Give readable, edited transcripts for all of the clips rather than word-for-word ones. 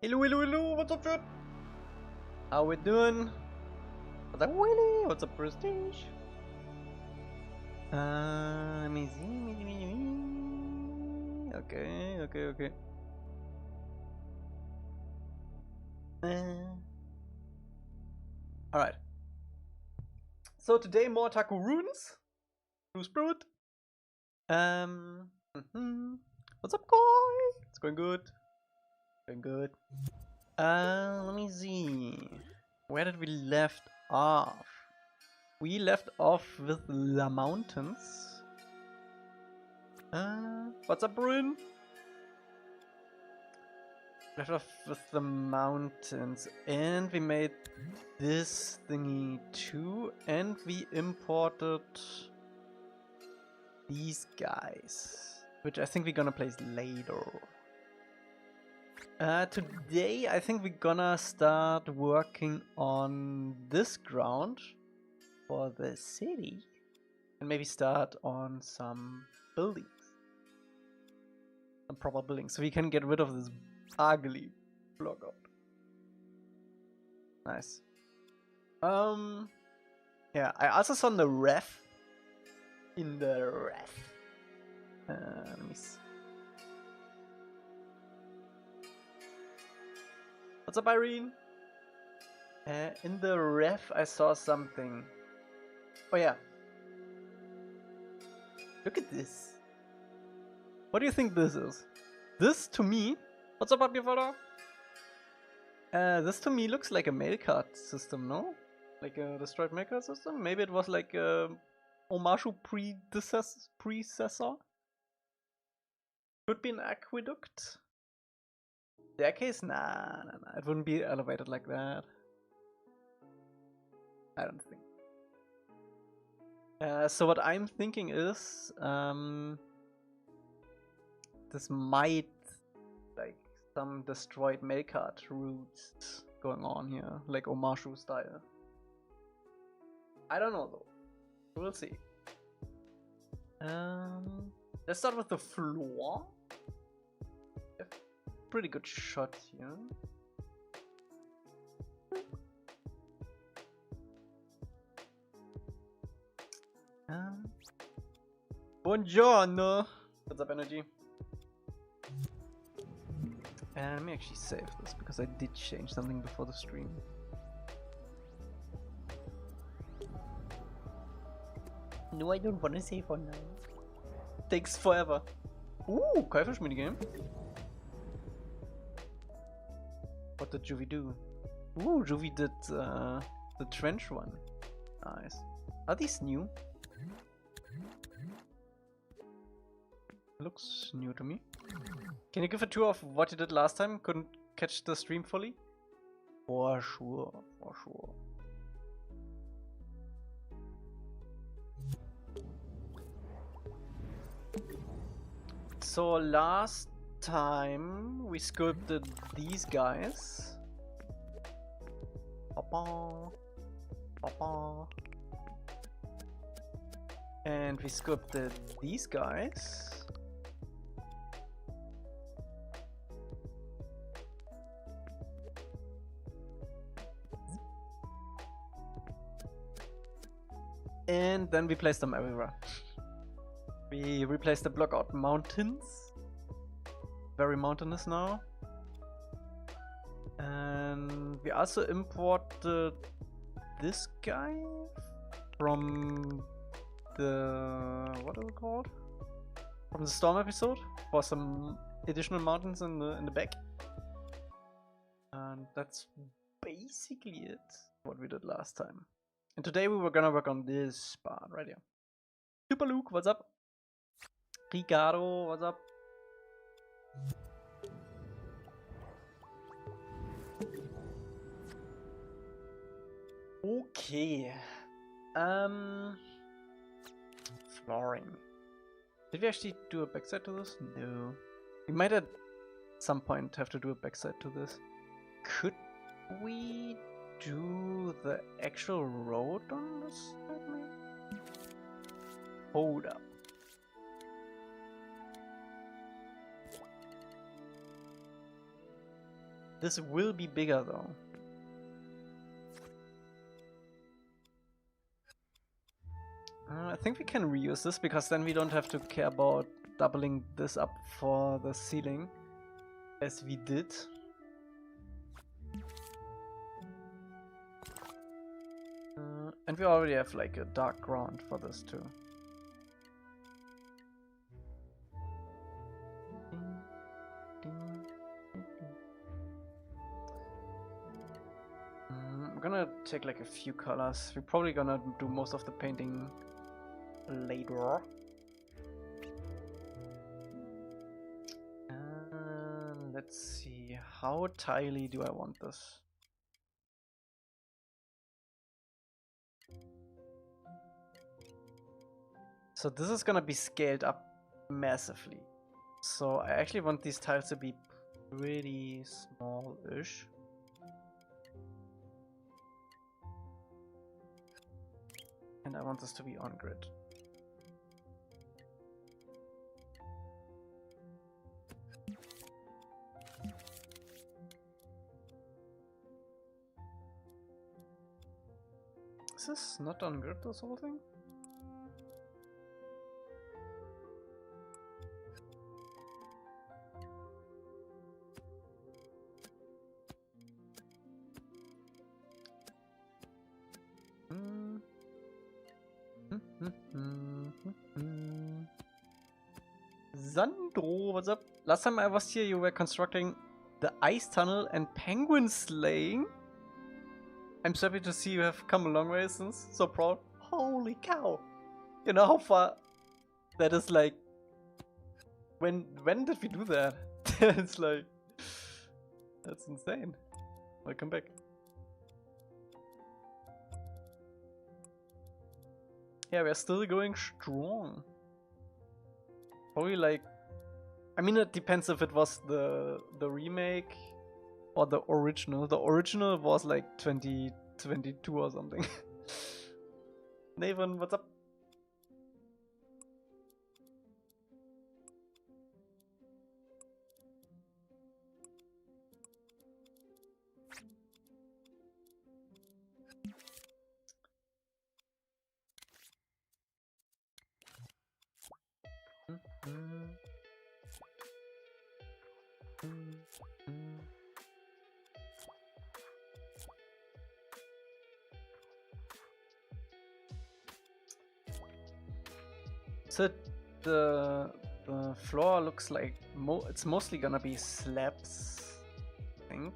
Hello, hello, hello, what's up, dude? How we doing? What's up, Willy? What's up, Prestige? Let me see. Okay. Alright. So today more Taku runes. True spirit. What's up, guy? It's going good. Let me see. Where did we left off? We left off with the mountains. What's up, Bryn? Left off with the mountains, and we made this thingy too, and we imported these guys, which I think we're gonna place later. Today I think we're gonna start working on this ground for the city, and maybe start on some buildings, some proper buildings, so we can get rid of this ugly block out. Nice. Yeah, I also saw in the ref. Let me see. What's up, Irene? In the ref, I saw something. Oh yeah. Look at this. What do you think this is? This to me. What's up, Happy Father? This to me looks like a mail card system, no? Like a destroyed mail card system? Maybe it was like a Omashu predecessor? Could be an aqueduct? Staircase? Nah. It wouldn't be elevated like that. I don't think. So what I'm thinking is, this might like some destroyed mail card routes going on here, like Omashu style. I don't know though. We'll see. Let's start with the floor. Pretty good shot here. Buongiorno! What's up, energy? Let me actually save this because I did change something before the stream. No, I don't want to save for now. Takes forever. Ooh, Kaifish minigame. What did Juvy do? Ooh, Juvy did the trench one. Nice. Are these new? Looks new to me. Can you give a tour of what you did last time? Couldn't catch the stream fully? For sure. So last time we sculpted these guys. And we sculpted these guys. And then we placed them everywhere. We replaced the block out mountains. Very mountainous now. And we also imported this guy from the... what is it called? From the storm episode for some additional mountains in the back. And that's basically it, what we did last time. And today we were gonna work on this part right here. Super Luke, what's up? Ricardo, what's up? Okay. Flooring. Did we actually do a backside to this? No. We might at some point have to do a backside to this. Could we do the actual road on this side, maybe? Hold up. This will be bigger though. I think we can reuse this because then we don't have to care about doubling this up for the ceiling as we did. And we already have like a dark ground for this too. I'm gonna take like a few colors. We're probably gonna do most of the painting later. Let's see, how tiley do I want this? So this is gonna be scaled up massively. So I actually want these tiles to be pretty small-ish. And I want this to be on grid. Is this not on grid, this whole thing? Sandro, what's up? Last time I was here, you were constructing the ice tunnel and penguin slaying. I'm so happy to see you have come a long way since. So proud. Holy cow! You know how far that is, like. When did we do that? It's like, that's insane. Welcome back. Yeah, we're still going strong. Probably like, I mean, it depends if it was the remake or the original. The original was like 2022 or something. Nathan, what's up? So the floor looks like it's mostly gonna be slabs, I think.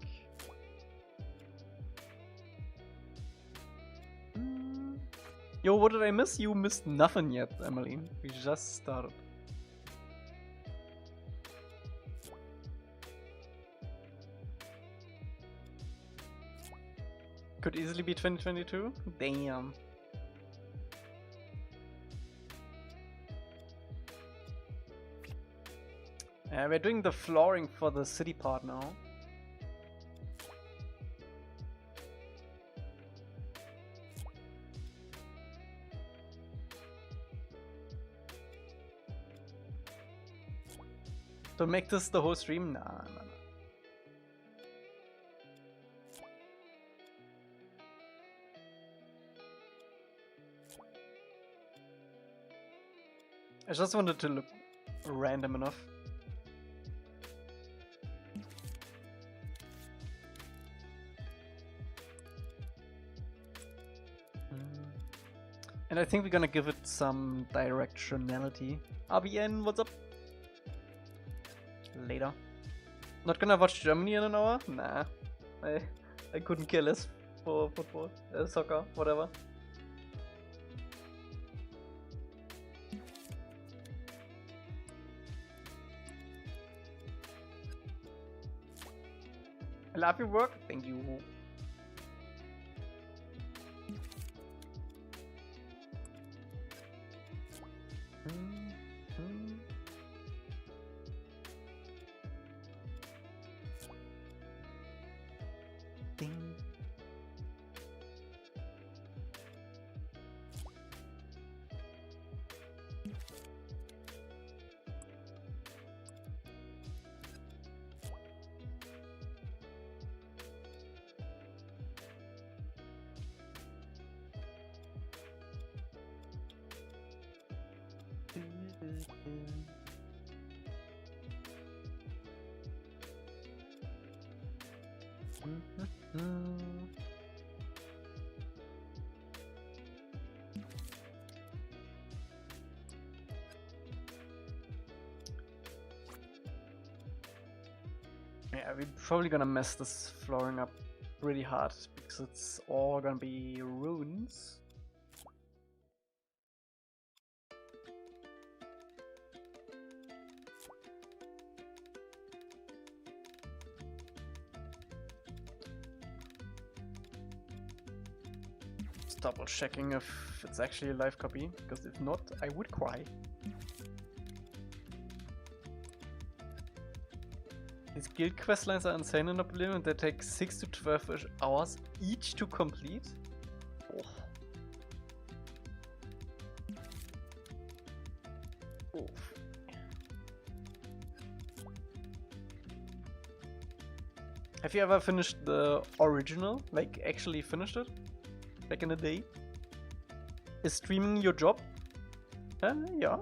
Yo, what did I miss? You missed nothing yet, Emmeline. We just started. Could easily be 2022? Damn. We're doing the flooring for the city part now. To make this the whole stream? Nah. I just wanted to look random enough. And I think we're gonna give it some directionality. RBN, what's up? Later. Not gonna watch Germany in an hour? Nah. I couldn't care less for football, soccer, whatever. I love your work. Thank you. Yeah, we're probably gonna mess this flooring up really hard because it's all gonna be runes. Just double checking if it's actually a live copy, because if not, I would cry. These guild questlines are insane in Oblivion and they take 6 to 12 hours each to complete. Oh. Oh. Have you ever finished the original? Like actually finished it? Back in the day? Is streaming your job? Yeah.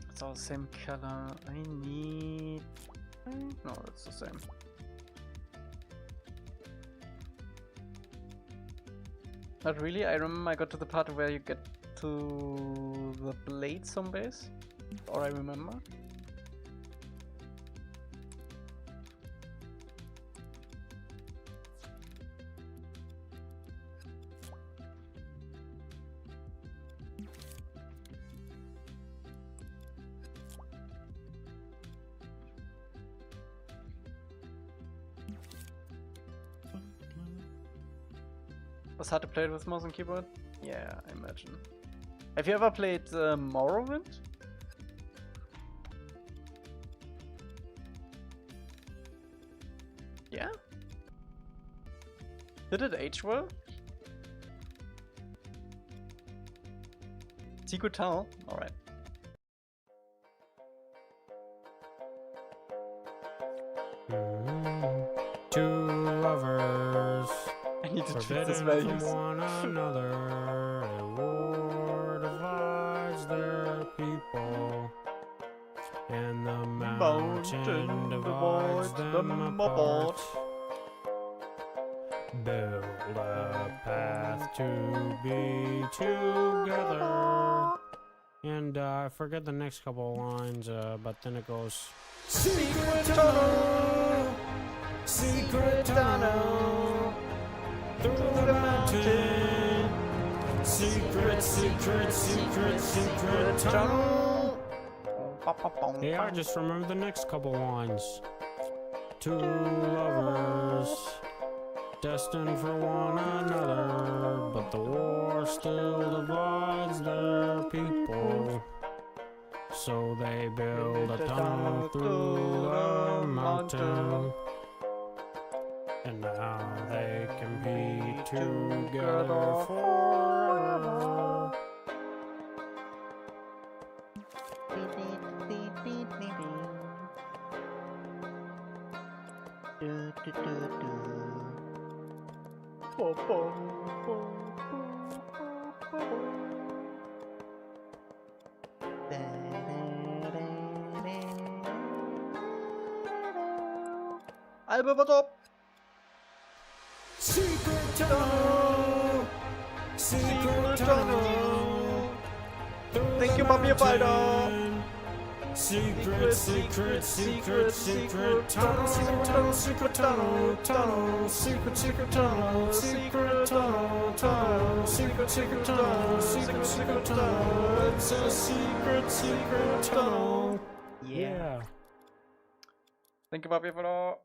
It's all the same color. I need... No, it's the same. Not really. I remember I got to the part where you get to the blades on base. Or I remember. Was hard to play it with mouse and keyboard? Yeah, I imagine. Have you ever played Morrowind? Yeah? Did it age well? Secret Tunnel? Alright. Two lovers. I need to check this values. One another, a war divides their people, and the mountain divides them apart. Build a path to be together. And I forget the next couple of lines, but then it goes, Secret tunnel, secret tunnel, through the mountain, secret, secret, secret, secret tunnel. Yeah, I just remember the next couple lines. Two lovers, destined for one another, but the war still divides their people. So they build a tunnel through the mountain, and now they can be together forever. Album top. Secret tunnel, secret tunnel. Thank you, Papi Baldo. Secret, secret, secret, secret tunnel, secret tunnel, secret tunnel, tunnel, secret, secret tunnel, secret tunnel, tunnel, secret, secret tunnel, secret, secret tunnel. It's a secret, secret tunnel. Yeah. Thank you, Papi Baldo.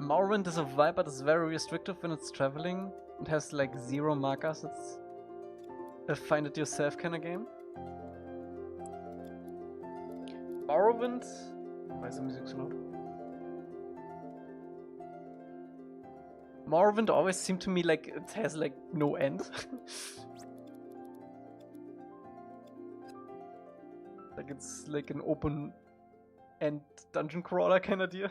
Morrowind is a vibe, but it's very restrictive when it's traveling. It has like 0 markers. It's a find it yourself kind of game. Morrowind. Why is the music so loud? Morrowind always seemed to me like it has like no end. Like it's like an open end dungeon crawler kind of deal.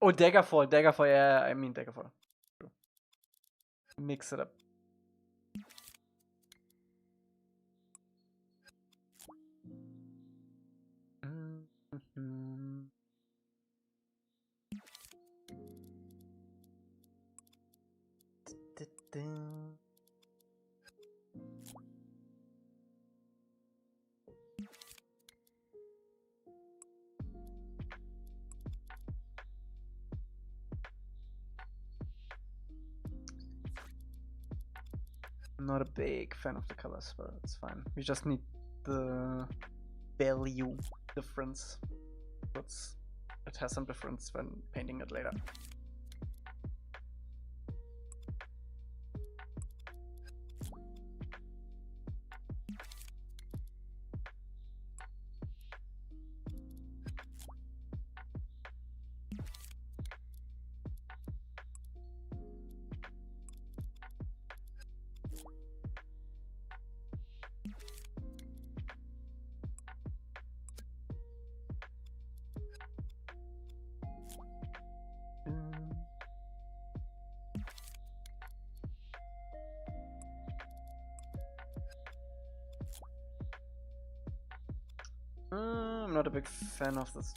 Oh, Daggerfall, yeah, I mean Daggerfall. Mix it up. I'm not a big fan of the colors, but it's fine. We just need the value difference. It has some difference when painting it later. I'm not a big fan of this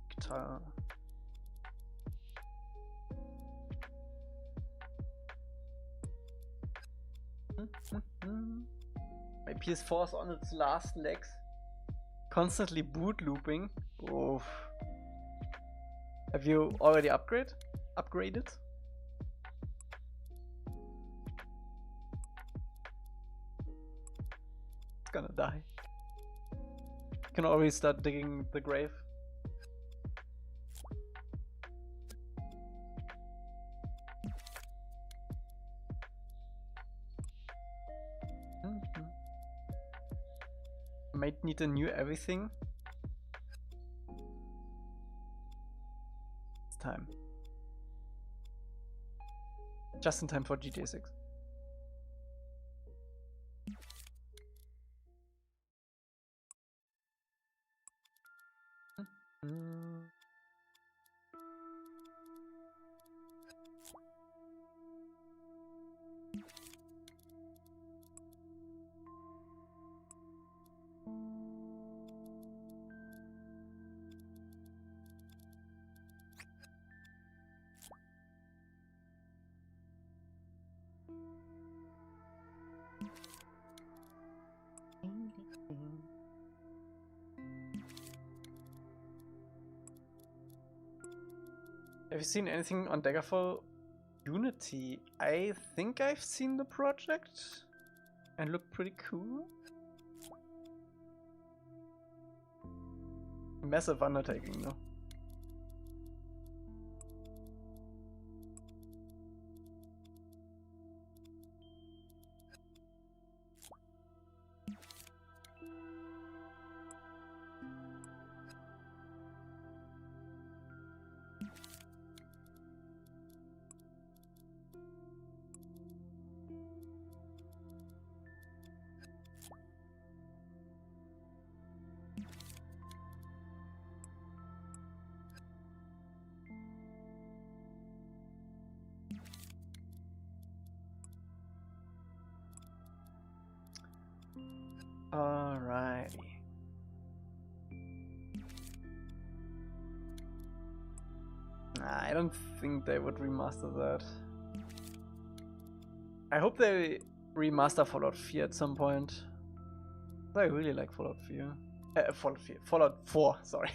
guitar. My PS4 is on its last legs. Constantly boot looping. Oof. Have you already upgraded? It's gonna die. You can already start digging the grave. Might need a new everything. It's time. Just in time for GTA 6. Have you seen anything on Daggerfall Unity? I think I've seen the project and looked pretty cool. Massive undertaking though. Alrighty. Nah, I don't think they would remaster that. I hope they remaster Fallout 4 at some point. I really like Fallout 4. Fallout 4, sorry.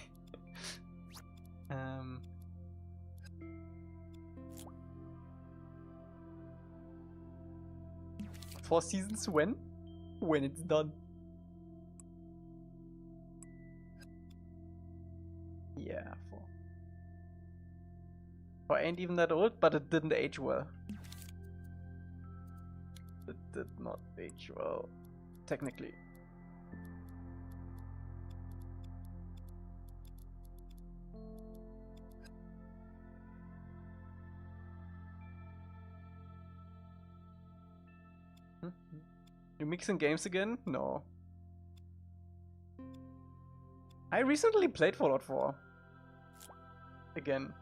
4 seasons when? When it's done. Yeah, 4. 4 ain't even that old, but it didn't age well. It did not age well, technically. You mixing games again? No. I recently played Fallout 4. Again.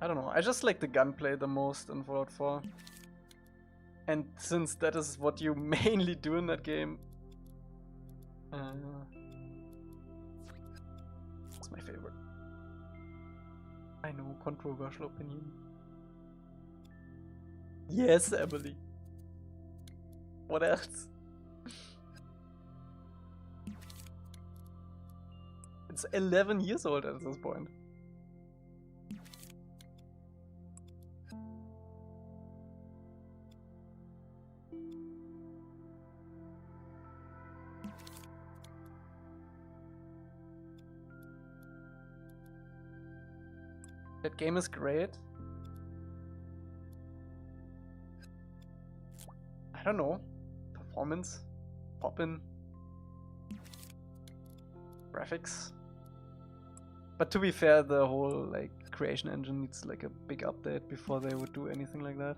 I don't know, I just like the gunplay the most in Fallout 4. And since that is what you mainly do in that game, it's my favorite. I know, controversial opinion. Yes, Emily. What else? It's 11 years old at this point. That game is great. I don't know. Performance, poppin', graphics. But to be fair, the whole like creation engine needs like a big update before they would do anything like that.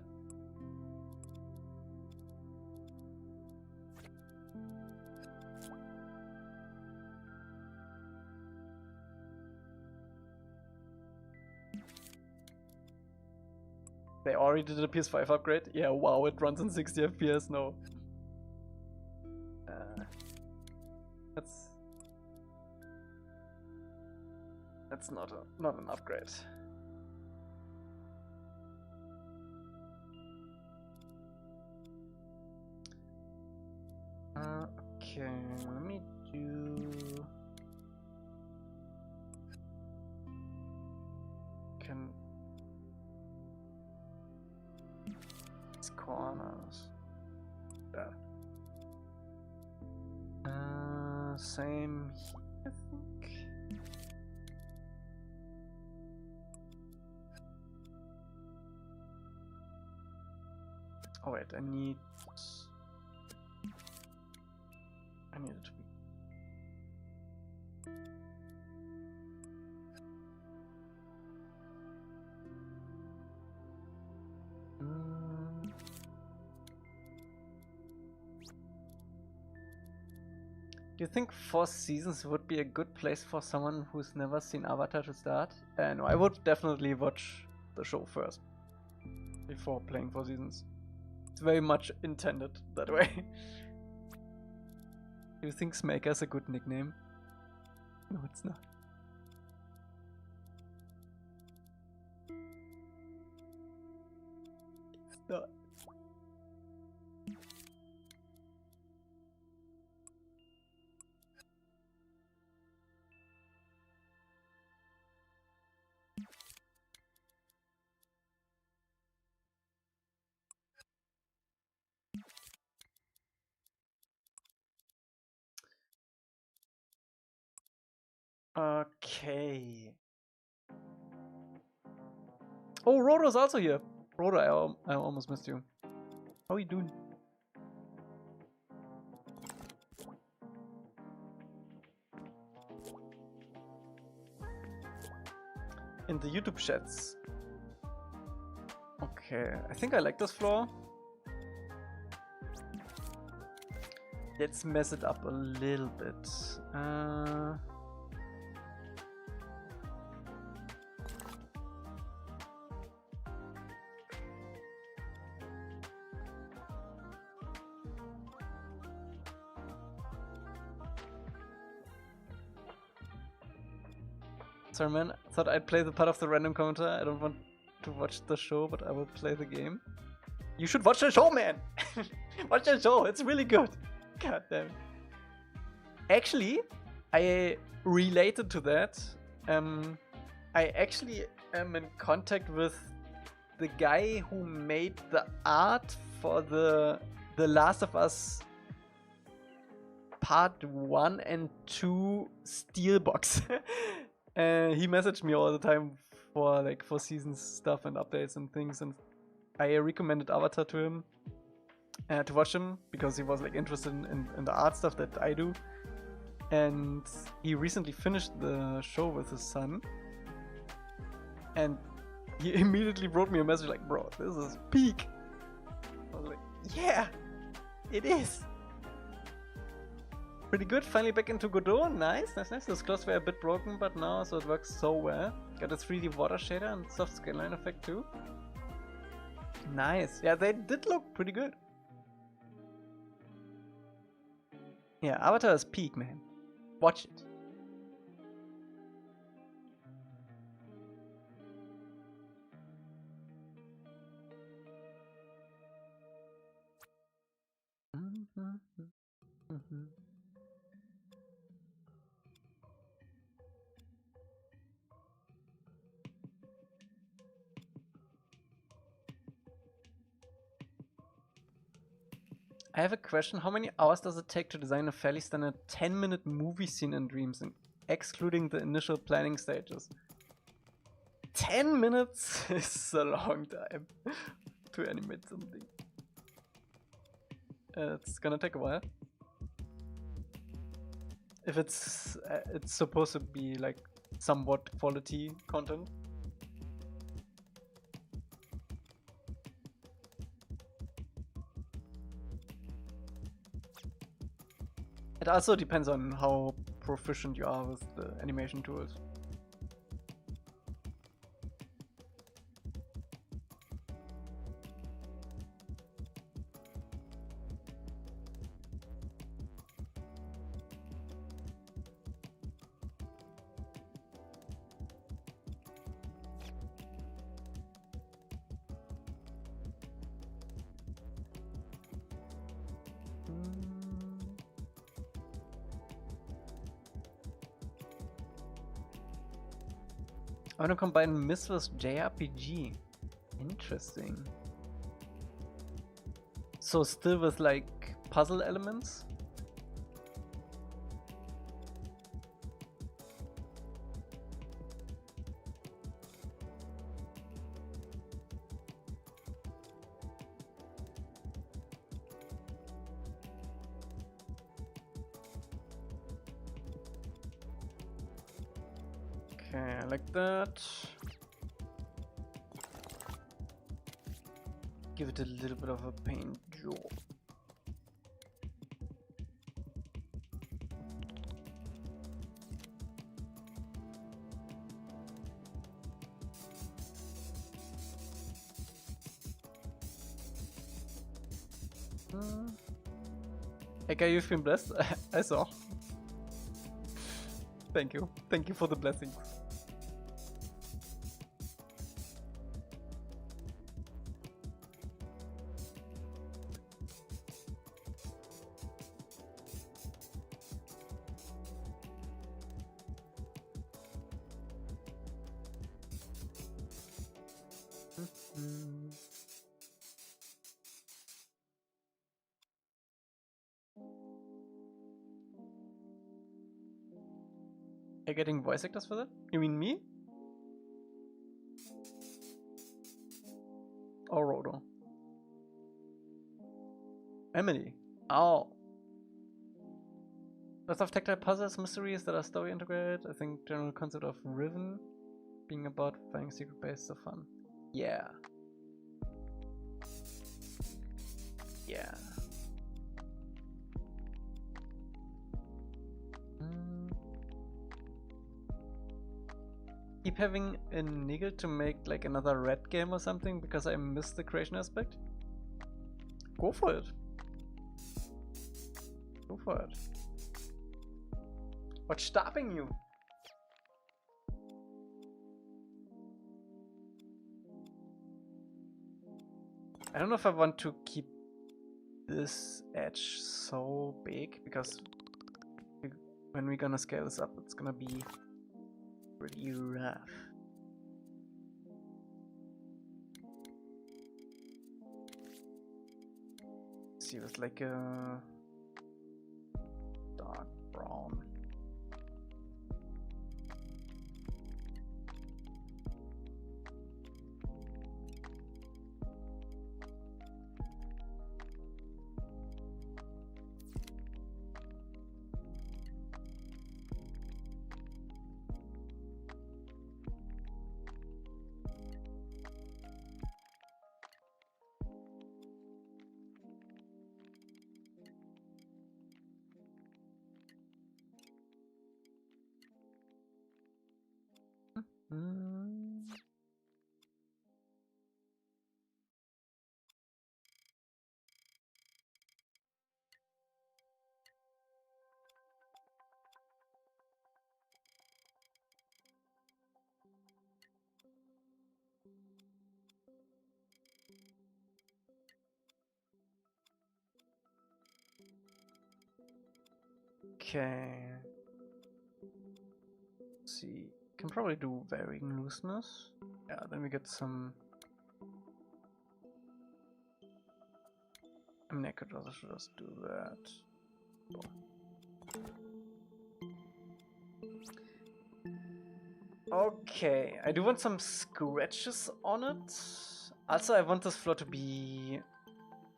They already did a PS5 upgrade? Yeah, wow, it runs in 60 FPS, no. That's not an upgrade. Okay, let me do... corners. There. Same here, I think. Oh wait, I need it to be. Do you think 4 seasons would be a good place for someone who's never seen Avatar to start? No, I would definitely watch the show first before playing 4 seasons. It's very much intended that way. Do you think Smaker is a good nickname? No, it's not. It's not. Okay. Oh, Rhodo's also here. Rhodo, I almost missed you. How are you doing? In the YouTube chats. Okay, I think I like this floor. Let's mess it up a little bit. Sorry man, thought I'd play the part of the random commenter. I don't want to watch the show, but I will play the game. You should watch the show, man! Watch the show, it's really good. God damn it. Actually, I related to that. I actually am in contact with the guy who made the art for the Last of Us Part 1 and 2 Steelbox. He messaged me all the time for season stuff and updates and things, and I recommended Avatar to him to watch him because he was like interested in the art stuff that I do. And he recently finished the show with his son, and he immediately wrote me a message like, bro, this is peak. I was like, yeah, it is. Pretty good. Finally back into Godot. Nice. Those clothes were a bit broken, but now so it works so well. Got a 3D water shader and soft scaline effect too. Nice. Yeah, they did look pretty good. Yeah, Avatar is peak, man. Watch it. I have a question. How many hours does it take to design a fairly standard 10-minute movie scene in Dreams, excluding the initial planning stages? 10 minutes is a long time to animate something. It's gonna take a while. If it's supposed to be like somewhat quality content. It also depends on how proficient you are with the animation tools. I want to combine Myst with JRPG. Interesting. So still with like puzzle elements? Okay, like that. Give it a little bit of a paint job. Elca, you've been blessed. I saw. Thank you. Thank you for the blessings. Are you getting voice actors for that? You mean me? Or Rhodo? Emily. Oh. Lots of tactile puzzles, mysteries that are story integrated. I think general concept of Riven being about finding secret base is so fun. Yeah. Yeah. Keep having a niggle to make like another red game or something because I missed the creation aspect? Go for it. Go for it. What's stopping you? I don't know if I want to keep this edge so big, because when we're gonna scale this up, it's gonna be pretty rough. Let's see, with like a dark brown. Okay. Let's see. Can probably do varying looseness. Yeah, then we get some. I mean, I could also just do that. Okay, I do want some scratches on it. Also, I want this floor to be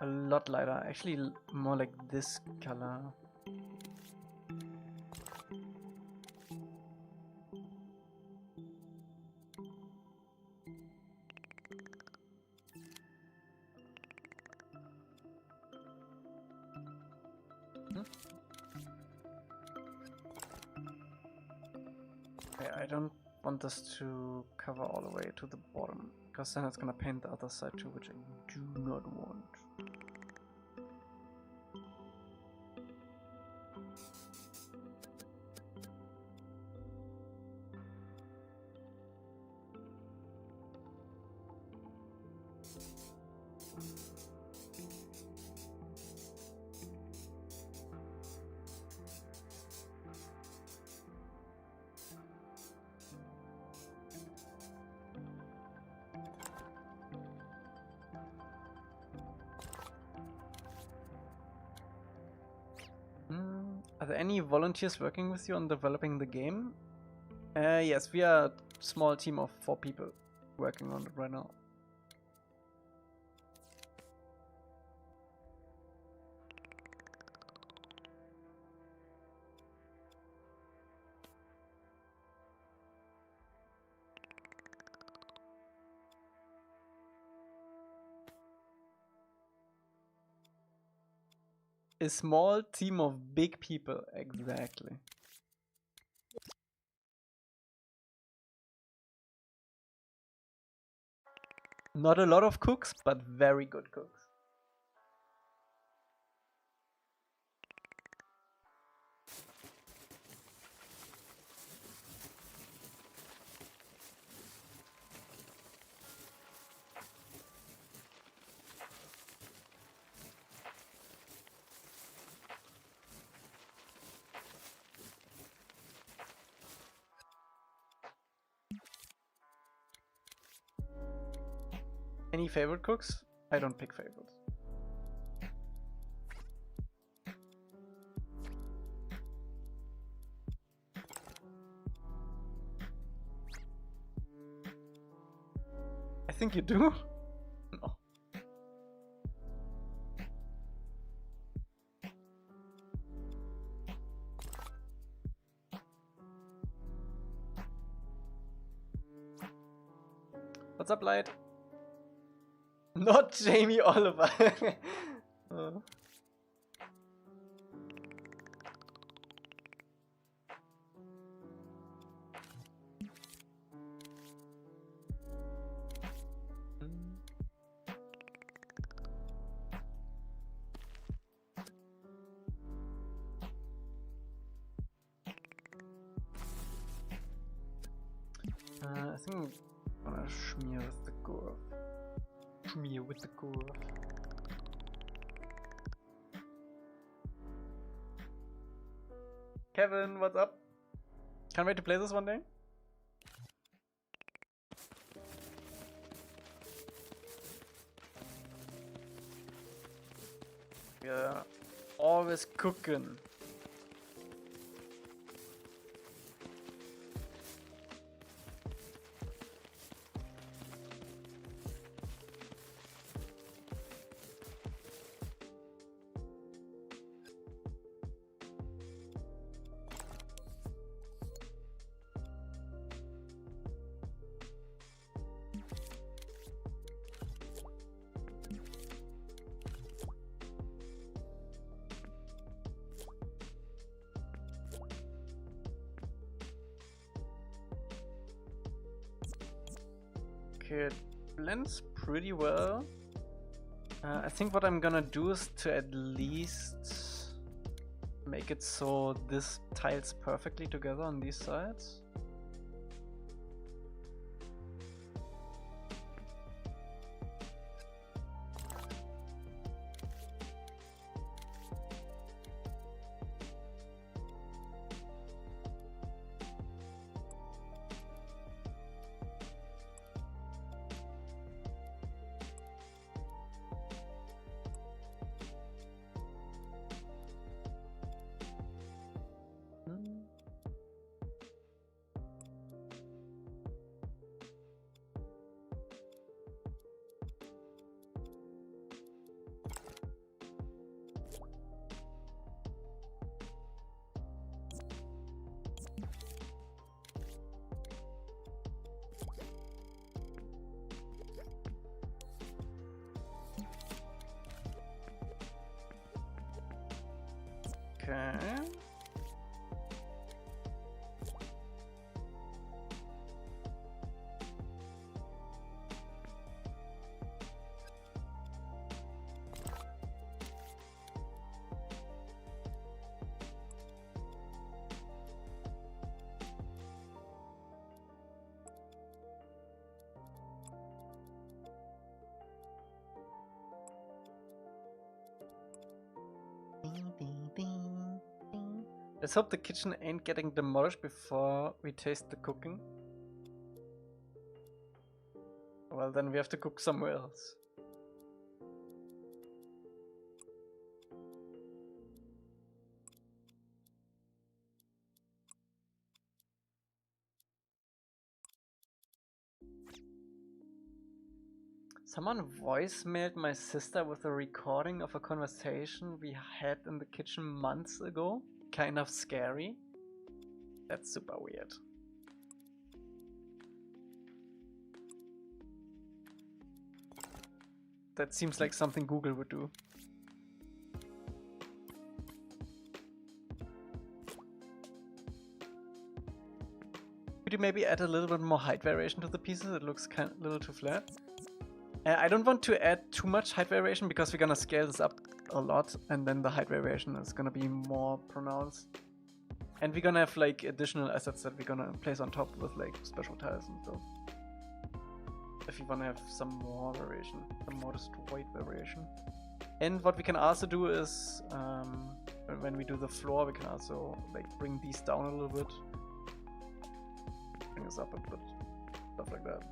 a lot lighter. Actually, more like this color. Okay, I don't want this to cover all the way to the bottom, because then it's gonna paint the other side too, which I do not want. Are there any volunteers working with you on developing the game? Yes, we are a small team of 4 people working on it right now. A small team of big people, exactly. Not a lot of cooks, but very good cooks. Any favorite cooks? I don't pick favorites. I think you do? No. What's up, Light? Not Jamie Oliver. Oh. I think I'm gonna smear with the gore. me with the curve. Kevin, what's up? Can't wait to play this one day. Yeah, always cooking. Okay, it blends pretty well. I think what I'm gonna do is to at least make it so this tiles perfectly together on these sides. Okay. Let's hope the kitchen ain't getting demolished before we taste the cooking. Well, then we have to cook somewhere else. Someone voicemailed my sister with a recording of a conversation we had in the kitchen months ago. Kind of scary. That's super weird. That seems like something Google would do. Could you maybe add a little bit more height variation to the pieces? It looks kind of a little too flat. I don't want to add too much height variation because we're gonna scale this up a lot and then the height variation is gonna be more pronounced. And we're gonna have like additional assets that we're gonna place on top with like special tiles and stuff. If you wanna have some more variation, some more destroyed variation. And what we can also do is, when we do the floor, we can also like bring these down a little bit. Bring this up a bit, stuff like that.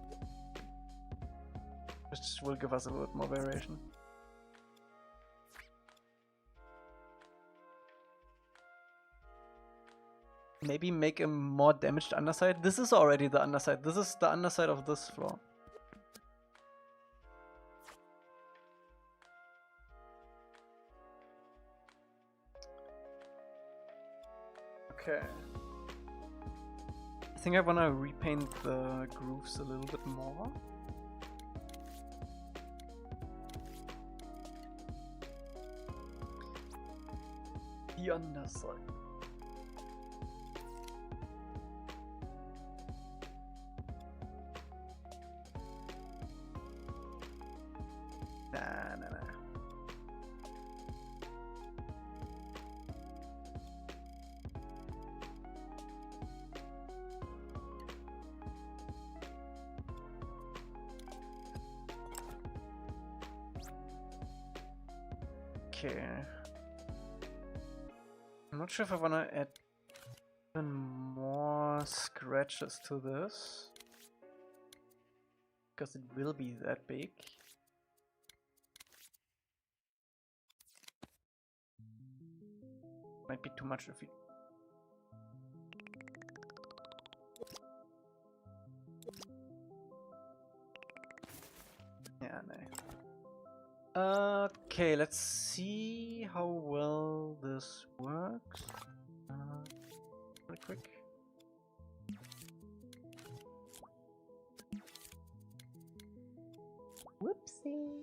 Which will give us a little bit more variation. Maybe make a more damaged underside. This is already the underside. This is the underside of this floor. Okay. I think I want to repaint the grooves a little bit more. The underside. Nah. Okay. I'm not sure if I wanna add even more scratches to this, because it will be that big. Might be too much if you... Yeah, no. Okay, let's see how well this works. Really quick. Whoopsie.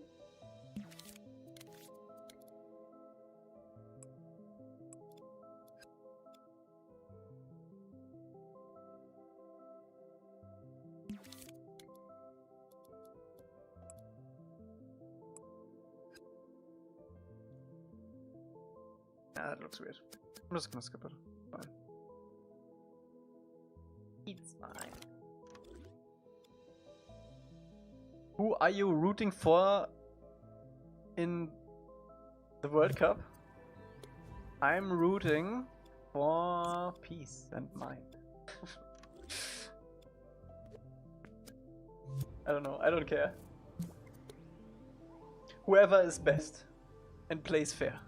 Ah, that looks weird. I'm just gonna skip it. Fine. It's fine. Who are you rooting for in the World Cup? I'm rooting for peace and mind. I don't know, I don't care. Whoever is best and plays fair.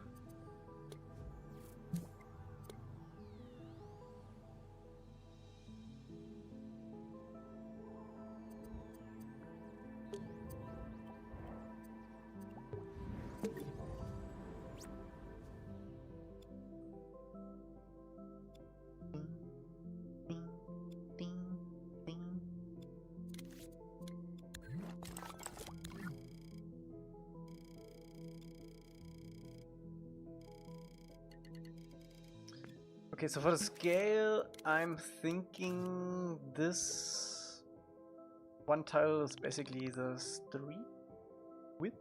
Okay, so for the scale, I'm thinking this one tile is basically the street width.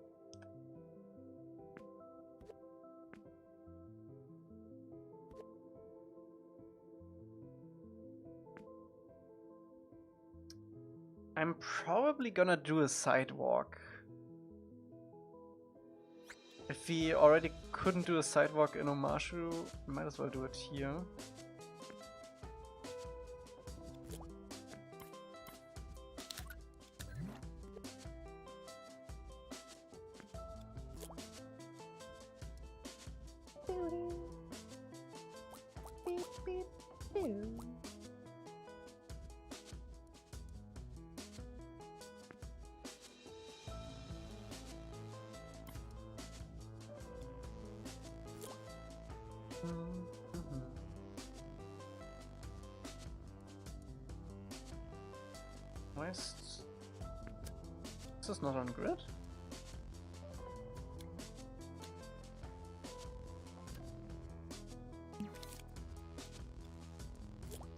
I'm probably gonna do a sidewalk. If we already couldn't do a sidewalk in Omashu, we might as well do it here. Why is this not on grid?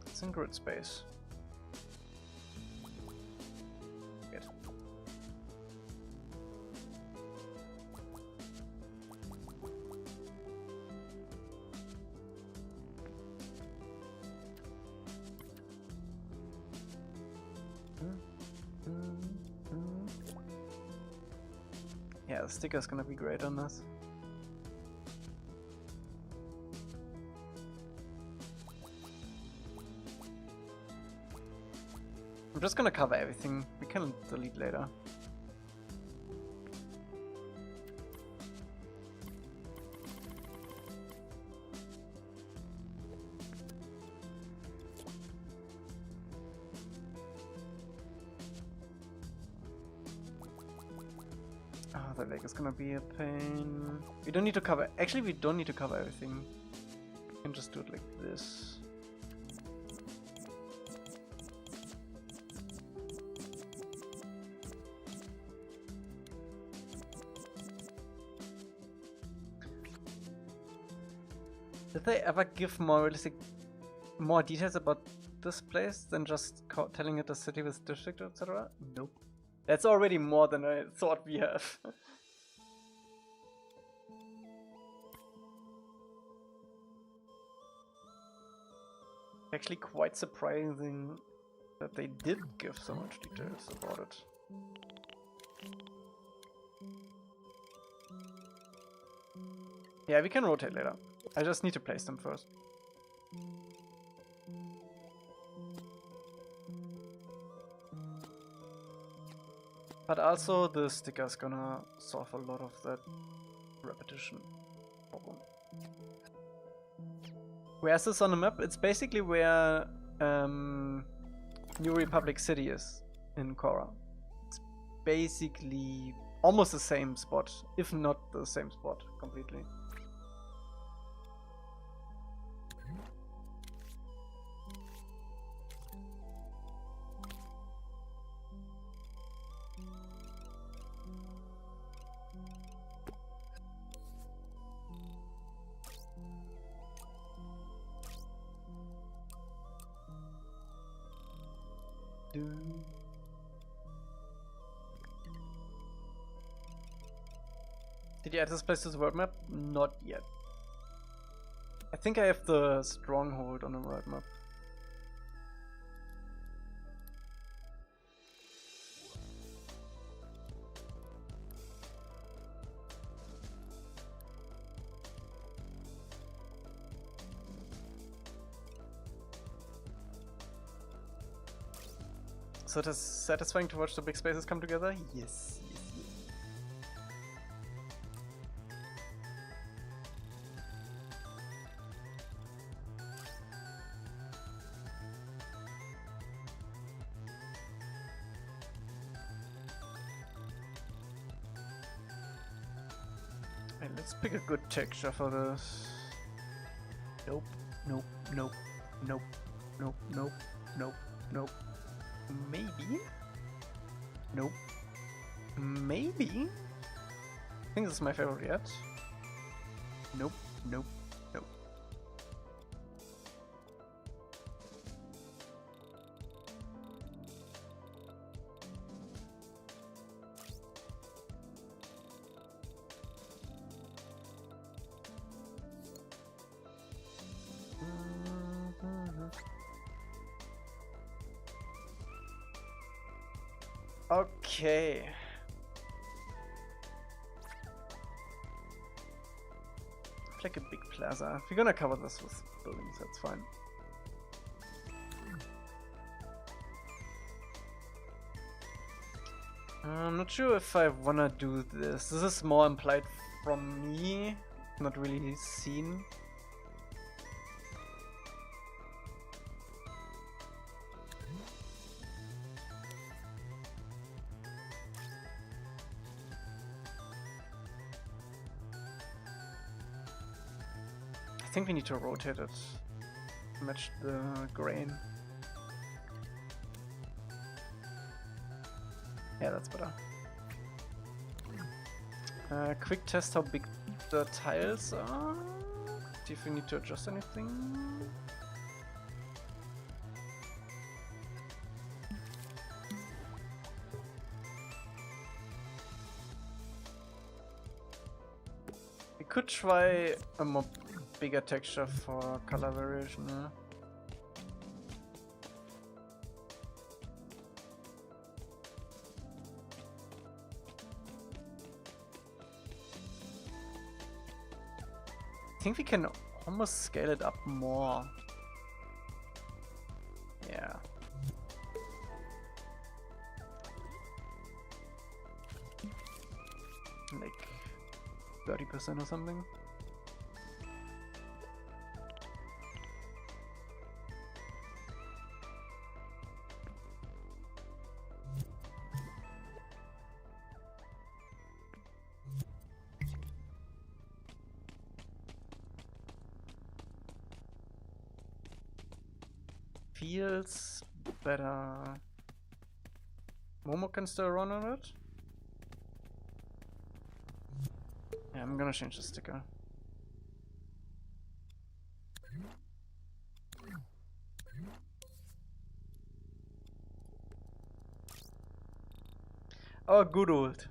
It's in grid space. Good. Yeah, the sticker's gonna be great on this. I'm just gonna cover everything. We can delete later. Oh, the lake is gonna be a pain. We don't need to cover... Actually, we don't need to cover everything. We can just do it like this. Did they ever give more details about this place than just telling it a city with district, etc.? Nope. That's already more than I thought we have. Actually quite surprising that they did give so much details about it. Yeah, we can rotate later. I just need to place them first. But also the sticker's gonna solve a lot of that repetition problem. Where is this on the map? It's basically where New Republic City is in Korra. It's basically almost the same spot, if not the same spot completely. Did you add this place to the world map? Not yet. I think I have the stronghold on the world map. So it is satisfying to watch the big spaces come together? Yes, yes, yes. Hey, let's pick a good texture for this. Nope, nope, nope, nope, nope, nope, nope, nope. Maybe? Nope. Maybe? I think this is my favorite yet. Nope, nope, nope. Okay. Like a big plaza. We're gonna cover this with buildings, that's fine. I'm not sure if I wanna do this. This is more implied from me, not really seen. I think we need to rotate it, match the grain. Yeah, that's better. Quick test how big the tiles are. See if we need to adjust anything. We could try a more bigger texture for color variation. Yeah? I think we can almost scale it up more. Yeah. Like 30% or something. Feels better. Momo can still run on it. Yeah, I'm gonna change the sticker. Oh, good old.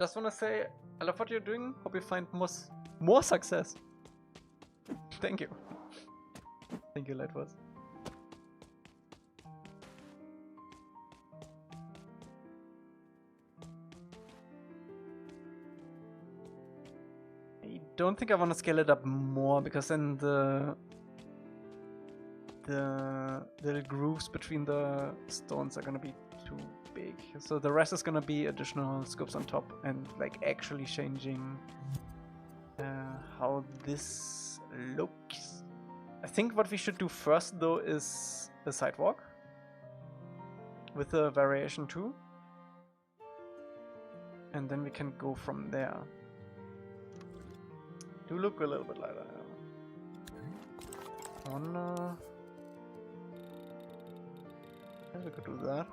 Just wanna say, I love what you're doing. Hope you find more success. Thank you. Thank you, Lightwords. I don't think I want to scale it up more because then the little grooves between the stones are gonna be too big. So the rest is gonna be additional scopes on top and like actually changing how this looks. I think what we should do first though is a sidewalk with a variation too, and then we can go from there. Do look a little bit like that. Yeah, we could do that.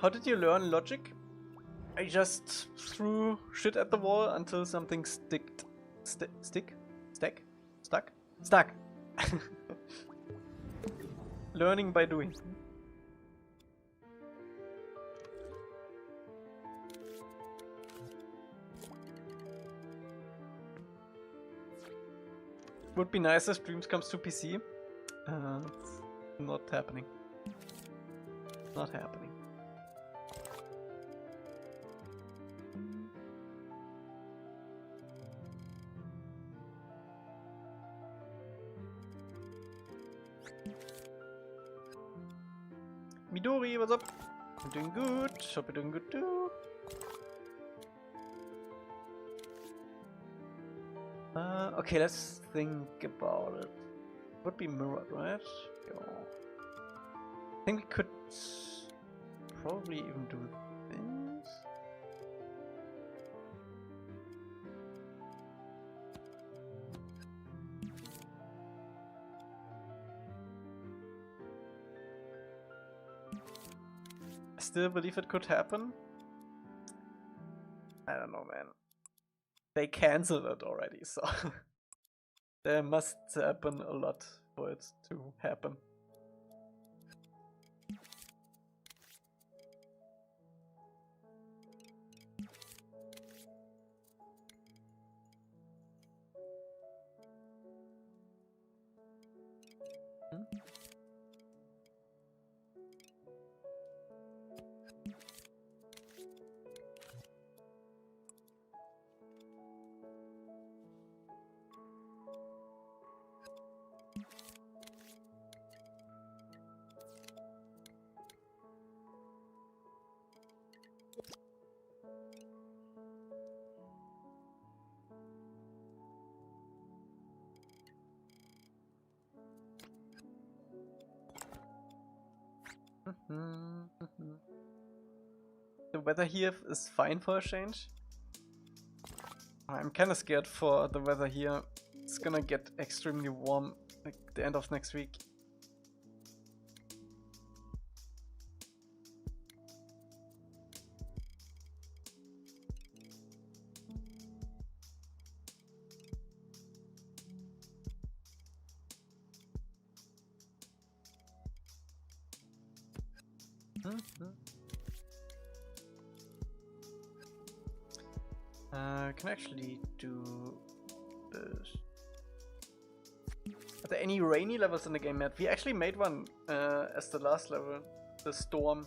How did you learn logic? I just threw shit at the wall until something stuck. Learning by doing. Would be nice if streams comes to PC. It's not happening. Not happening. Midori, what's up? I'm doing good. Hope you're doing good too. Okay, let's think about it. Would be mirrored, right? Yo. I think we could probably even do this. I still believe it could happen. I don't know, man. They cancelled it already, so there must happen a lot for it to happen. The weather here is fine for a change. I'm kinda scared for the weather here. It's gonna get extremely warm like the end of next week. Can actually do this. Are there any rainy levels in the game yet? We actually made one as the last level, the storm.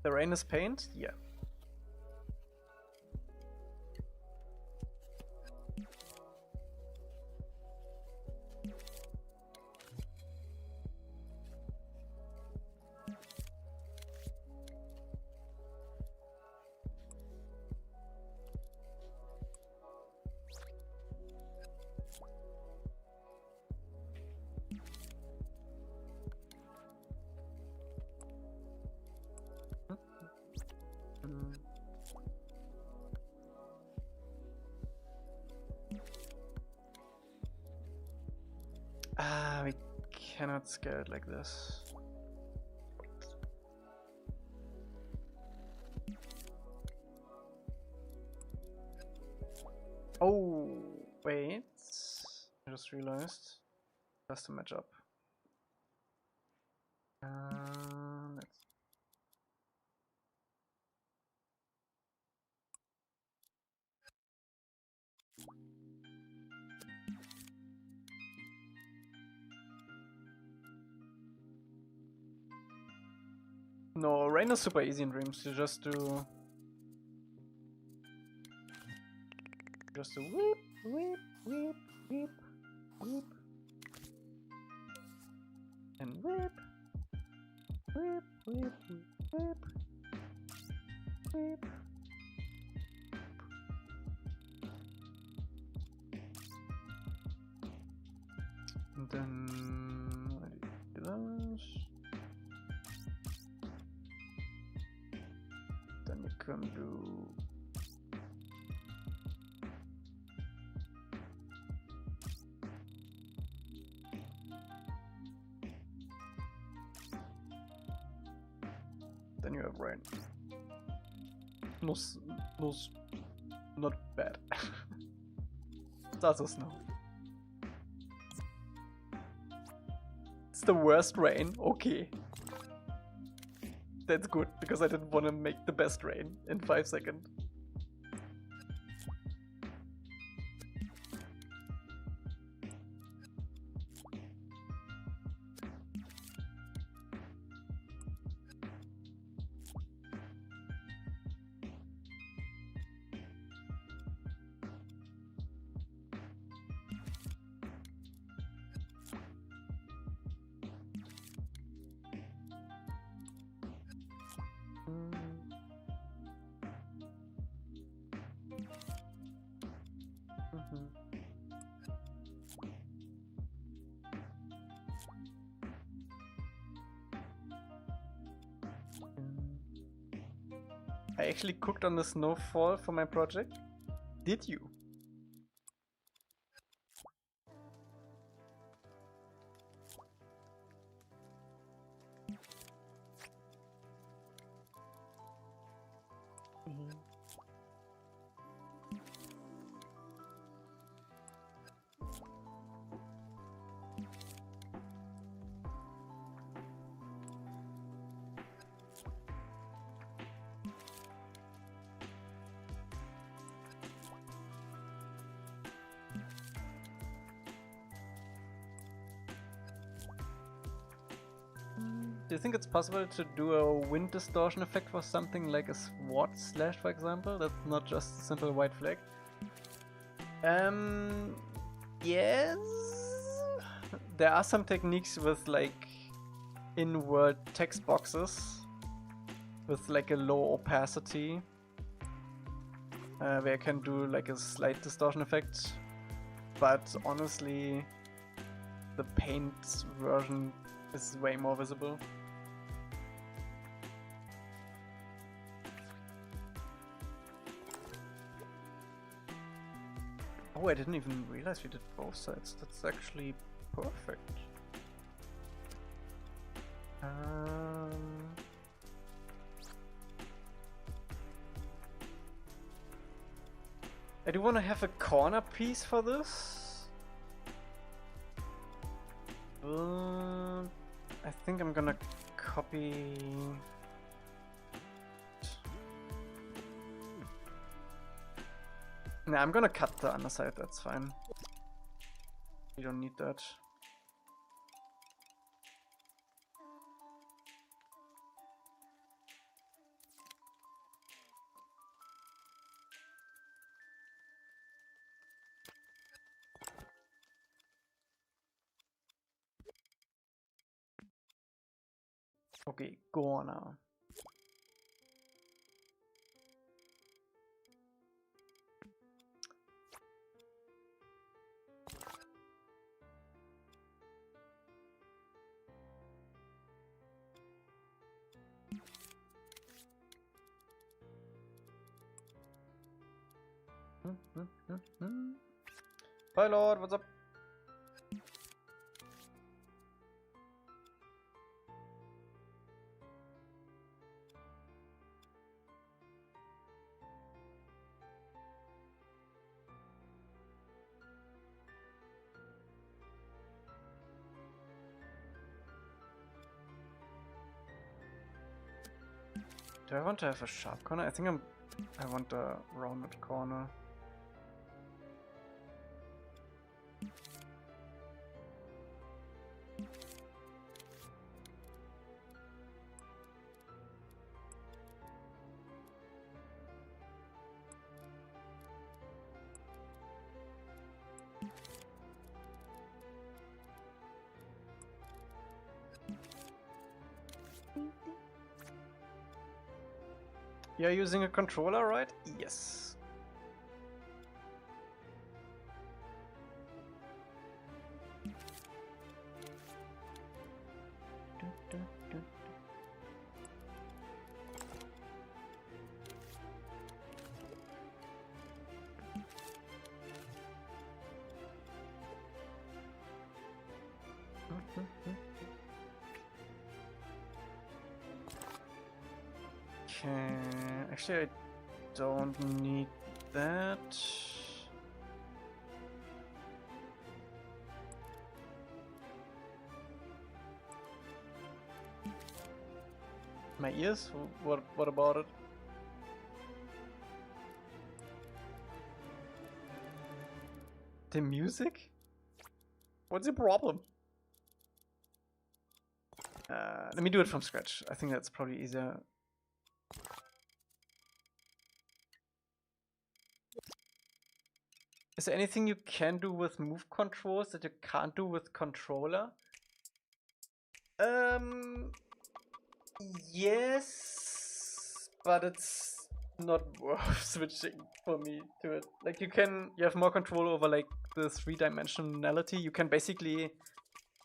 The rain is paint? Yeah. cannot scale it like this. Oh, wait. I just realized. Has to match up. Let's. No, rain is super easy in Dreams. You just do. Just a whip, whip, whip, whip, whip. And whip, whip, whip, whip, whip. And then what do you do this? Then you can do. Then you have rain. Not bad. Starts with snow. It's the worst rain. Okay. That's good, because I didn't want to make the best rain in 5 seconds. I actually cooked on the snowfall for my project. Did you? Do you think it's possible to do a wind distortion effect for something like a SWAT slash, for example? That's not just a simple white flag. Yes. There are some techniques with like in-world text boxes with like a low opacity, where I can do like a slight distortion effect. But honestly, the paint version is way more visible. Oh, I didn't even realize we did both sides. That's actually perfect. I do want to have a corner piece for this. I think I'm gonna copy. Nah, I'm gonna cut the underside, that's fine. We don't need that. Okay, go on now. Hi Lord, what's up? Do I want to have a sharp corner? I think I want a rounded corner. You're using a controller, right? Yes. Okay, actually I don't need that. My ears? What about it? The music? What's the problem? Let me do it from scratch. I think that's probably easier. Is there anything you can do with move controls that you can't do with controller? Yes, but it's not worth switching for me to it. Like you have more control over like the 3-dimensionality. You can basically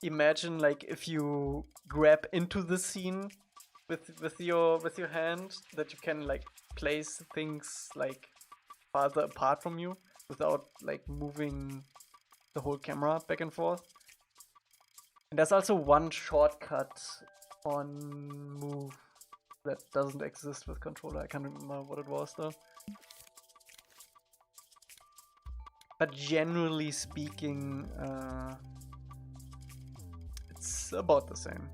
imagine like if you grab into the scene with your hand, that you can like place things like farther apart from you without like moving the whole camera back and forth. And there's also one shortcut on move that doesn't exist with controller. I can't remember what it was though. But generally speaking, it's about the same.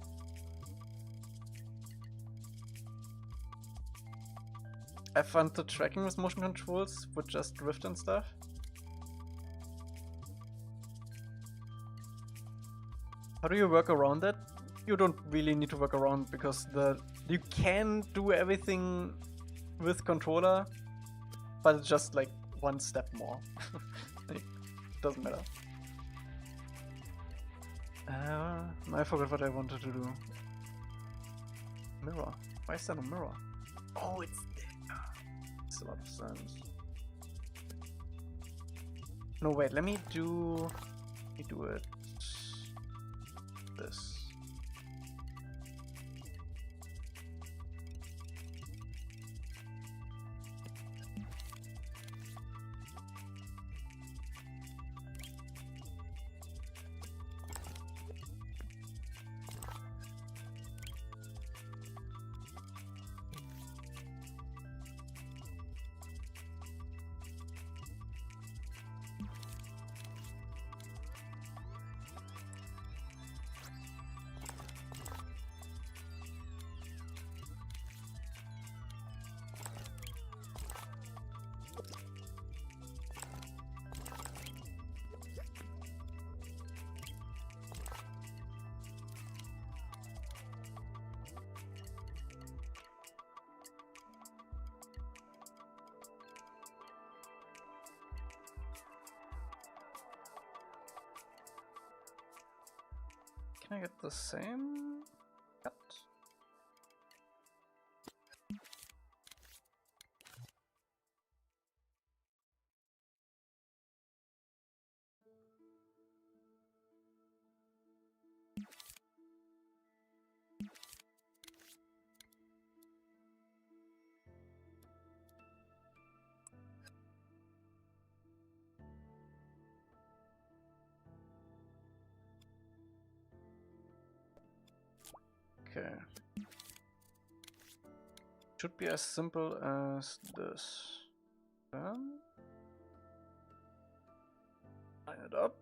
I found the tracking with motion controls with just drift and stuff. How do you work around that? You don't really need to work around because you can do everything with controller, but it's just like one step more. Like, doesn't matter. I forgot what I wanted to do. Mirror. Why is that a mirror? Oh, it's there. Makes a lot of sense. No, wait. Let me do it. This. Can I get the same cut? Okay. Should be as simple as this. Line it up.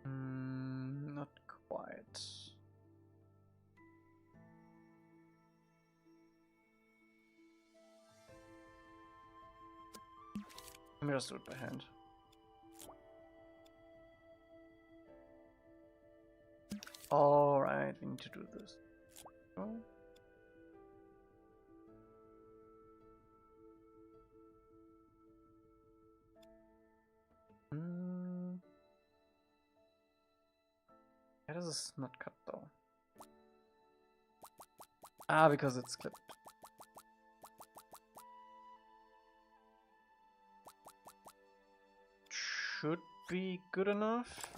Not quite. Let me just do it by hand. Alright, we need to do this. Oh. Yeah, this is not cut though. Ah, because it's clipped. Should be good enough.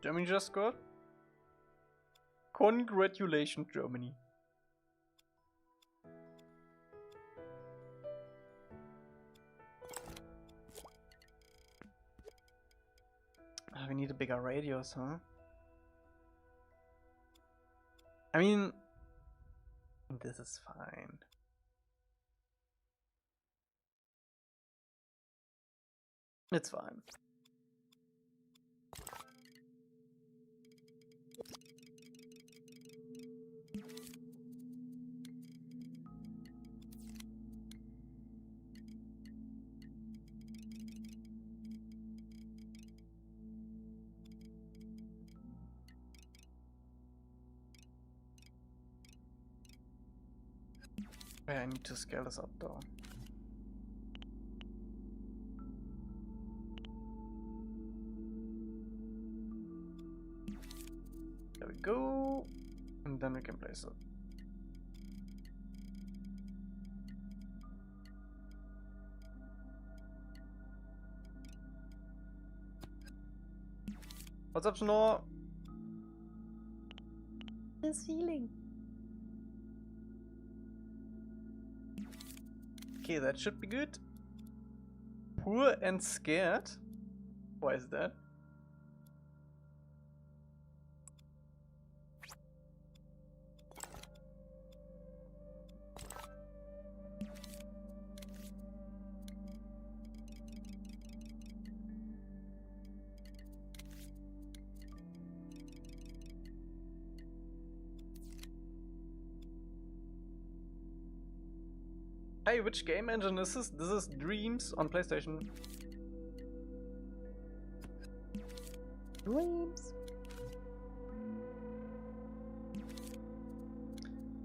Germany just scored. Congratulations, Germany. We need a bigger radius, huh? I mean, this is fine. It's fine. Yeah, I need to scale this up though. There we go. And then we can place it. What's up, Snore? The ceiling. Okay, that should be good. Poor and scared. Why is that? Hey, which game engine is this? This is Dreams on PlayStation. Dreams.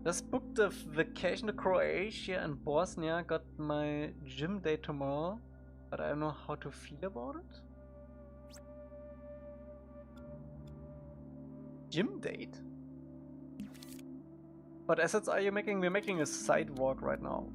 Just booked a vacation to Croatia and Bosnia. Got my gym day tomorrow, but I don't know how to feel about it. Gym date? What assets are you making? We're making a sidewalk right now.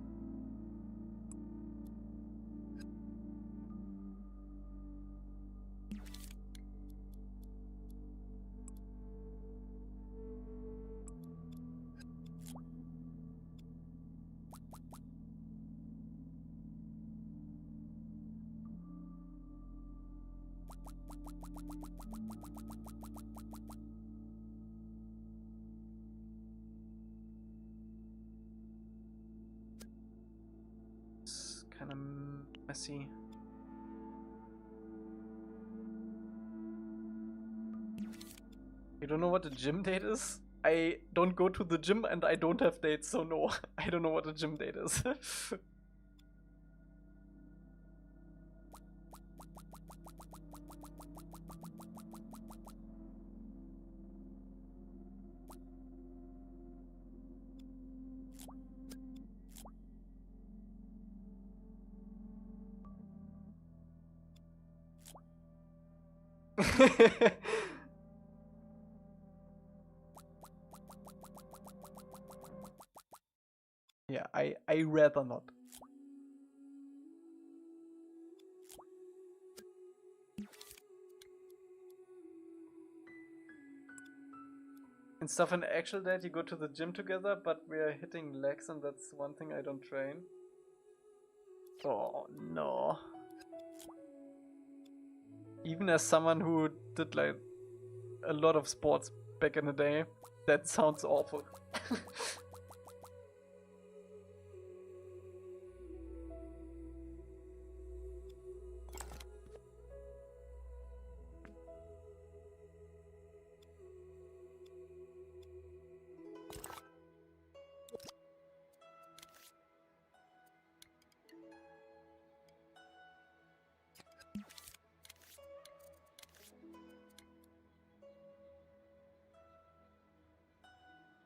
Kind of messy. You don't know what a gym date is? I don't go to the gym and I don't have dates, so no, I don't know what a gym date is. Yeah, I rather not. Instead of an actual date, you go to the gym together, but we are hitting legs, and that's one thing I don't train. Oh no. Even as someone who did like a lot of sports back in the day, that sounds awful.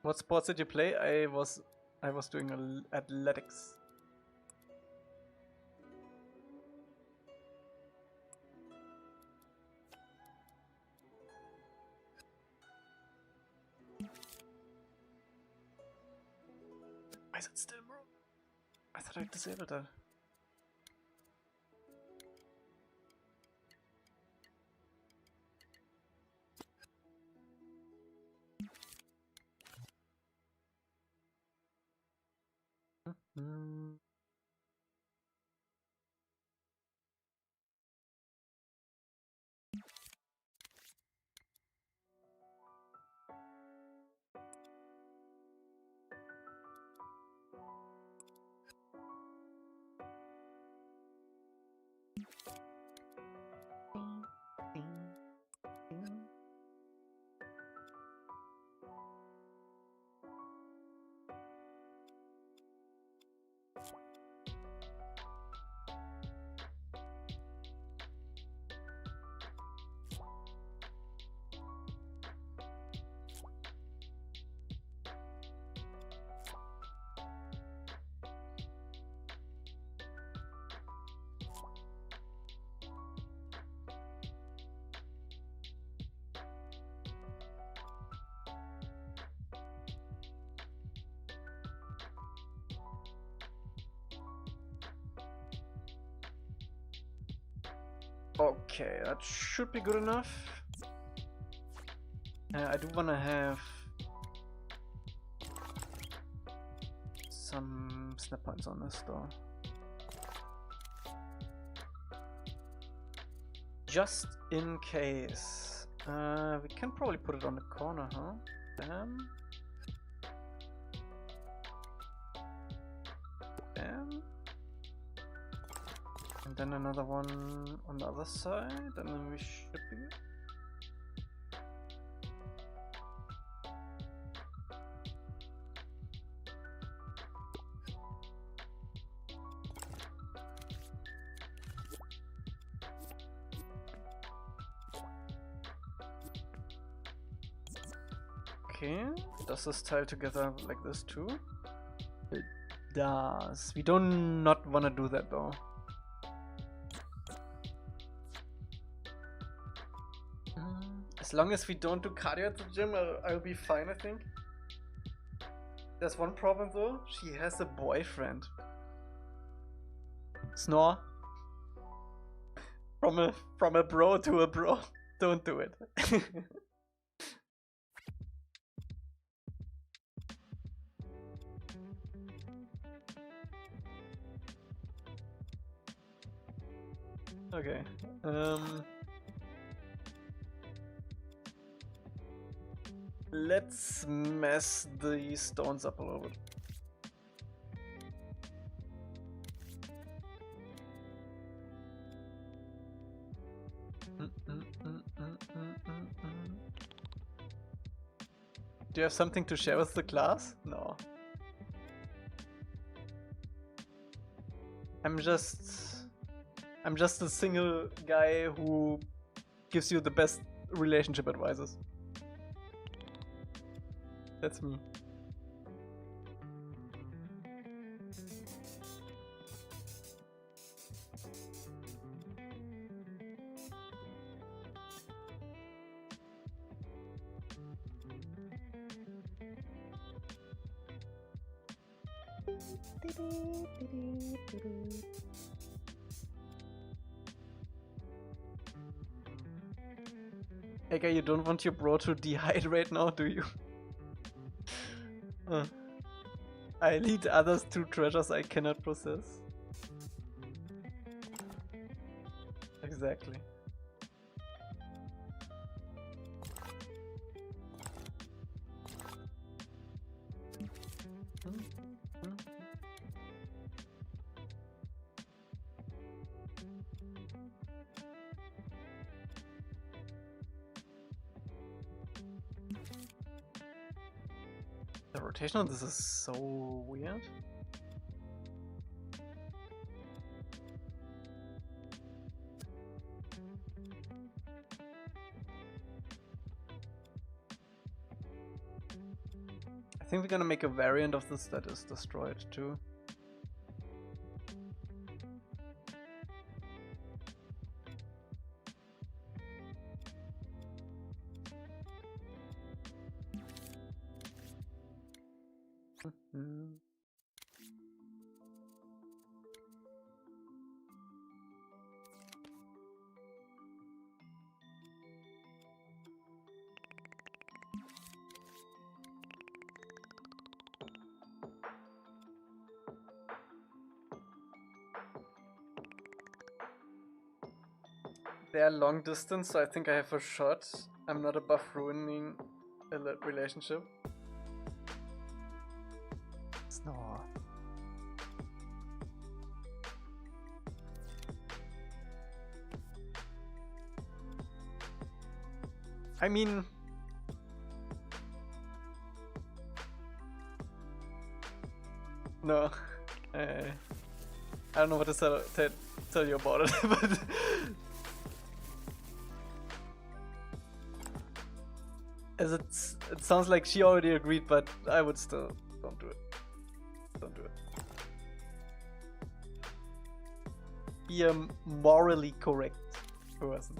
What sports did you play? I was doing athletics. Why is it still bro? I thought I disabled that. Mm. Okay, that should be good enough. I do want to have some snap points on this though. Just in case. We can probably put it on the corner, huh? Bam. Bam. And then another one on the other side, and then we should be good. Okay, does this tile together like this too? It does. We do not want to do that though. As long as we don't do cardio at the gym, I'll be fine, I think. There's one problem though, she has a boyfriend. Snore. From a bro to a bro. Don't do it. Okay. Let's mess the stones up a little bit. Do you have something to share with the class? No. I'm just a single guy who gives you the best relationship advices. That's me. Elca, you don't want your bro to dehydrate now, do you? I lead others to treasures I cannot possess. Exactly. The rotation on this is so weird. I think we're gonna make a variant of this that is destroyed too. They are long distance, so I think I have a shot. I'm not above ruining a relationship. Snore. I mean... No. I don't know what to tell you about it, but... As it sounds like she already agreed, but I would still... Don't do it. Don't do it. Be a morally correct person.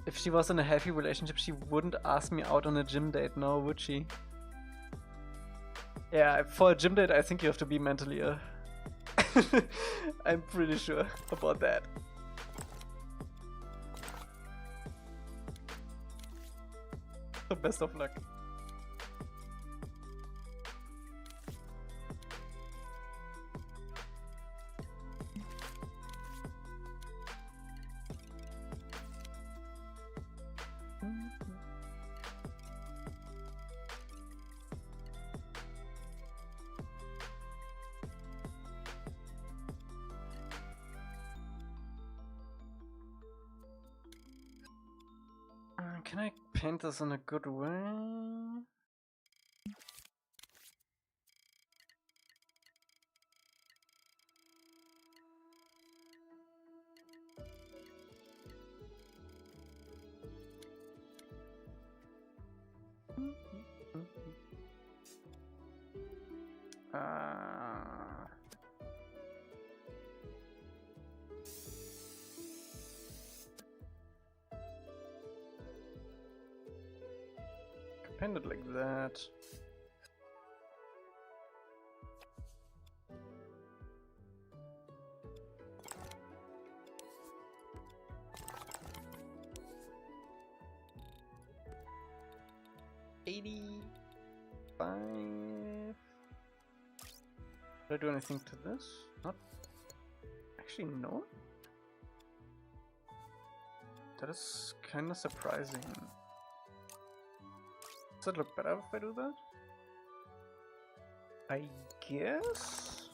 If she was in a healthy relationship, she wouldn't ask me out on a gym date, no, would she? Yeah, for a gym date, I think you have to be mentally ill. I'm pretty sure about that. So best of luck. Can I paint this in a good way? Paint it like that. $85. Did I do anything to this? Not actually, no. That is kind of surprising. Does it look better if I do that? I guess?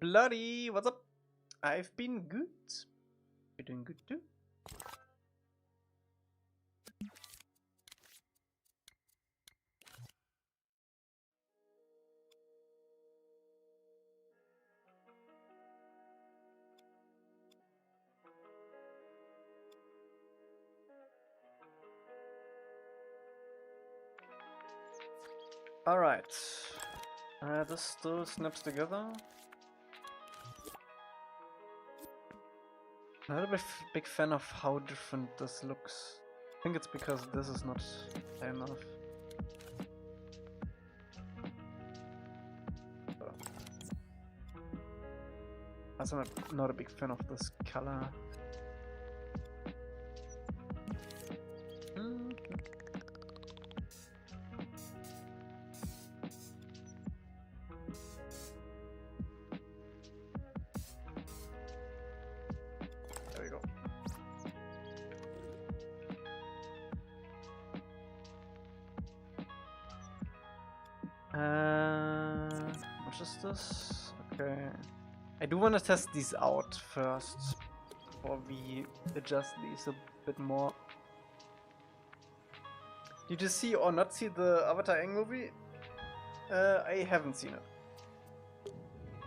Bloody, what's up? I've been good. You're doing good too? Alright. This still snaps together. Not a big fan of how different this looks. I think it's because this is not high enough. Also not a big fan of this color. There we go. What is this? Okay. I do want to test these out first before we adjust these a bit more. Did you see or not see the Avatar Aang movie? I haven't seen it.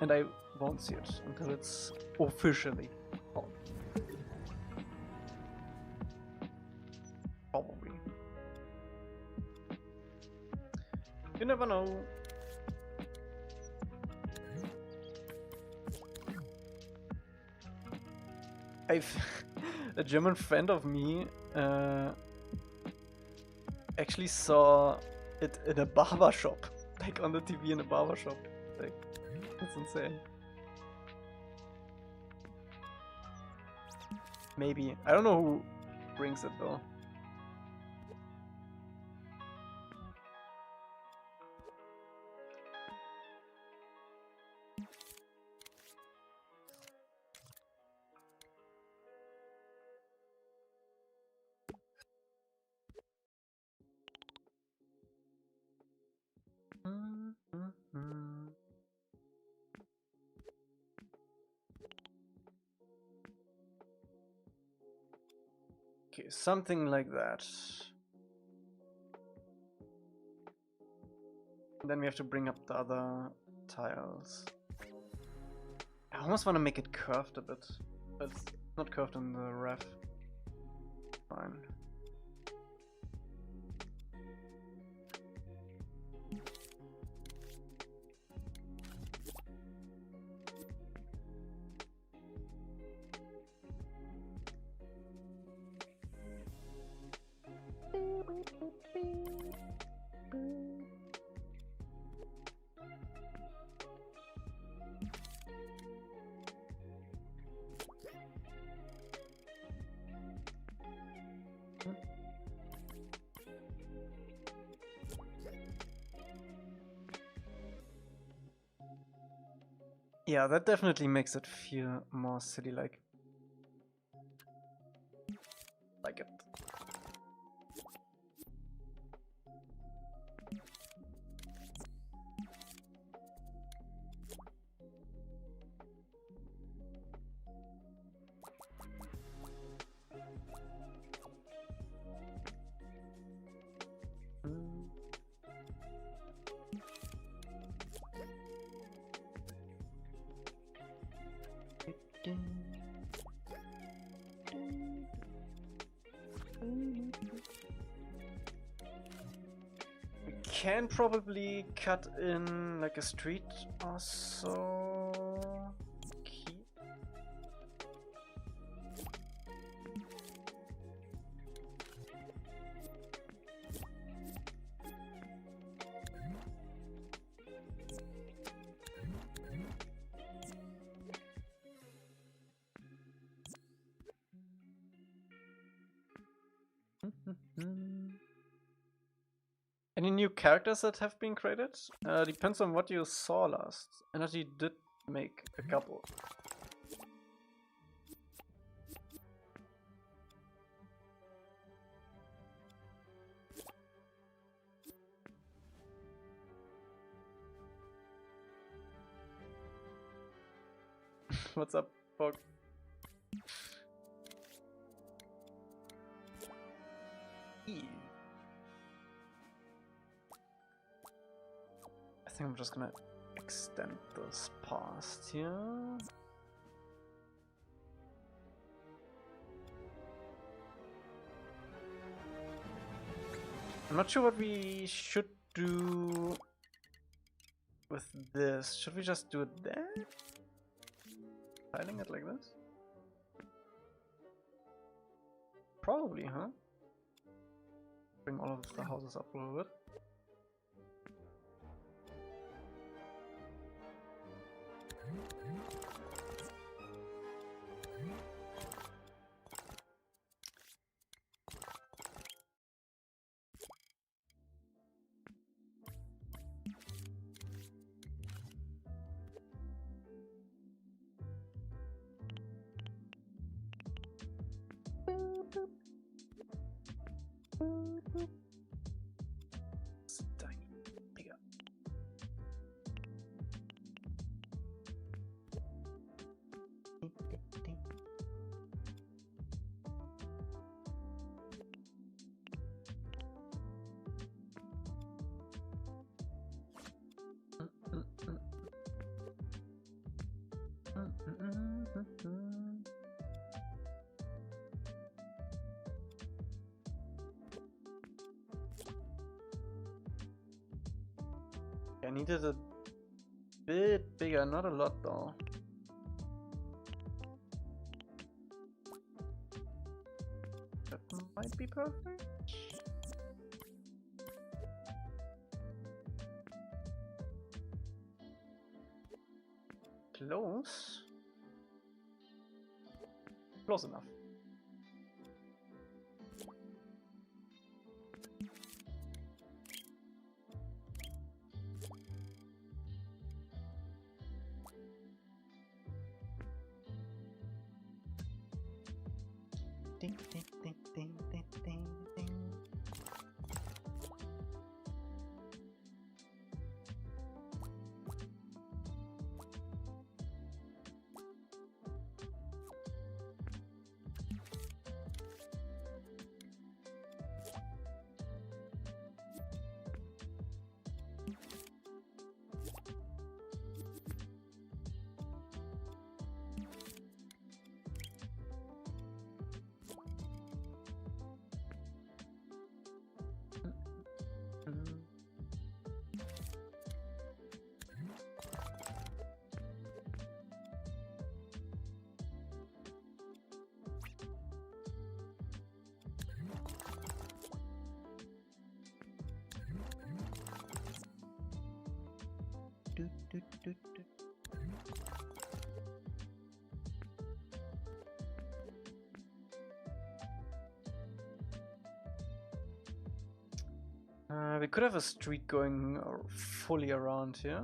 And I won't see it until it's officially out. Probably. You never know. A German friend of me actually saw it in a barber shop, like on the TV in a barber shop. Like, that's insane. Maybe. I don't know who brings it though. Okay, something like that. And then we have to bring up the other tiles. I almost want to make it curved a bit, but it's not curved in the ref. Fine. Yeah, that definitely makes it feel more city-like. Like it. We can probably cut in like a street or so. Key. Any new characters that have been created? Depends on what you saw last. Energy did make a couple. What's up, Fog? Ew. I think I'm just gonna extend this past here. I'm not sure what we should do with this. Should we just do it there? Tiling it like this? Probably, huh? Bring all of the houses up a little bit. I needed a bit bigger, not a lot though. That might be perfect. Close. Close enough. Ding, ding, ding, ding, ding, ding, ding. Do, do, do. We could have a street going fully around here.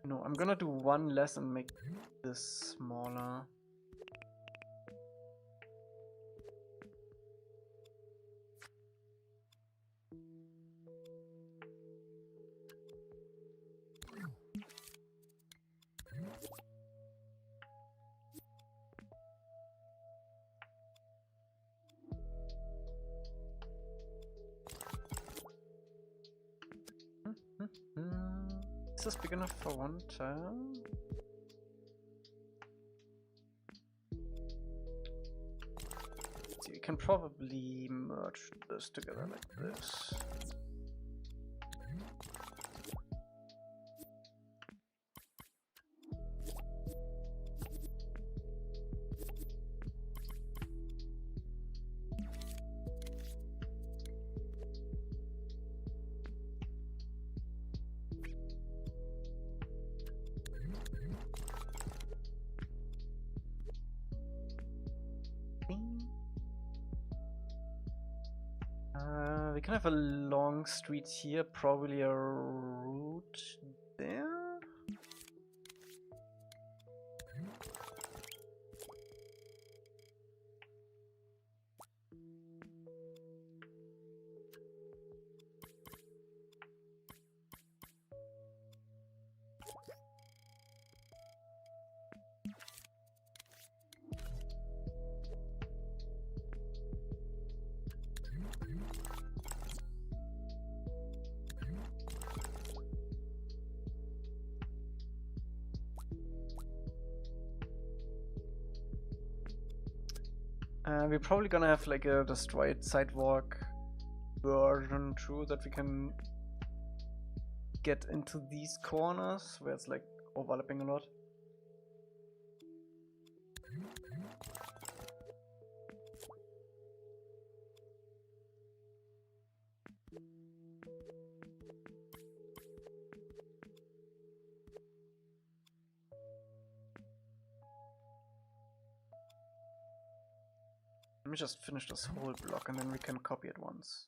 No, I'm gonna do one less and make this smaller. Is this big enough for one child? So you can probably merge this together like this. We can have a long street here, probably a route there. We're probably gonna have like a destroyed sidewalk version too, that we can get into these corners where it's like overlapping a lot. Let me just finish this whole block and then we can copy it once.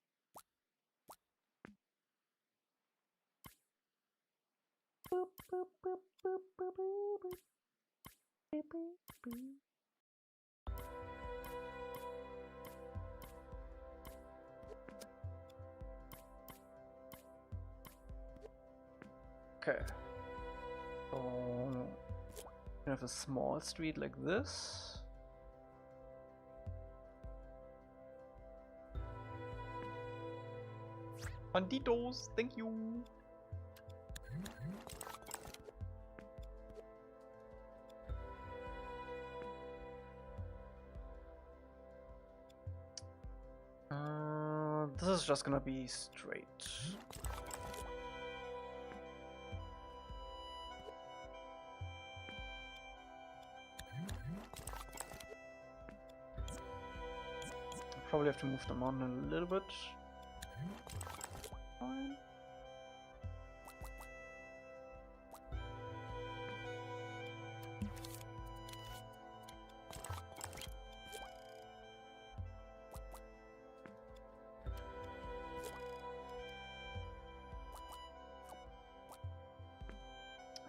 Okay. So we have a small street like this. Banditos, thank you. This is just gonna be straight. Probably have to move them on a little bit. Fine.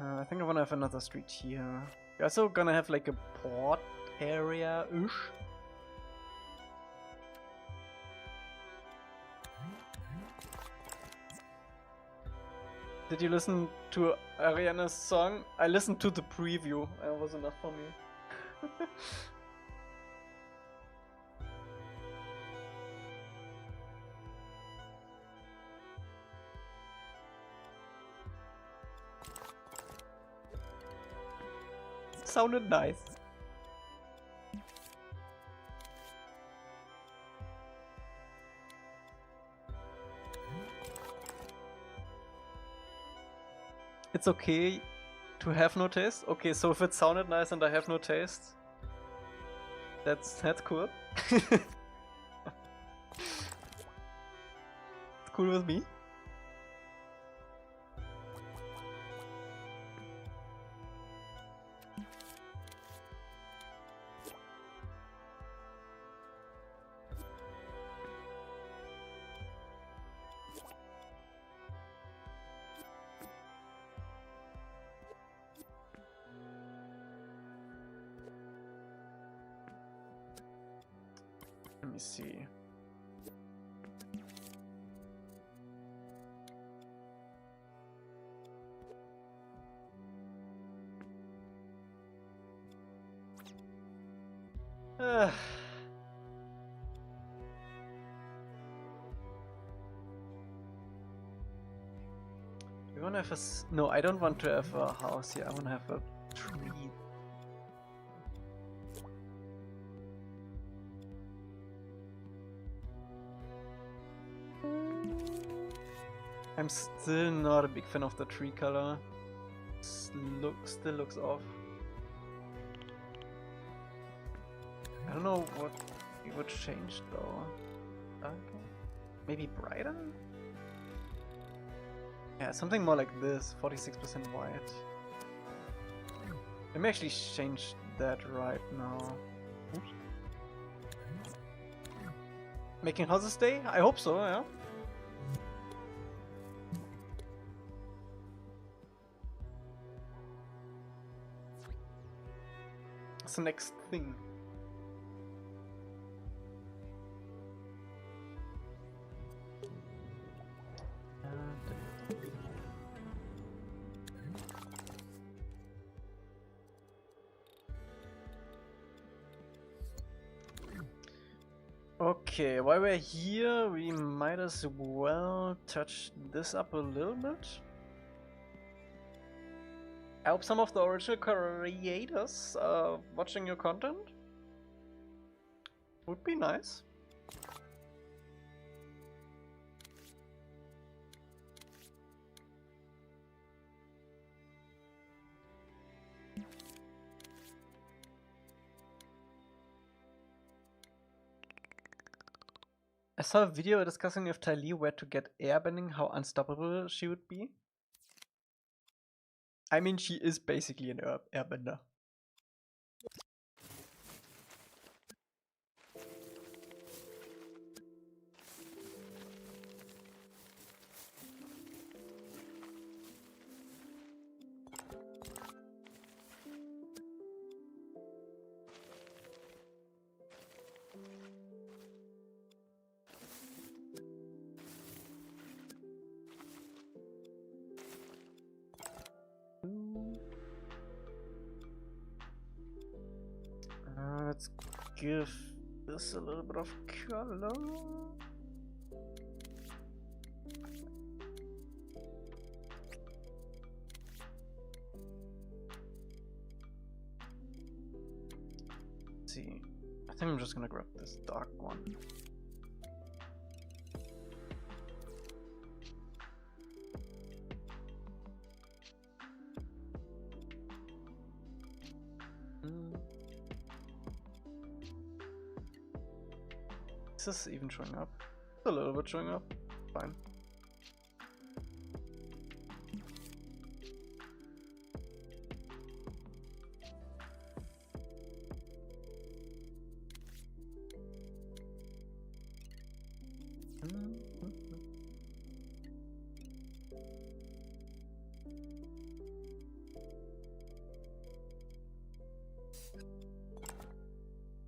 I think I wanna have another street here. We're also gonna have like a port area-ish. Did you listen to Ariana's song? I listened to the preview. It was enough for me. Sounded nice. It's okay to have no taste? Okay, so if it sounded nice and I have no taste, that's cool. It's cool with me. Let me see. We want to have a no, I don't want to have a house here. I want to have a tree. I'm still not a big fan of the tree color. Still looks off. I don't know what we would change though. Okay. Maybe brighter? Yeah, something more like this, 46% white. Let me actually change that right now. Oops. Making houses stay? I hope so, yeah. What's the next thing? Okay, while we're here, we might as well touch this up a little bit. I hope some of the original creators are watching your content. Would be nice. I saw a video discussing if Ty Lee were to get airbending, how unstoppable she would be. I mean, she is basically an airbender. Let's give this a little bit of color. Let's see, I think I'm just gonna grab this dark one. Is this even showing up? It's a little bit showing up. Fine.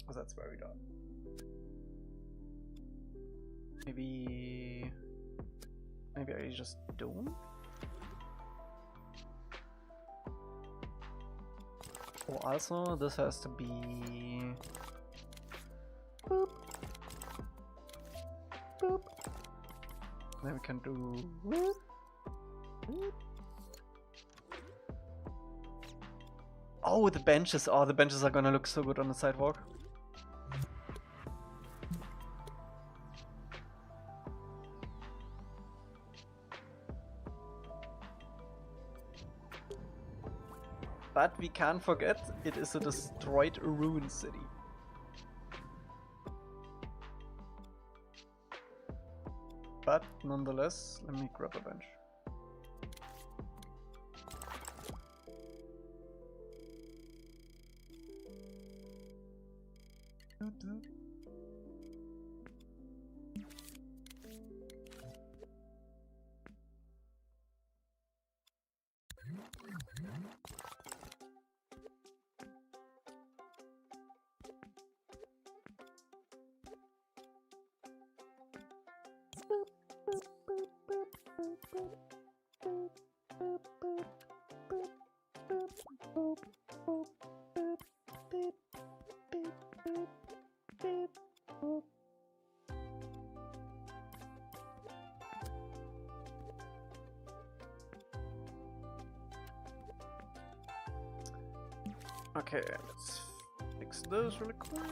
Oh, that's very dark. Maybe I just don't? Oh, also, this has to be... Boop. Boop. Then we can do... Boop. Boop. Oh, the benches! Oh, the benches are gonna look so good on the sidewalk. But we can't forget, it is a destroyed ruin city. But nonetheless, let me grab a bench. Okay, let's fix this really quick.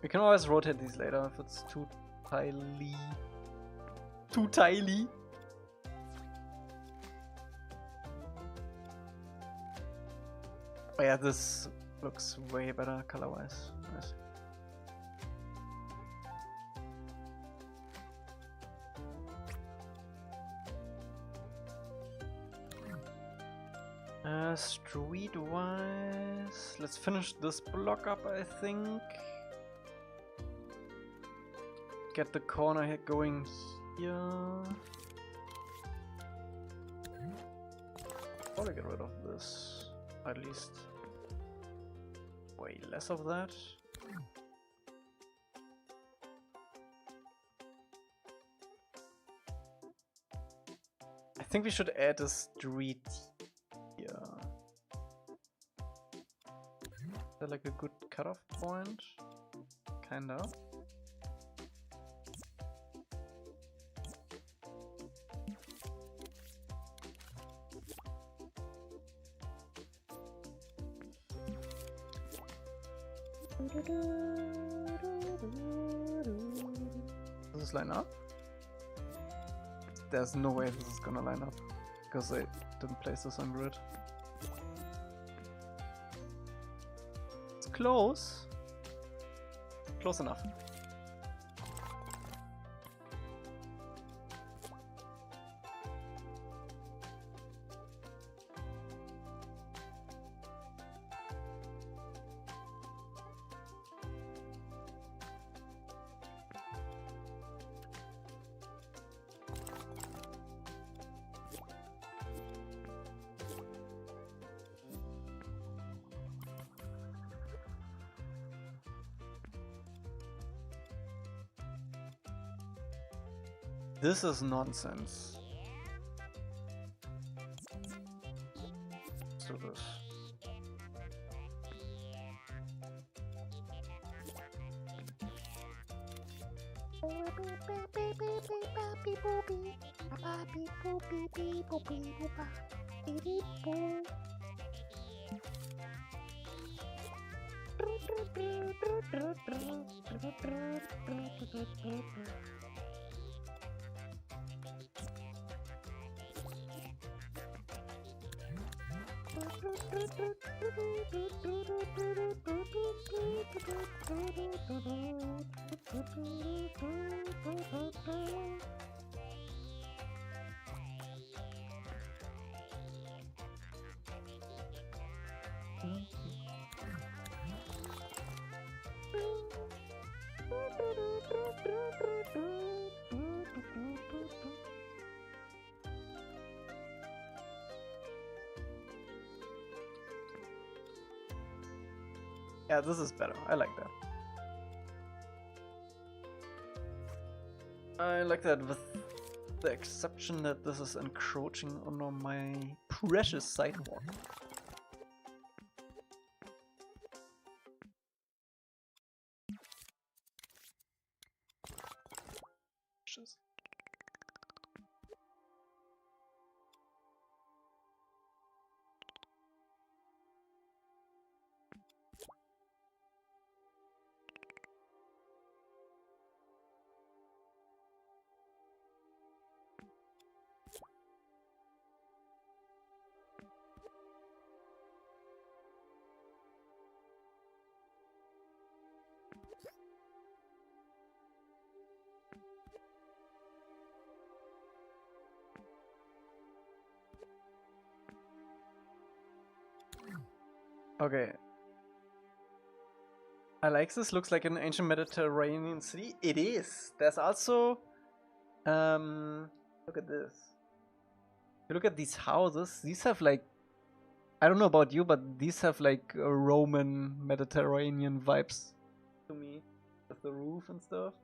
We can always rotate these later if it's too tiny. Too tiny. Oh yeah, this looks way better color-wise. Nice. Street-wise, let's finish this block up, I think. Get the corner here going here. Probably get rid of this. at least way less of that. I think we should add a street here. Is that like a good cutoff point? Kinda. Does this line up? There's no way this is gonna line up because I didn't place this on grid. It's close. Close enough. This is nonsense. Let's do this. Yeah, this is better. I like that. I like that, with the exception that this is encroaching on my precious sidewalk. Okay. I like this. Looks like an ancient Mediterranean city. It is. There's also look at this. You look at these houses. These have like, I don't know about you, but these have like Roman Mediterranean vibes to me, with the roof and stuff.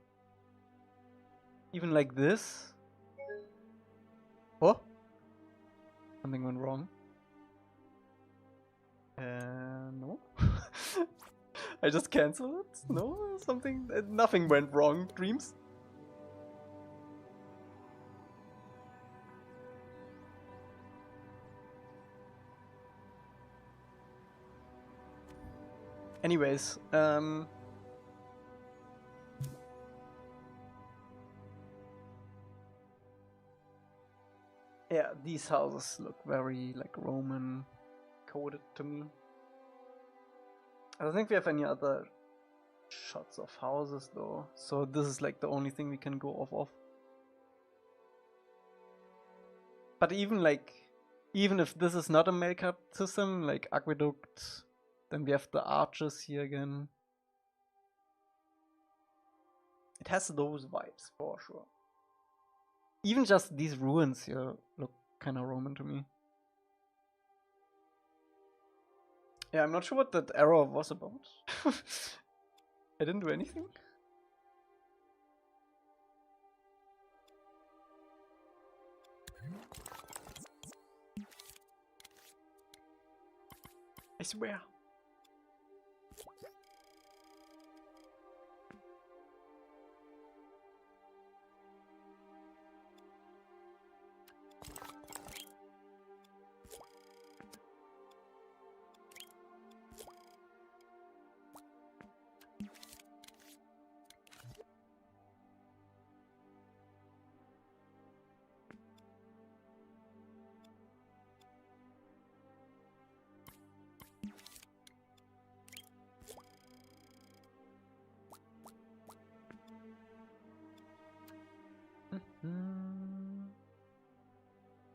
Even like this. Oh, something went wrong. No. I just cancelled it? No? Something? Nothing went wrong, Dreams? Anyways, yeah, these houses look very like Roman coded to me. I don't think we have any other shots of houses though, so this is like the only thing we can go off of. But even if this is not a makeup system, like aqueduct, then we have the arches here again. It has those vibes for sure. Even just these ruins here look kind of Roman to me. Yeah, I'm not sure what that error was about. I didn't do anything. I swear.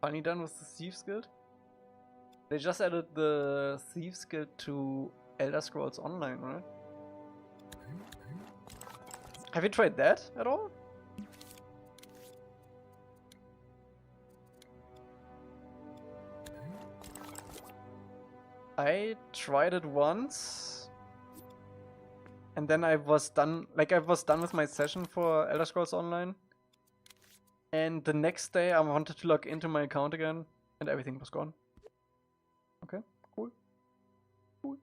Finally done with the Thieves Guild. They just added the Thieves Guild to Elder Scrolls Online, right? Have you tried that at all? I tried it once, and then I was done. Like, I was done with my session for Elder Scrolls Online, and the next day I wanted to log into my account again, and everything was gone. Okay, cool. Cool.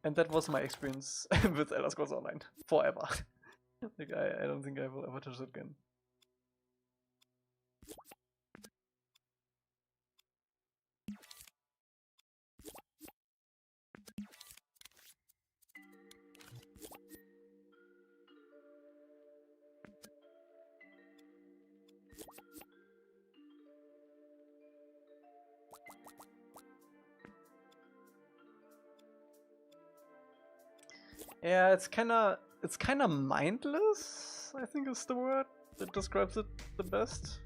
And that was my experience with Elder Scrolls Online forever. Like, I don't think I will ever touch it again. Yeah, it's kinda mindless, I think is the word that describes it the best.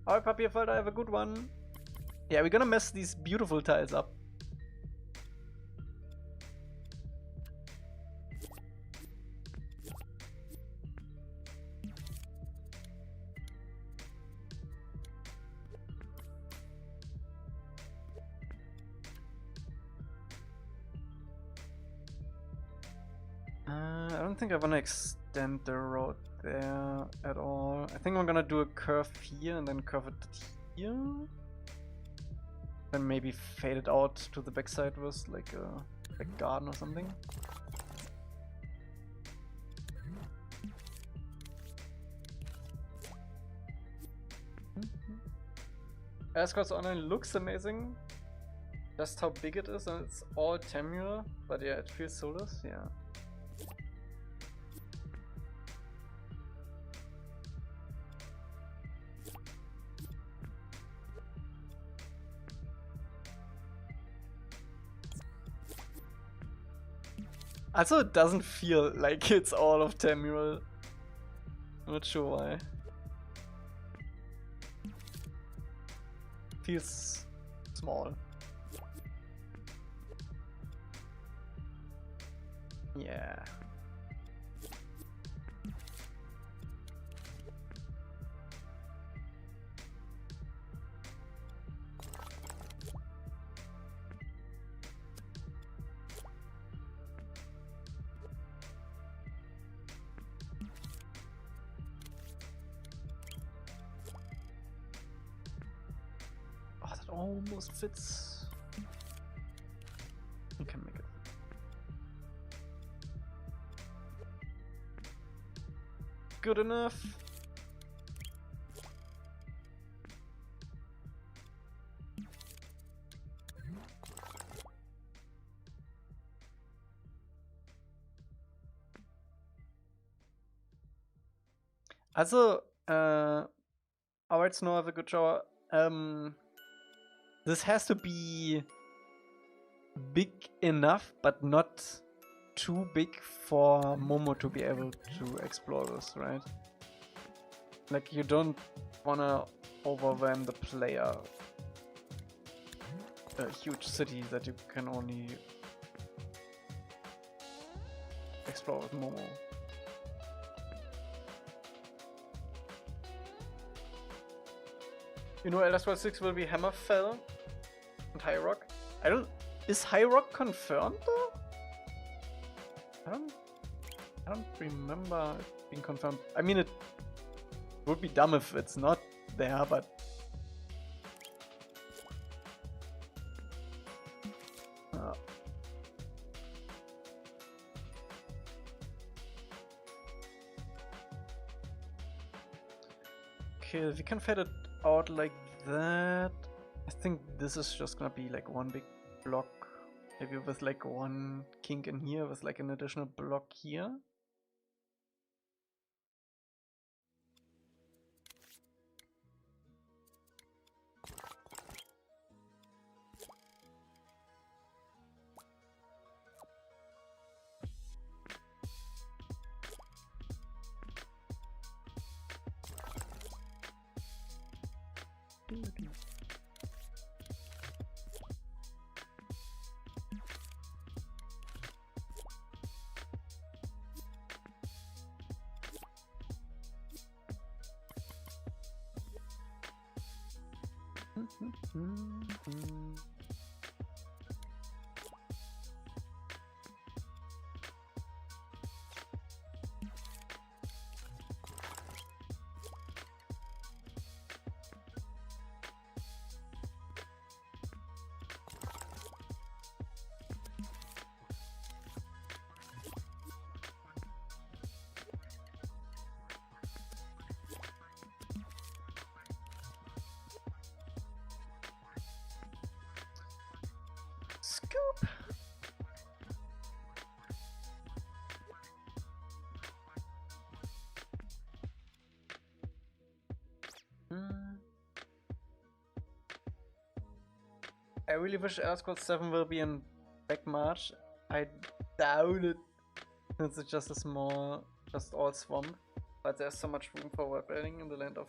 Alright, Papierfelder, have a good one. Yeah, we're gonna mess these beautiful tiles up. I don't think I want to extend the road there at all. I think I'm gonna do a curve here and then curve it here. Then maybe fade it out to the backside with like a back garden or something. Ascot's Online looks amazing. Just how big it is, and it's all Tamura, but yeah, it feels soulless, yeah. Also, it doesn't feel like it's all of Tamura. I'm not sure why. Feels small. Yeah. Oh, that almost fits. You can make it. Good enough. Also, alright, Snow, have a good shower. This has to be big enough, but not too big for Momo to be able to explore this, right? Like, you don't wanna overwhelm the player. A huge city that you can only explore with Momo. You know, Elder Scrolls 6 will be Hammerfell and High Rock. I don't. Is High Rock confirmed though? I don't remember it being confirmed. I mean, it would be dumb if it's not there, but. Okay, we can fade it out like that. I think this is just gonna be like one big block. Maybe with like one kink in here with like an additional block here. Scoop. I really wish Elder Scrolls 7 will be in back March. I doubt it. It's just a small, just all swamp. But there's so much room for world building in the land of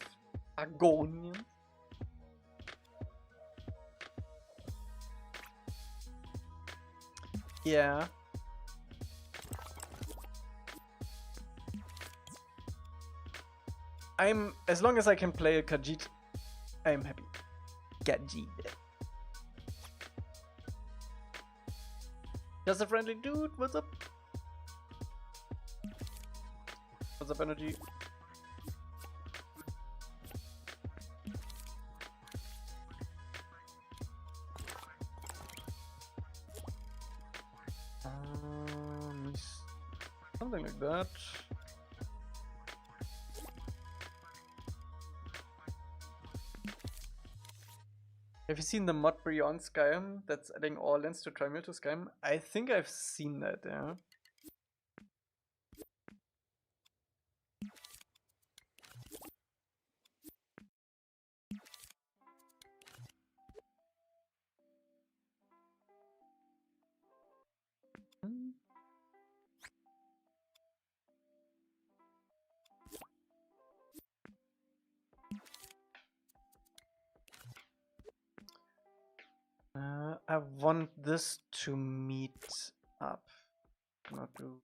Argonians. Yeah. As long as I can play a Khajiit, I'm happy. Khajiit. Just a friendly dude, what's up? What's up, energy? Something like that. Have you seen the mod Beyond Skyrim that's adding all lands to Tremel to Skyrim? I think I've seen that, yeah. I want this to meet up. Not do.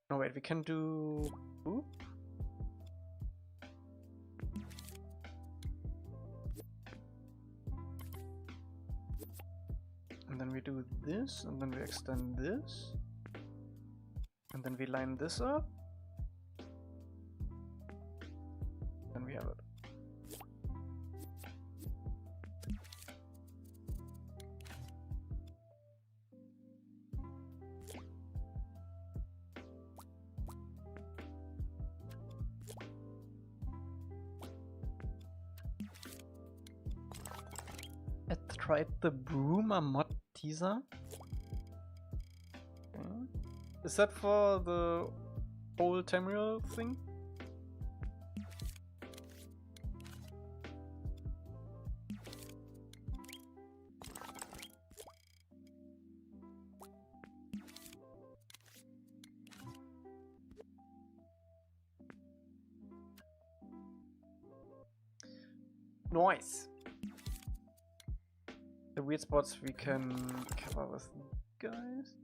No, wait, we can do. Ooh. And then we do this, and then we extend this. And then we line this up. Then we have it. I tried the Broomer mod teaser. Okay. Is that for the whole Tamriel thing? Nice. The weird spots we can cover with guys.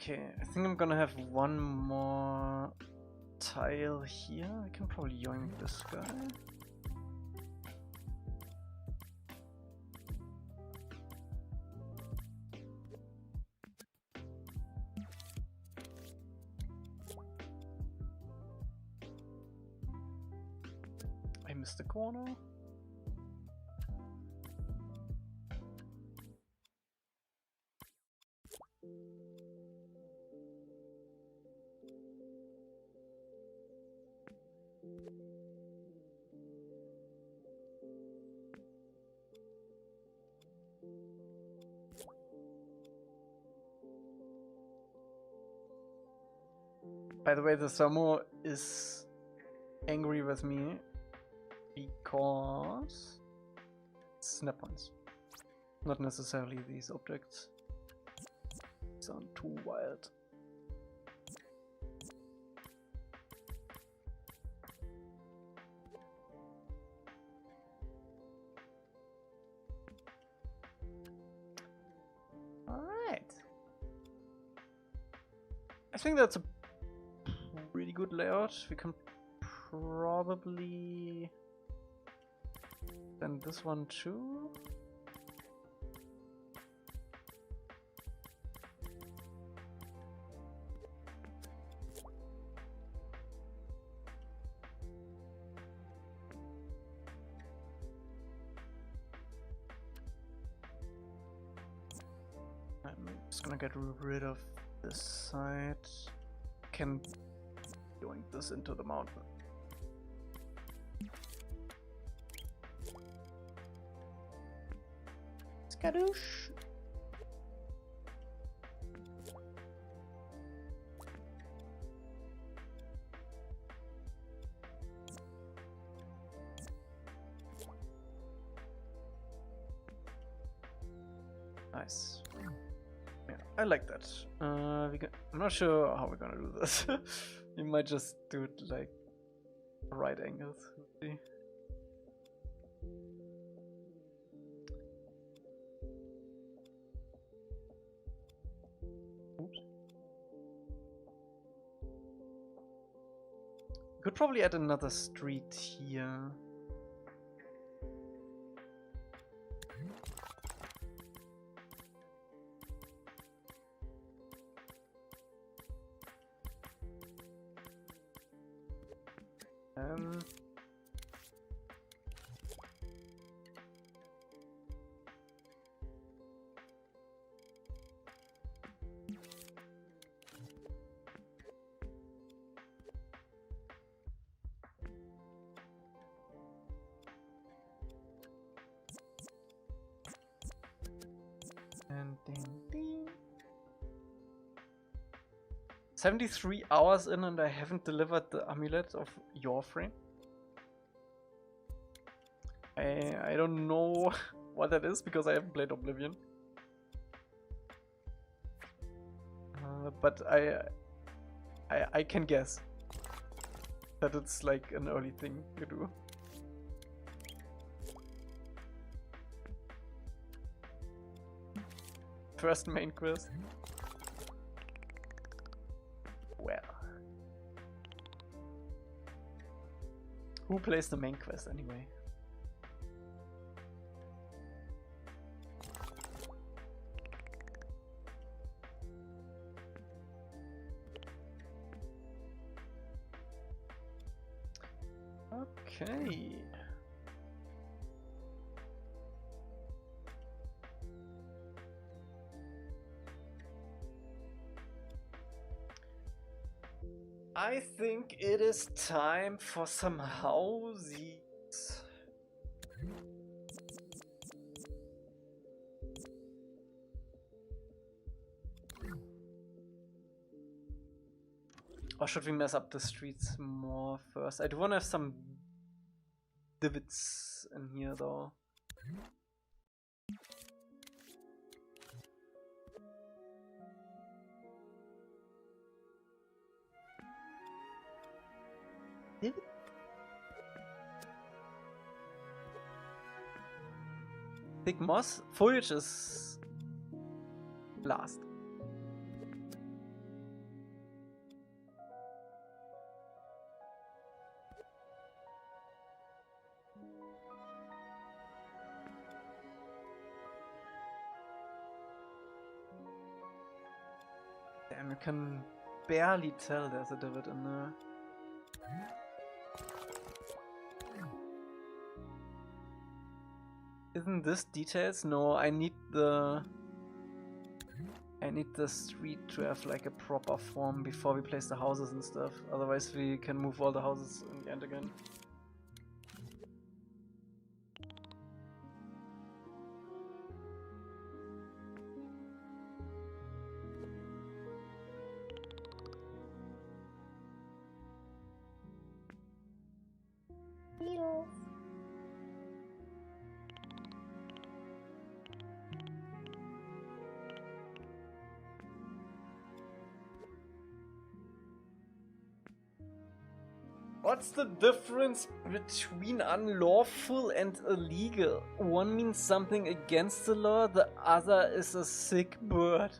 Okay, I think I'm gonna have one more tile here. I can probably yoink this guy. I missed the corner. By the way, the Samo is angry with me because snap-ons, not necessarily these objects. Sound too wild. Alright. I think that's a pretty good layout. We can probably send this one too. I'm just gonna get rid of this side. Can doing this into the mountain. Skadoosh. Nice. Yeah, I like that. I'm not sure how we're gonna do this. We might just do it like right angles. Let's see. Oops. Could probably add another street here. And ding ding. 73 hours in and I haven't delivered the amulet of your frame. I don't know what that is because I haven't played Oblivion. But I can guess that it's like an early thing you do. First main quest. Well. Who plays the main quest anyway? Okay. I think it is time for some houses. Or should we mess up the streets more first? I do want to have some divots in here though. Divot? Thick moss? Foliage is last. Damn, you can barely tell there's a divot in there. Isn't this details? No, I need the street to have like a proper form before we place the houses and stuff. Otherwise we can move all the houses in the end again. What's the difference between unlawful and illegal? One means something against the law, the other is a sick bird.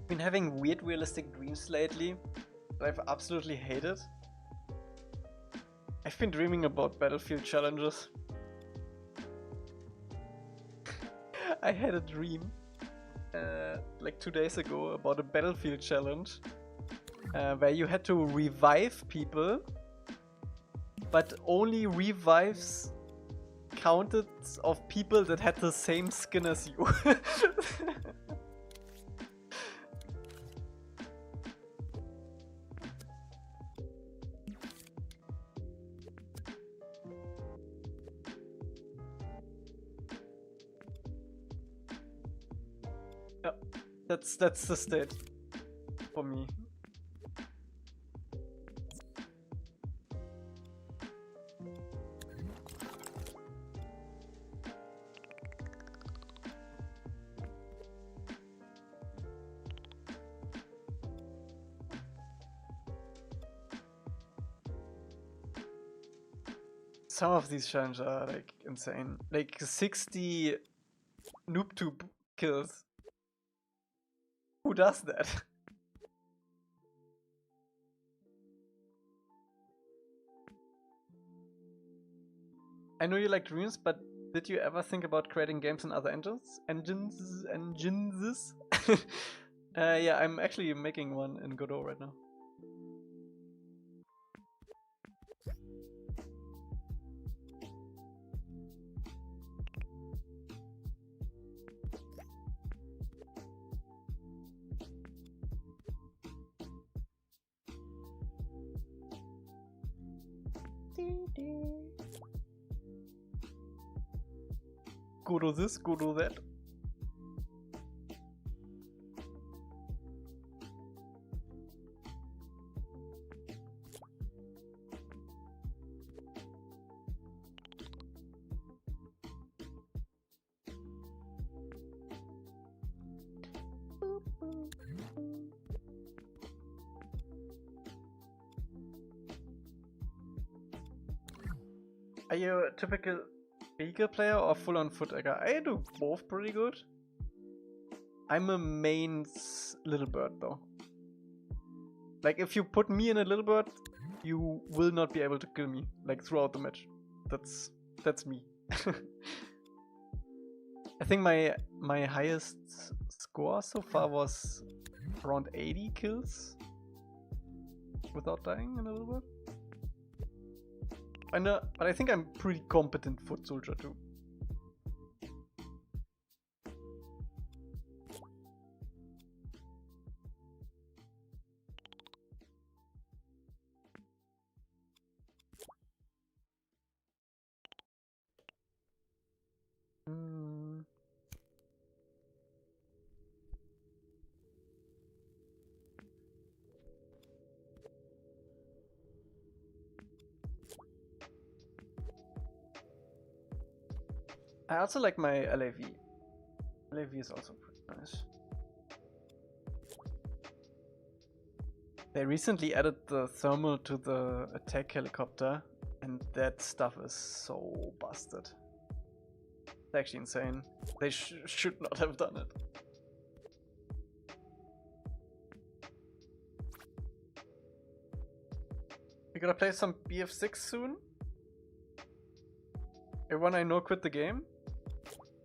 Been having weird realistic dreams lately that I've absolutely hated. I've been dreaming about battlefield challenges. I had a dream like 2 days ago about a battlefield challenge where you had to revive people, but only revives counted of people that had the same skin as you. That's the state for me. Some of these challenges are like insane. Like 60 noob tube kills. Who does that? I know you like dreams, but did you ever think about creating games in other engines? Engines? Yeah, I'm actually making one in Godot right now. Godot this, Godot that. Are you a typical vehicle player or full-on foot egger? I do both pretty good. I'm a main little bird though. Like if you put me in a little bird, you will not be able to kill me like throughout the match. That's me. I think my highest score so far was around 80 kills without dying in a little bird. I know, but I think I'm pretty competent foot soldier too. I also like my LAV. LAV is also pretty nice. They recently added the thermal to the attack helicopter, and that stuff is so busted. It's actually insane. They should not have done it. We're gonna play some BF6 soon. Everyone I know quit the game.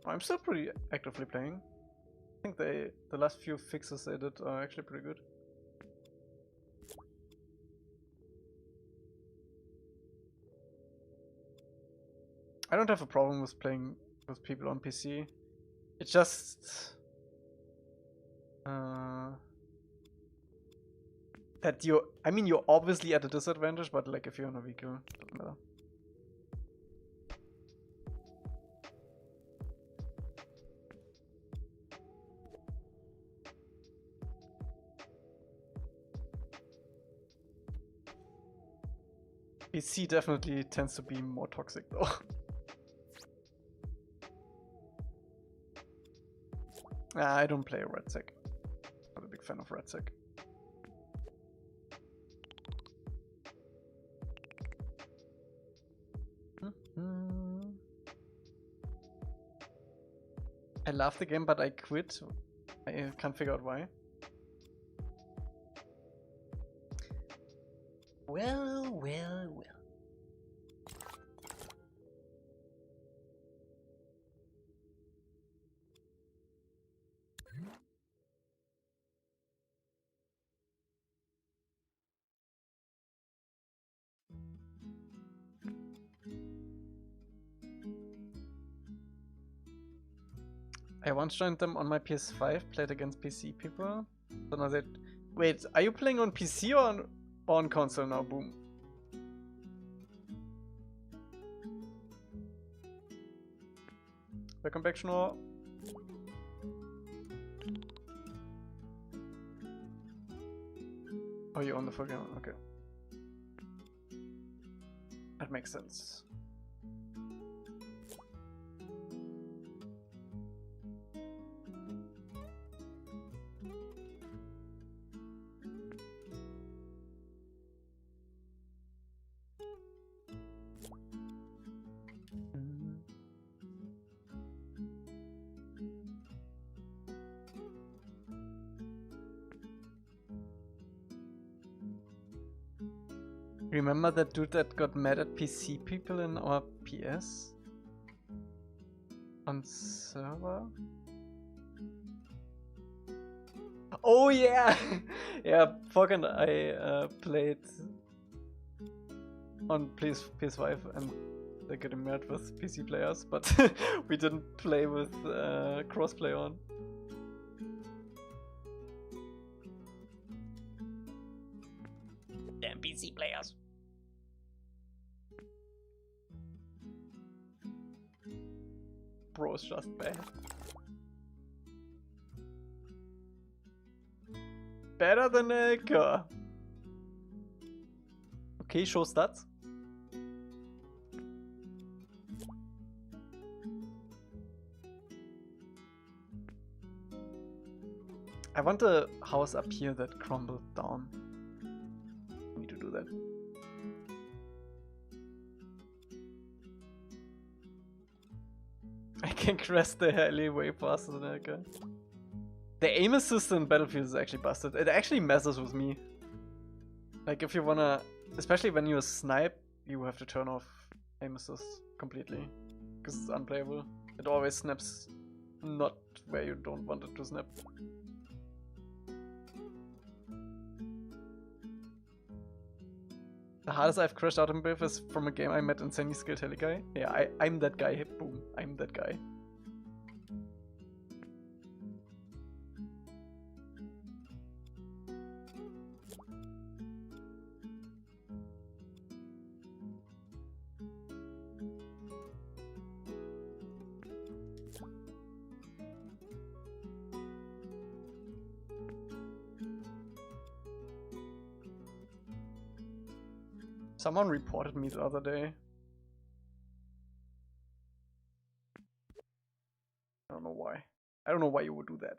I'm still pretty actively playing. I think the last few fixes they did are actually pretty good. I don't have a problem with playing with people on PC. It's just that you're obviously at a disadvantage, but like if you're on a vehicle, it doesn't matter. PC definitely tends to be more toxic though. I don't play RedSec. Not a big fan of RedSec. I love the game, but I quit. I can't figure out why. Well, well, well. I once joined them on my PS5, played against PC people. So now that, wait, are you playing on PC or on console now? Boom. Welcome back, Schnorr. Oh, you own the full game? Okay. That makes sense. Remember that dude that got mad at PC people in our PS? On server? Oh yeah! Yeah, fucking I played on PS5 and they get mad with PC players, but we didn't play with crossplay on. Damn PC players. Bro, it's just bad. Better than Elca. Okay, show stats. I want a house up here that crumbled down. I need to do that. I can crest the heli way faster than Elca. The aim assist in Battlefield is actually busted. It actually messes with me. Like if you wanna, especially when you snipe, you have to turn off aim assist completely. Because it's unplayable. It always snaps not where you don't want it to snap. The hardest I've crashed out in with is from a game I met insanely skilled heli guy. Yeah, I'm that guy. Boom. I'm that guy. Someone reported me the other day. don't know why. I don't know why you would do that.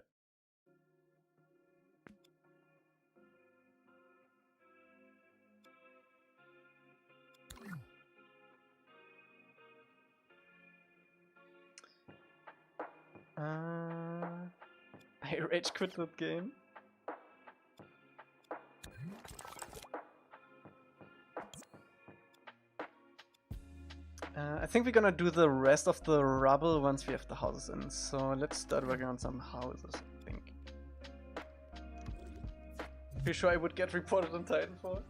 I rage quit that game. I think we're gonna do the rest of the rubble once we have the houses in. So let's start working on some houses, I think. Pretty sure I would get reported on Titanfall.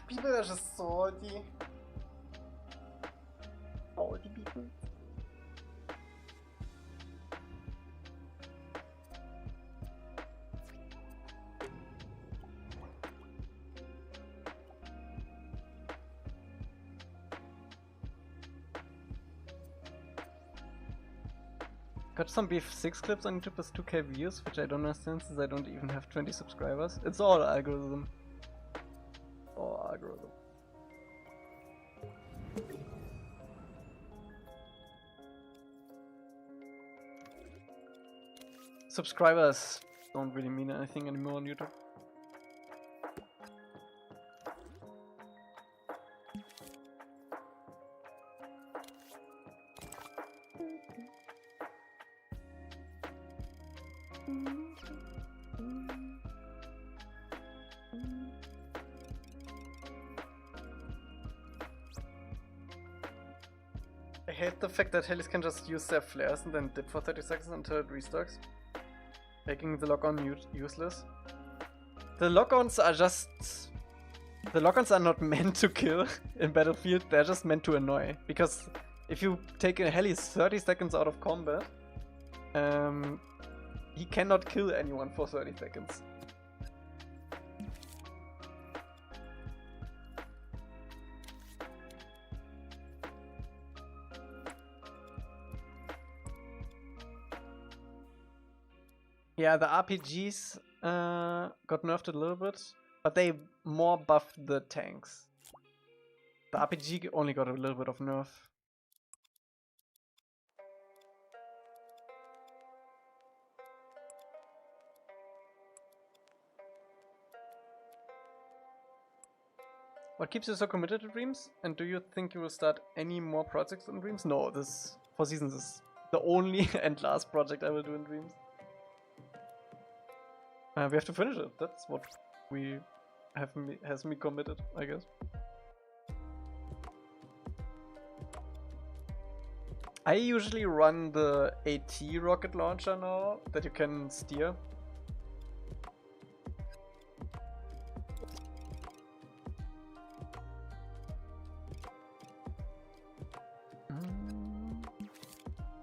People are just salty. Salty people. Got some BF6 clips on YouTube with 2k views, which I don't understand since I don't even have 20 subscribers. It's all algorithm. All algorithm. Subscribers don't really mean anything anymore on YouTube. I hate the fact that helis can just use their flares and then dip for 30 seconds until it restocks, making the lock-on useless. The lock-ons are just... The lock-ons are not meant to kill in Battlefield, they're just meant to annoy. Because if you take a heli 30 seconds out of combat, he cannot kill anyone for 30 seconds. Yeah, the RPGs got nerfed a little bit, but they more buffed the tanks. The RPG only got a little bit of nerf. What keeps you so committed to Dreams? And do you think you will start any more projects in Dreams? No, this 4 Seasons is the only and last project I will do in Dreams. We have to finish it. That's what we has me committed, I guess. I usually run the AT rocket launcher now that you can steer.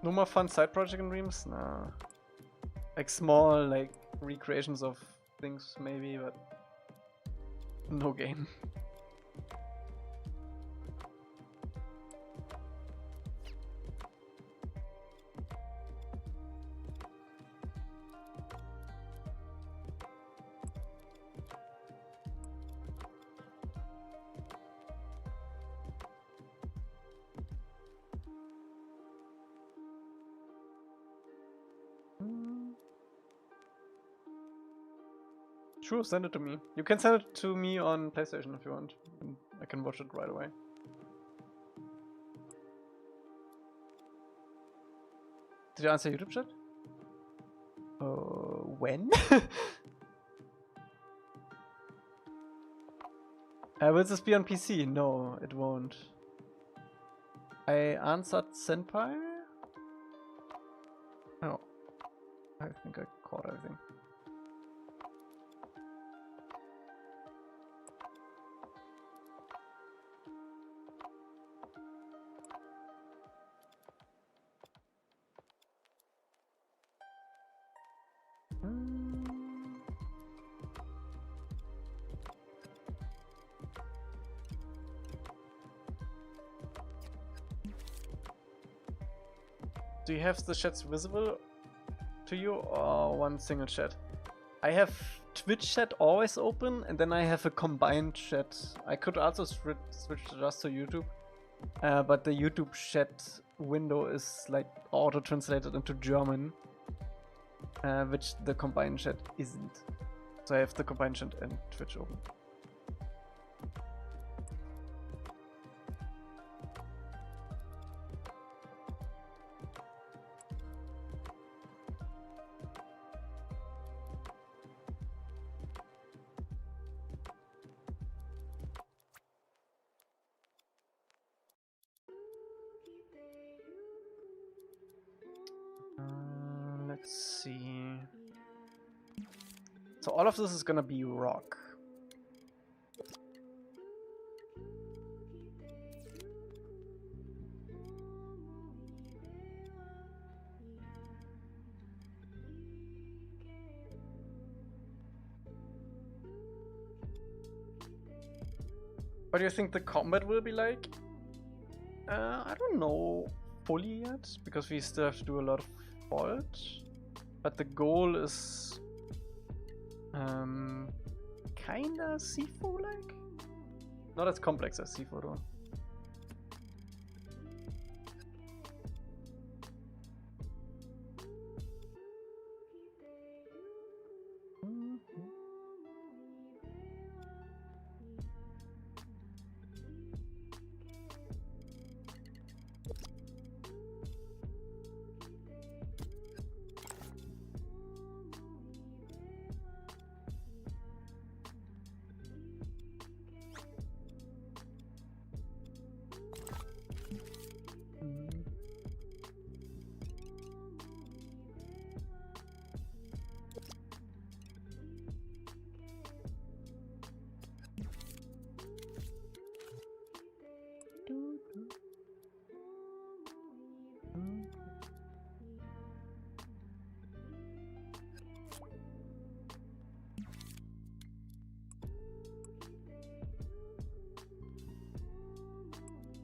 No more fun side project in Dreams? Nah. Like small, like recreations of things maybe, but no game. Sure, send it to me. You can send it to me on PlayStation if you want. And I can watch it right away. Did you answer YouTube chat? When? Will this be on PC? No, it won't. I answered Senpai? Oh. I think I caught everything. Do you have the chats visible to you or one single chat? I have Twitch chat always open and then I have a combined chat. I could also switch just to YouTube, but the YouTube chat window is like auto-translated into German, which the combined chat isn't. So I have the combined chat and Twitch open. Let's see. So all of this is gonna be rock. What do you think the combat will be like? I don't know fully yet, because we still have to do a lot of vault. But the goal is kinda Sifu-like? Not as complex as Sifu though.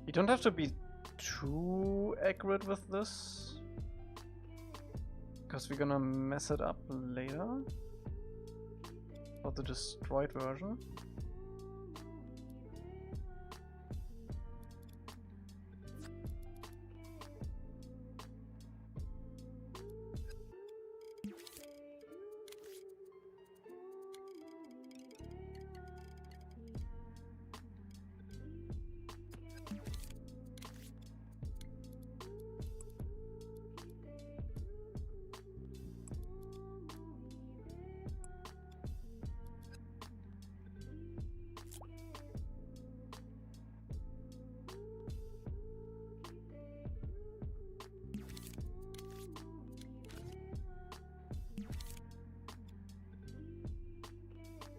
You don't have to be too accurate with this, because we're gonna mess it up later for the destroyed version.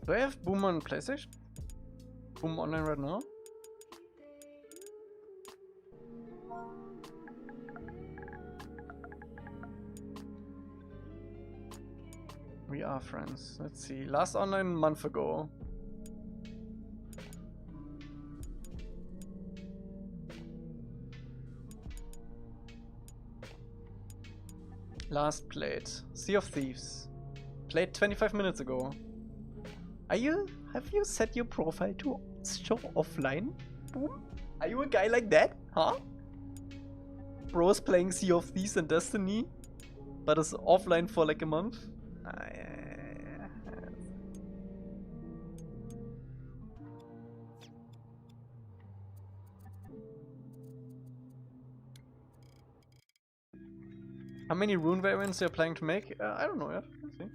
Do I have Boom on PlayStation? Boom online right now? We are friends. Let's see. Last online a month ago. Last played. Sea of Thieves. Played 25 minutes ago. Have you set your profile to show offline? Boom? Are you a guy like that? Huh? Bro's playing Sea of Thieves and Destiny, but is offline for like a month? How many rune variants you're planning to make? I don't know yet. Let's see.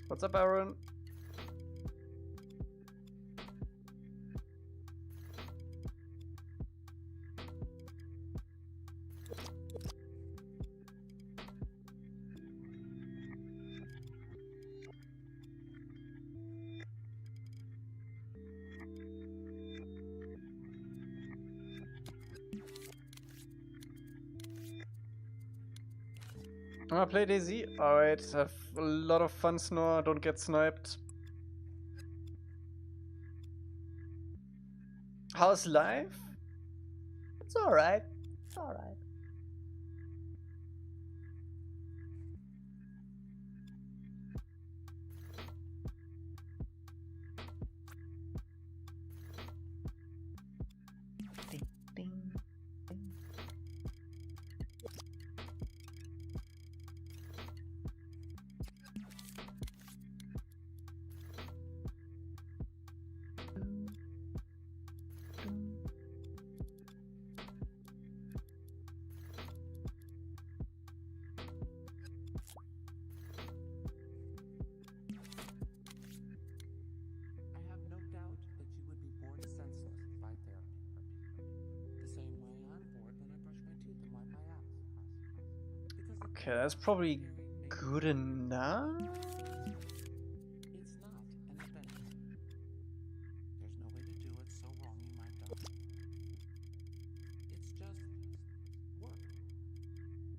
What's up, Aaron? Wanna play DayZ? Alright, have a lot of fun, Snore, don't get sniped. How's life? It's alright. It's alright. Ding, ding, ding. I have no doubt that you would be bored senseless by therapy. The same way I'm bored when I brush my teeth and wipe my ass. Because Okay, that's probably good enough. it's not an adventure. There's no way to do it so wrong you might die. It's just work.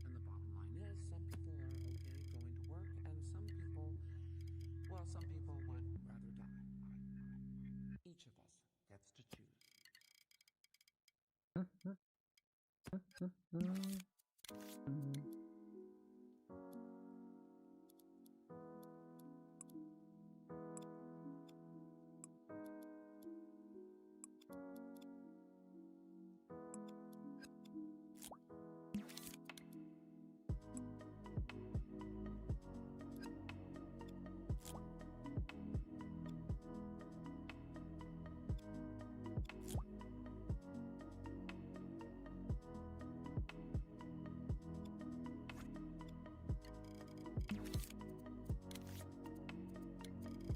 And the bottom line is, some people are okay going to work, and some people would rather die. Each of us gets to choose.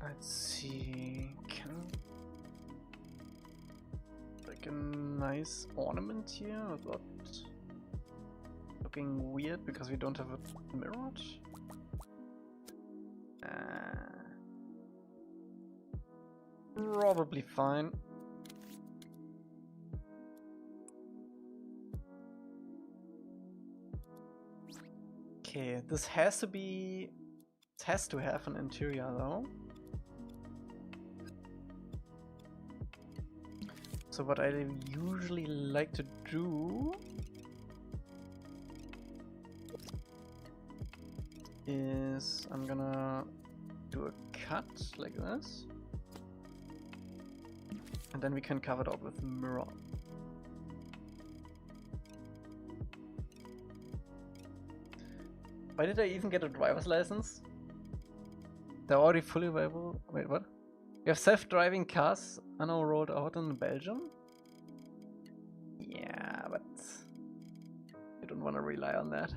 Let's see, can like a nice ornament here without looking weird because we don't have a mirror. Probably fine. Okay, this has to be. It has to have an interior though. So what I usually like to do is I'm gonna do a cut like this, and then we can cover it up with a mirror. Why did I even get a driver's license? They're already fully available. Wait, what? You have self-driving cars are now rolled out in Belgium? Yeah, but you don't want to rely on that.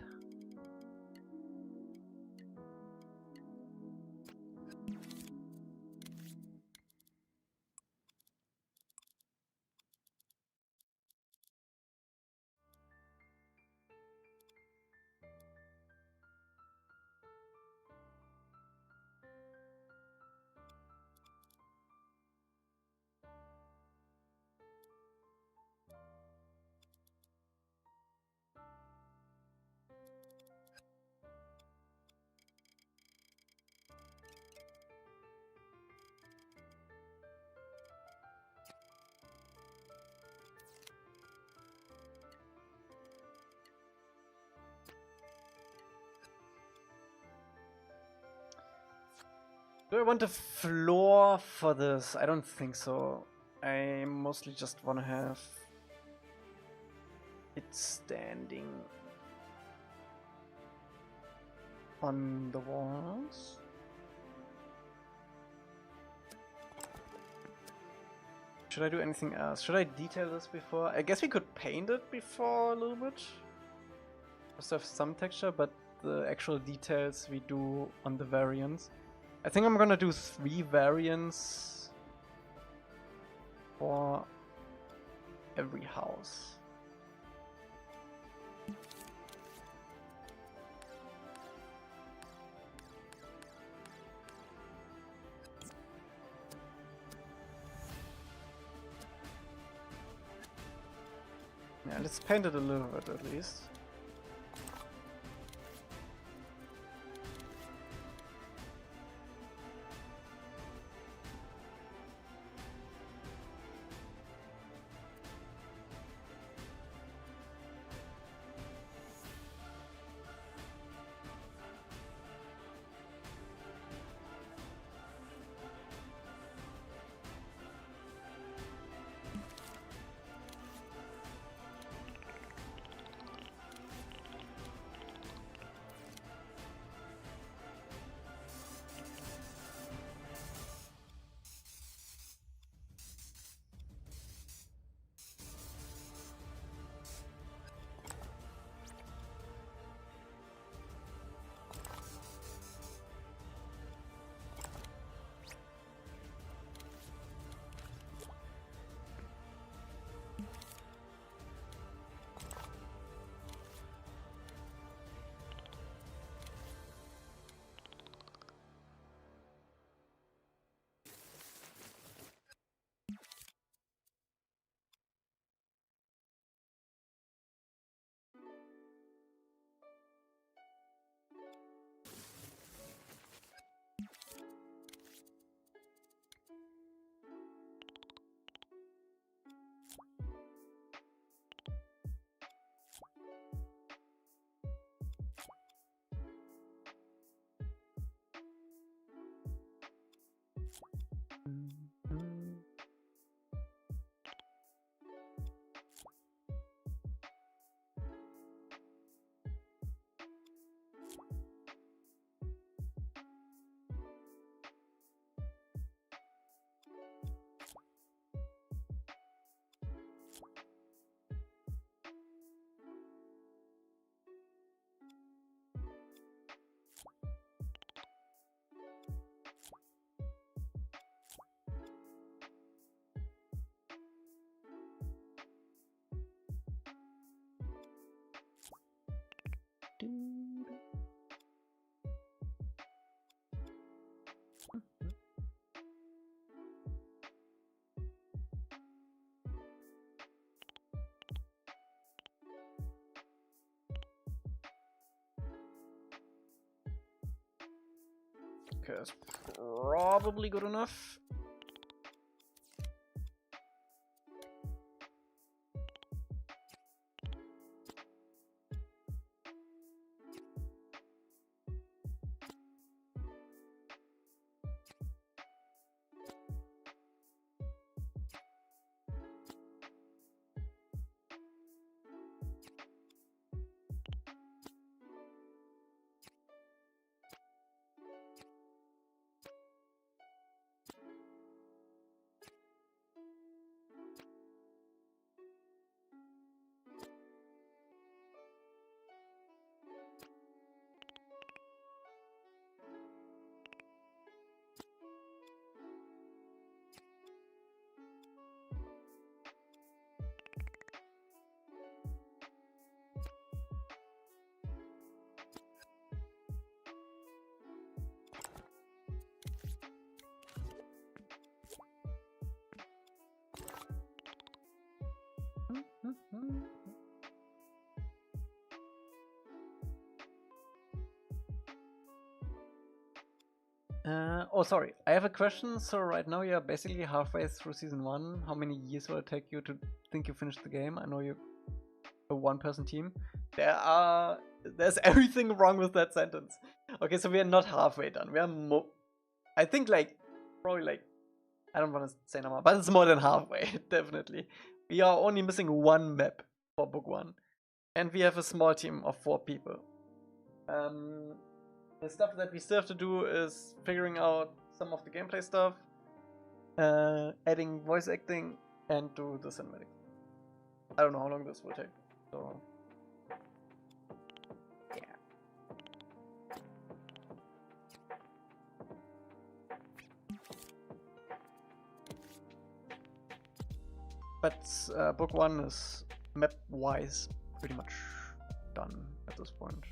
Do I want a floor for this? I don't think so. I mostly just want to have it standing on the walls. Should I do anything else? Should I detail this before? I guess we could paint it before a little bit. Just have some texture, but the actual details we do on the variants. I think I'm gonna do 3 variants for every house. Yeah, let's paint it a little bit at least. Okay, that's probably good enough. Oh, sorry. I have a question. So right now you're basically halfway through season 1. How many years will it take you to think you finished the game? I know you're a one-person team. There's everything wrong with that sentence. Okay, so we are not halfway done. We are I think probably I don't want to say number, but it's more than halfway, definitely. We are only missing one map for book 1. And we have a small team of 4 people. The stuff that we still have to do is figuring out some of the gameplay stuff, adding voice acting, and do the cinematics. I don't know how long this will take. So yeah. But book 1 is map-wise pretty much done at this point.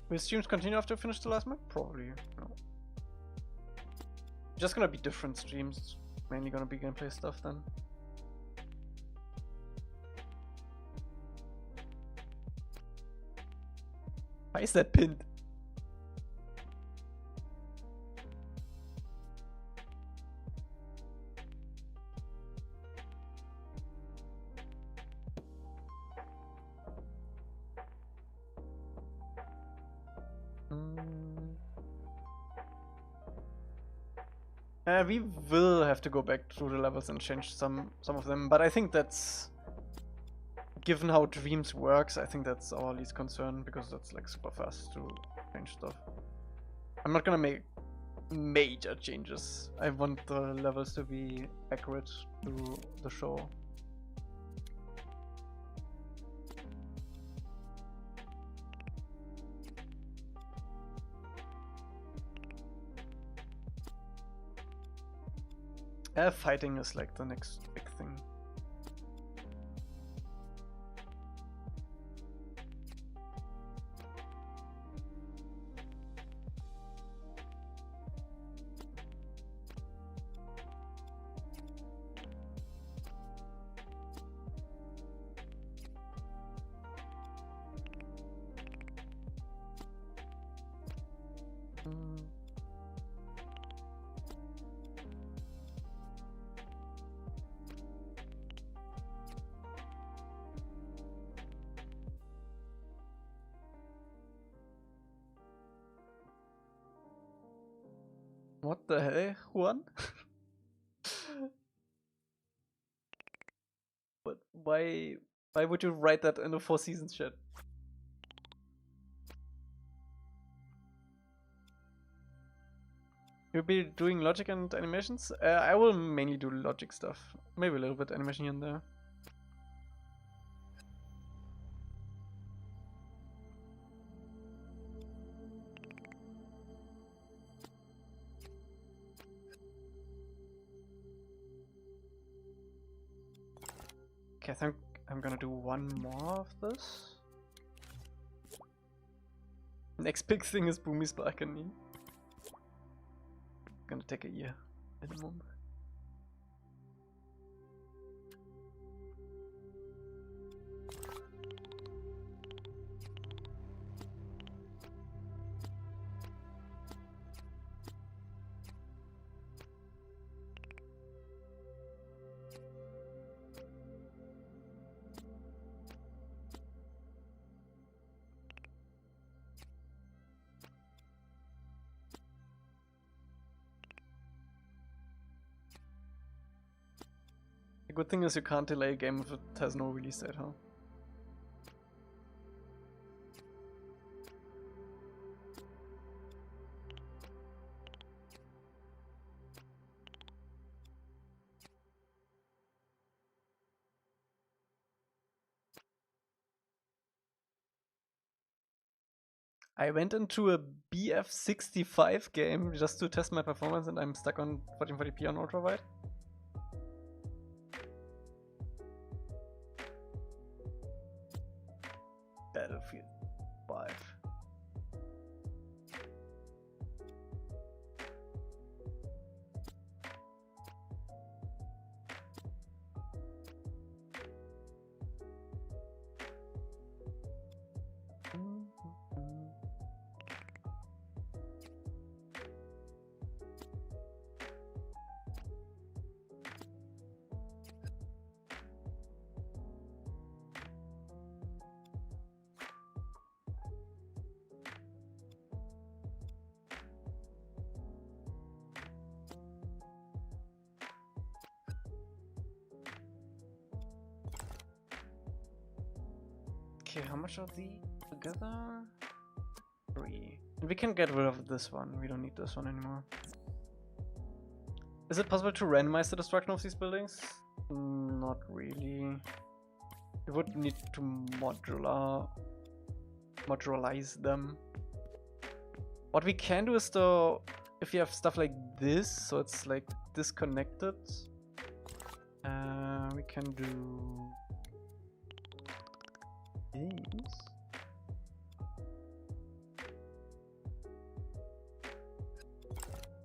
Will streams continue after we finish the last map? Probably, no. Just gonna be different streams. It's mainly gonna be gameplay stuff then. Why is that pinned? We will have to go back through the levels and change some of them, but I think that's, given how Dreams works, I think that's our least concern, because that's like super fast to change stuff. I'm not gonna make major changes. I want the levels to be accurate to the show. Fighting is like the next big thing. What the hell, Juan? But why would you write that in a 4 seasons chat? You'll be doing logic and animations? I will mainly do logic stuff. Maybe a little bit animation here and there. Okay, I think I'm gonna do one more of this. Next big thing is Boomy's balcony. Gonna take a year minimum. The good thing is you can't delay a game if it has no release date, huh? I went into a BF65 game just to test my performance and I'm stuck on 1440p on ultrawide. Battlefield 5. Okay, how much are these together? 3. And we can get rid of this one. We don't need this one anymore. Is it possible to randomize the destruction of these buildings? Not really. We would need to modularize them. What we can do is though, if you have stuff like this, so it's like disconnected, we can do these.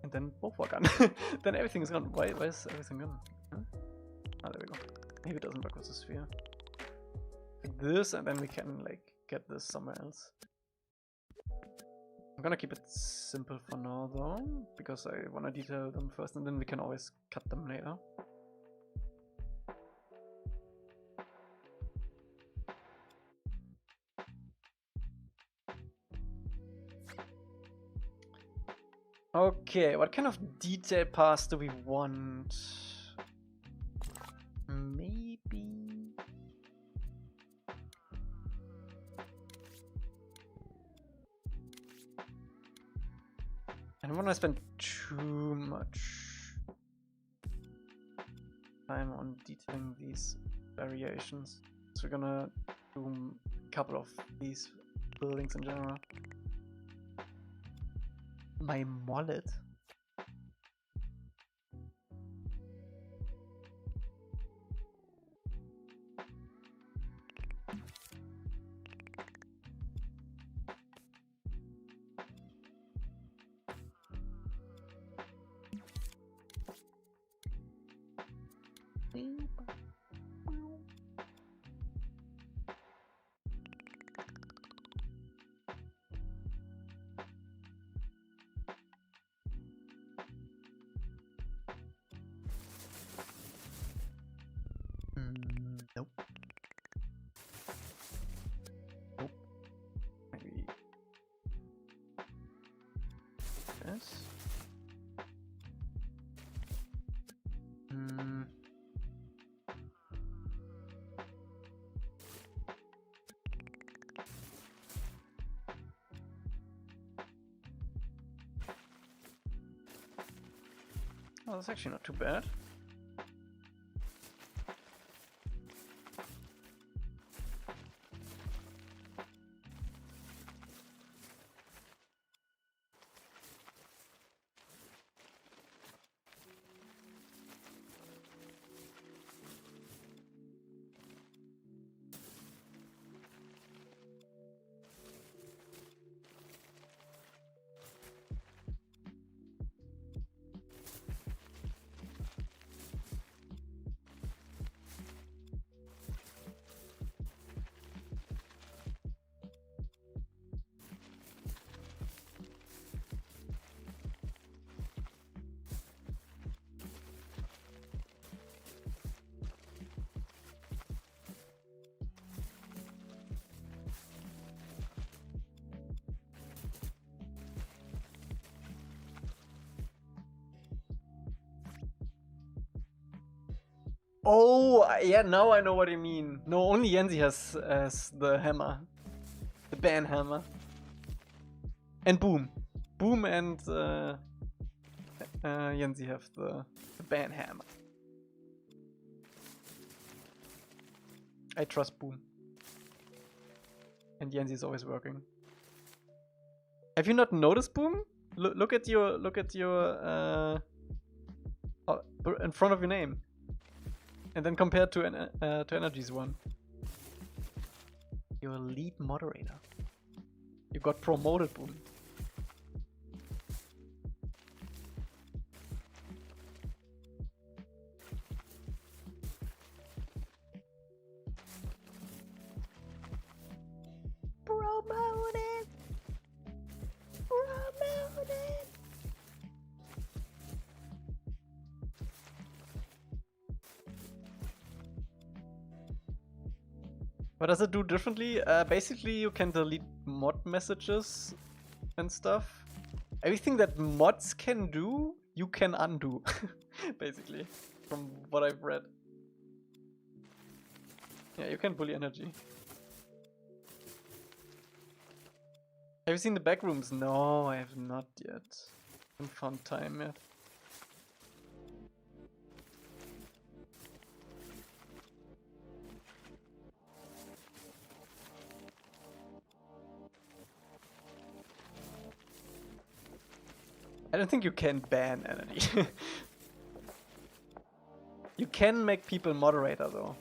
And then both are gone. Then everything is gone. Why is everything gone? Huh? Ah, there we go. Maybe it doesn't work with the sphere. Like this, and then we can like get this somewhere else. I'm gonna keep it simple for now though, because I wanna detail them first and then we can always cut them later. Okay, what kind of detail paths do we want? Maybe... I don't want to spend too much time on detailing these variations. So we're gonna do a couple of these buildings in general. My wallet. Nope. Nope. Maybe this. Oh, that's actually not too bad. Oh, yeah, now I know what you mean. No, only Yenzi has the hammer. The ban hammer. And Boom. Boom and Yenzi have the ban hammer. I trust Boom. And Yenzi is always working. Have you not noticed, Boom? Look at your in front of your name, and then compare to Energy's one. You're a lead moderator. You got promoted, Boom. Promoted. Promoted. What does it do differently? Basically, you can delete mod messages and stuff. Everything that mods can do, you can undo. Basically, from what I've read. Yeah, you can bully Energy. Have you seen the back rooms? No, I have not yet. Haven't found time yet. I don't think you can ban Energy. You can make people moderator though.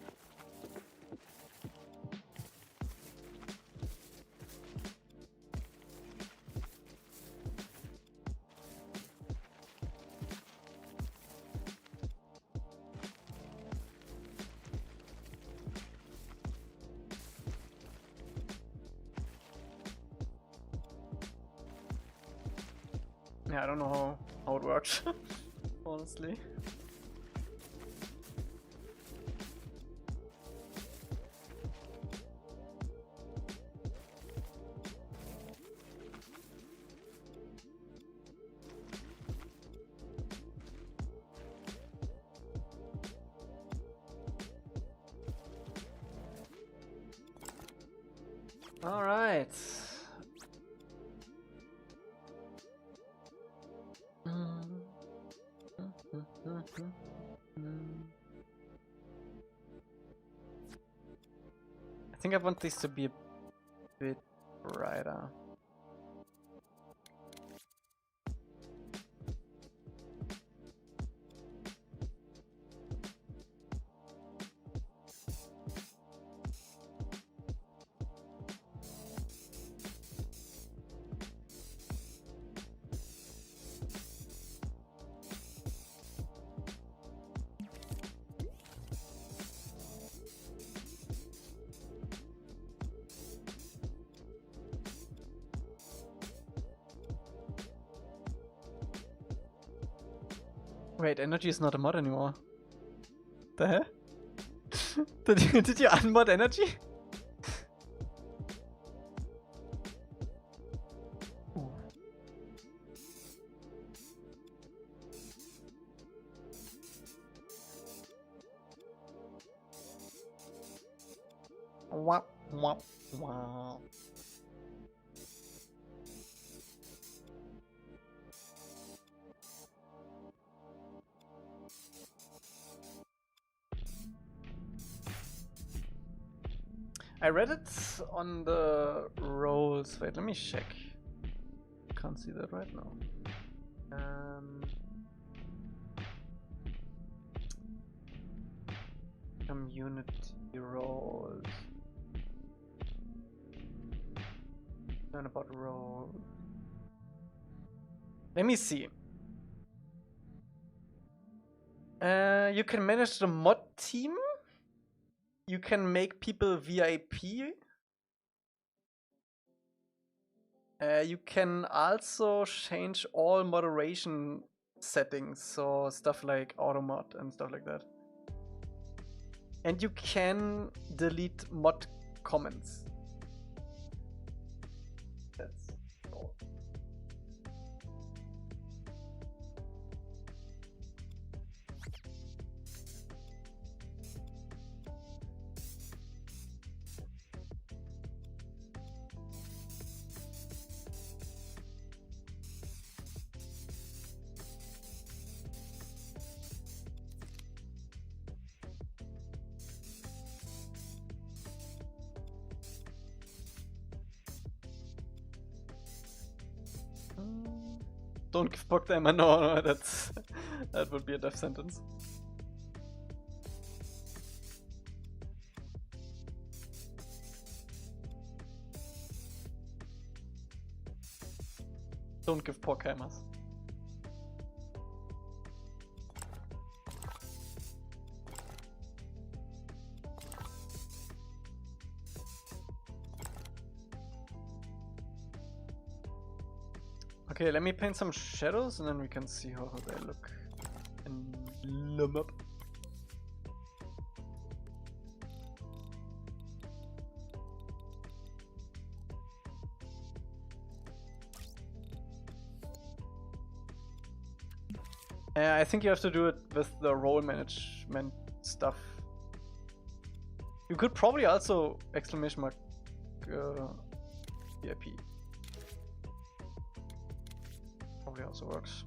Yeah, I don't know how it works, honestly. All right. I think I want this to be a bit brighter. Wait, Energy is not a mod anymore. The hell? did you unmod Energy? Wap, wap, wap. I read it on the roles. Wait, let me check. Can't see that right now. Community roles. Learn about roles. Let me see. You can manage the mod team. You can make people VIP. You can also change all moderation settings, so stuff like automod and stuff like that. And you can delete mod comments. That's all. Don't give Puck the hammer. No, that's that would be a death sentence. Don't give Puck hammers. Okay, let me paint some shadows and then we can see how they look and loom up. I think you have to do it with the role management stuff. You could probably also exclamation mark VIP. Probably also works.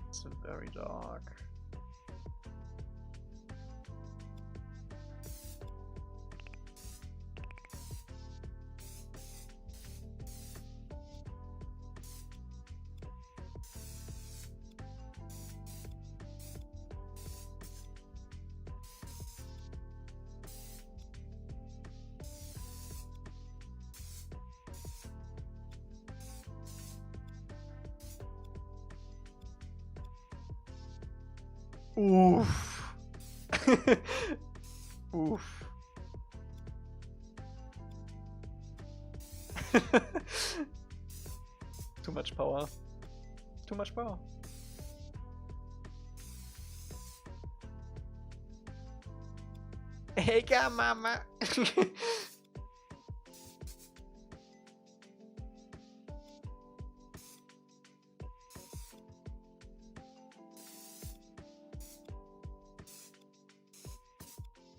It's very dark. Oof. Oof. Too much power. Too much power. Elca, mama.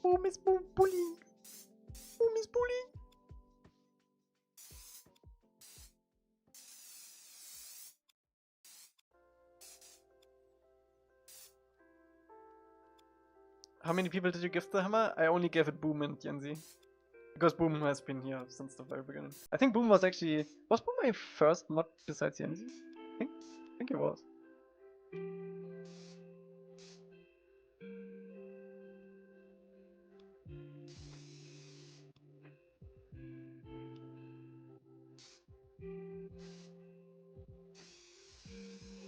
Boom is boom bully. Boom is bully. How many people did you give the hammer? I only gave it Boom and Yenzi. Because Boom has been here since the very beginning. I think Boom was actually... Was Boom my first mod besides Yenzi? I think it was.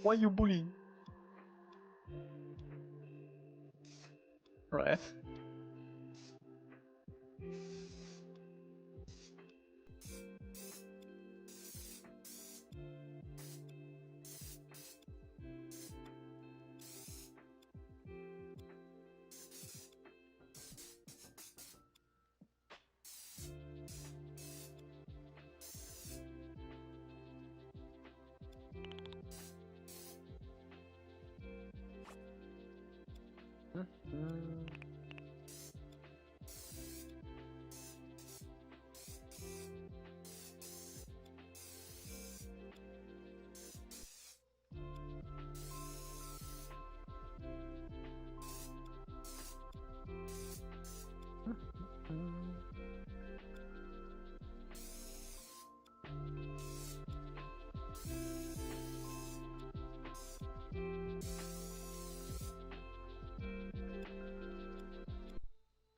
Why you bullying? Right.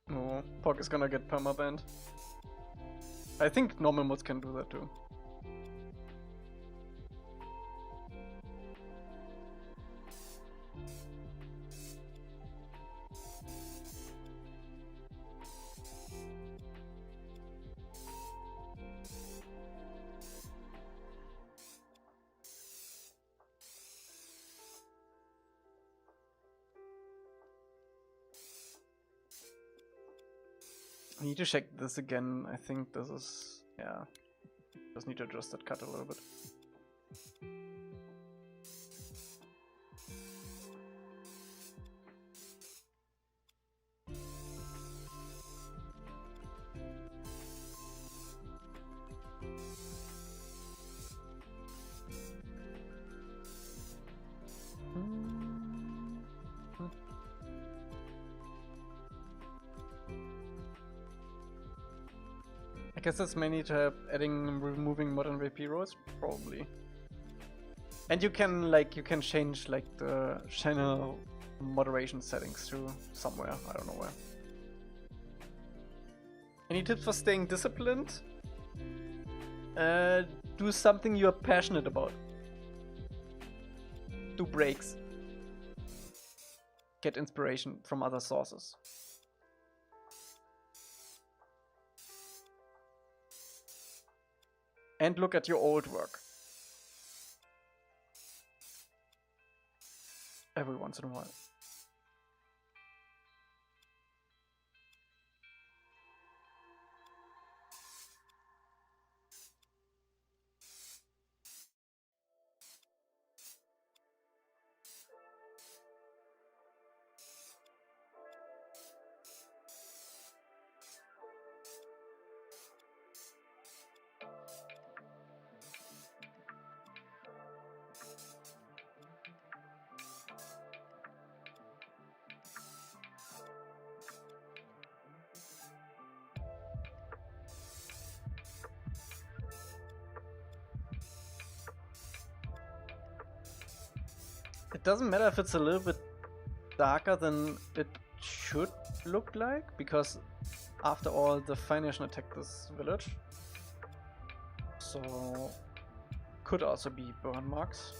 No, Pog is gonna get permabanned. I think normal mods can do that too. I need to check this again. I think this is... yeah. Just need to adjust that cut a little bit. I guess that's mainly to help adding and removing modern VP roles, probably. And you can change like the channel moderation settings to somewhere, I don't know where. Any tips for staying disciplined? Do something you're passionate about. Do breaks. Get inspiration from other sources. And look at your old work. Every once in a while. It doesn't matter if it's a little bit darker than it should look like, because after all, the Fire Nation attacked this village. So could also be burn marks.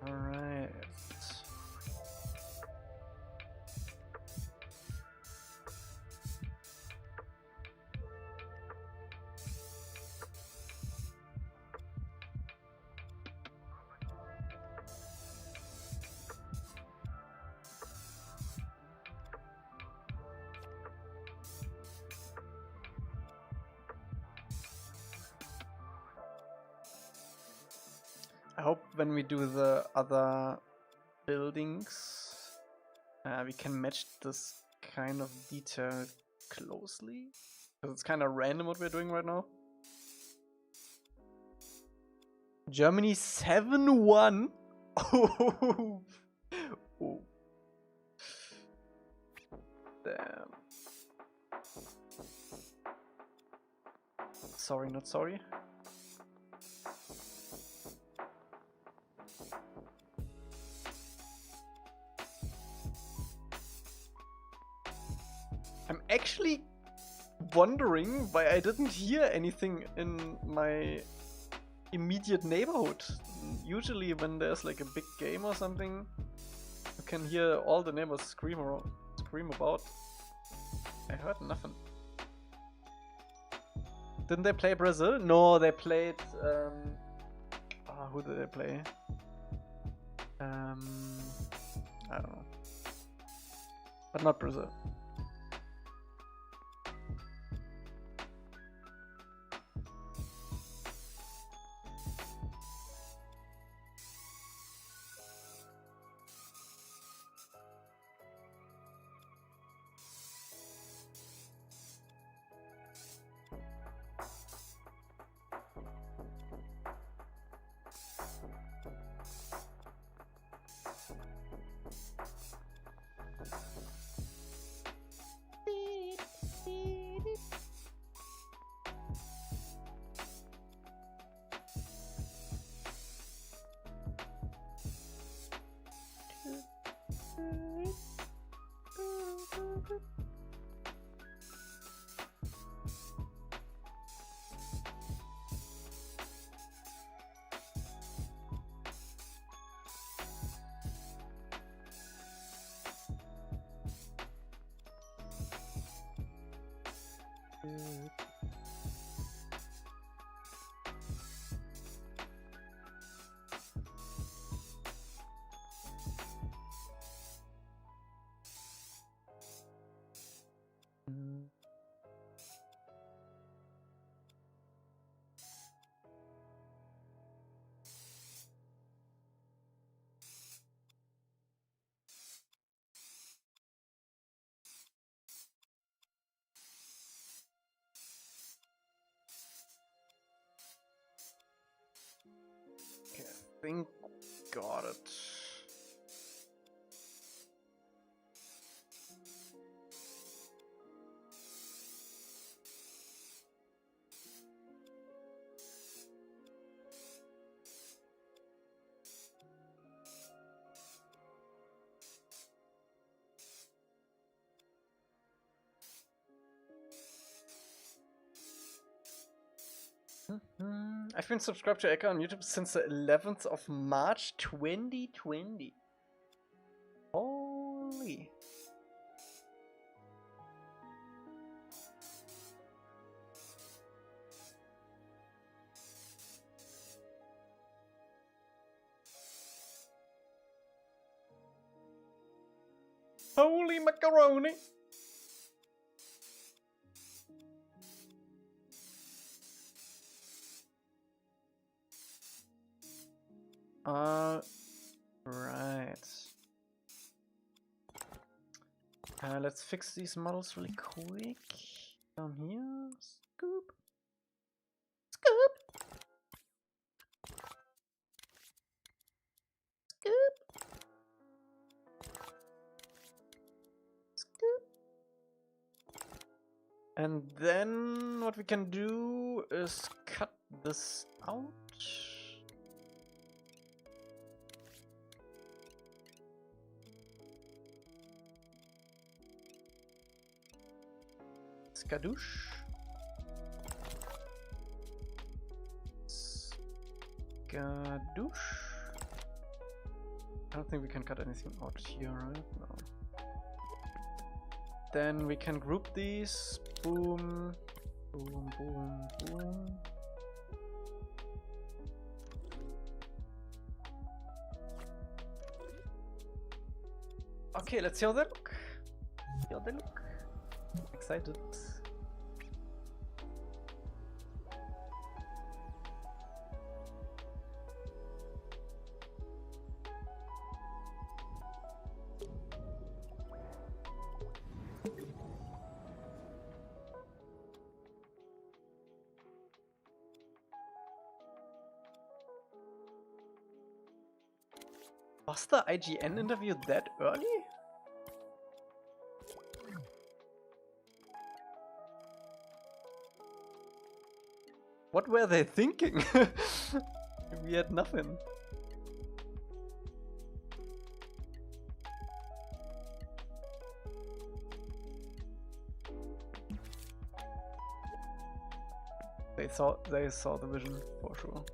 Alright. I hope when we do the other buildings, we can match this kind of detail closely. Because it's kind of random what we're doing right now. Germany 7-1. Oh. Oh. Damn. Sorry, not sorry. I'm actually wondering why I didn't hear anything in my immediate neighborhood. Usually when there's like a big game or something, you can hear all the neighbors scream about. I heard nothing. Didn't they play Brazil? No, they played... who did they play? I don't know. But not Brazil. think got it. I've been subscribed to Elca on YouTube since the 11th of March 2020. Holy. Holy macaroni. Right. Let's fix these models really quick. Down here. Scoop. Scoop. Scoop. Scoop. And then what we can do is cut this out. Skadoosh. Skadoosh. I don't think we can cut anything out here, right? No. Then we can group these. Boom. Boom, boom, boom. Okay, let's see how they look. See how they look. Excited. Was the IGN interview that early? What were they thinking? We had nothing. They saw the vision for sure.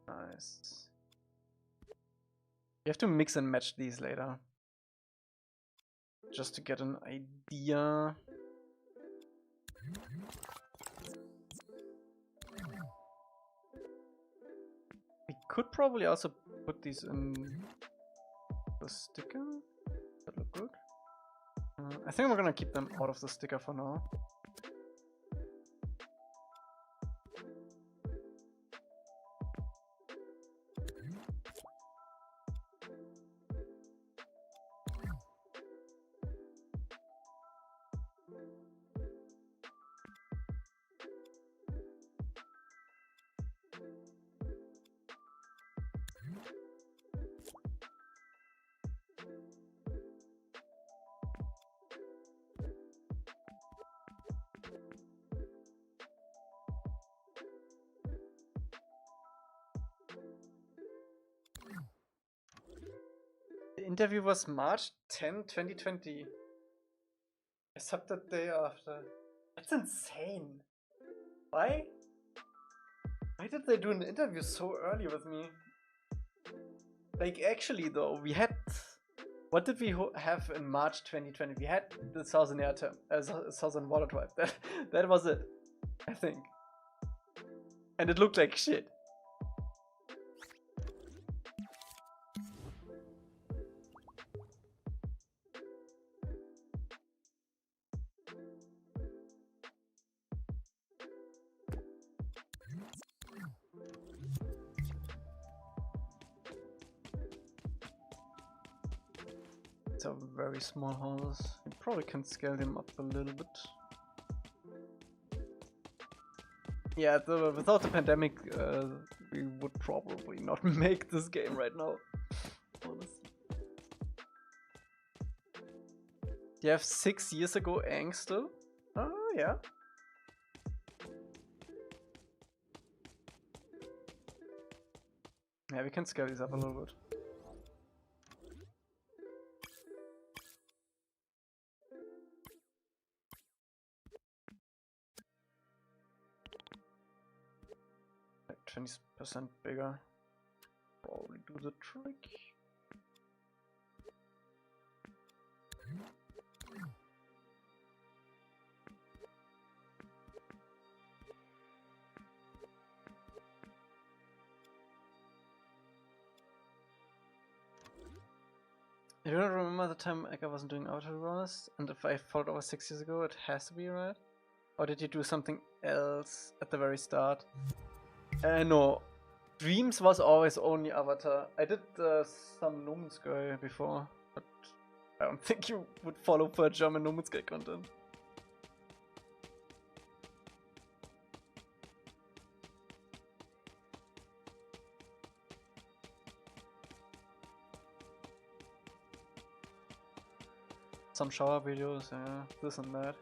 Nice. You have to mix and match these later. Just to get an idea. We could probably also put these in the sticker. That look good. I think we're gonna keep them out of the sticker for now. The interview was March 10, 2020. I subbed the day after. That's insane. Why? Why did they do an interview so early with me? Like, actually though, we had... What did we have in March 2020? We had the Southern Air term, Southern Water Tribe. That was it, I think. And it looked like shit. It's a very small houses. You probably can scale them up a little bit. Yeah, without the pandemic, we would probably not make this game right now. Honestly. Do you have 6 years ago Ang still? Oh, yeah. Yeah, we can scale these up a little bit. Like 20% bigger. Probably do the trick. I do not remember the time Elca wasn't doing auto runners, and if I followed over 6 years ago, it has to be right. Or did you do something else at the very start? No. Dreams was always only Avatar. I did some No Man's Sky before, but I don't think you would follow for German No Man's Sky content. Some shower videos, yeah, this and that.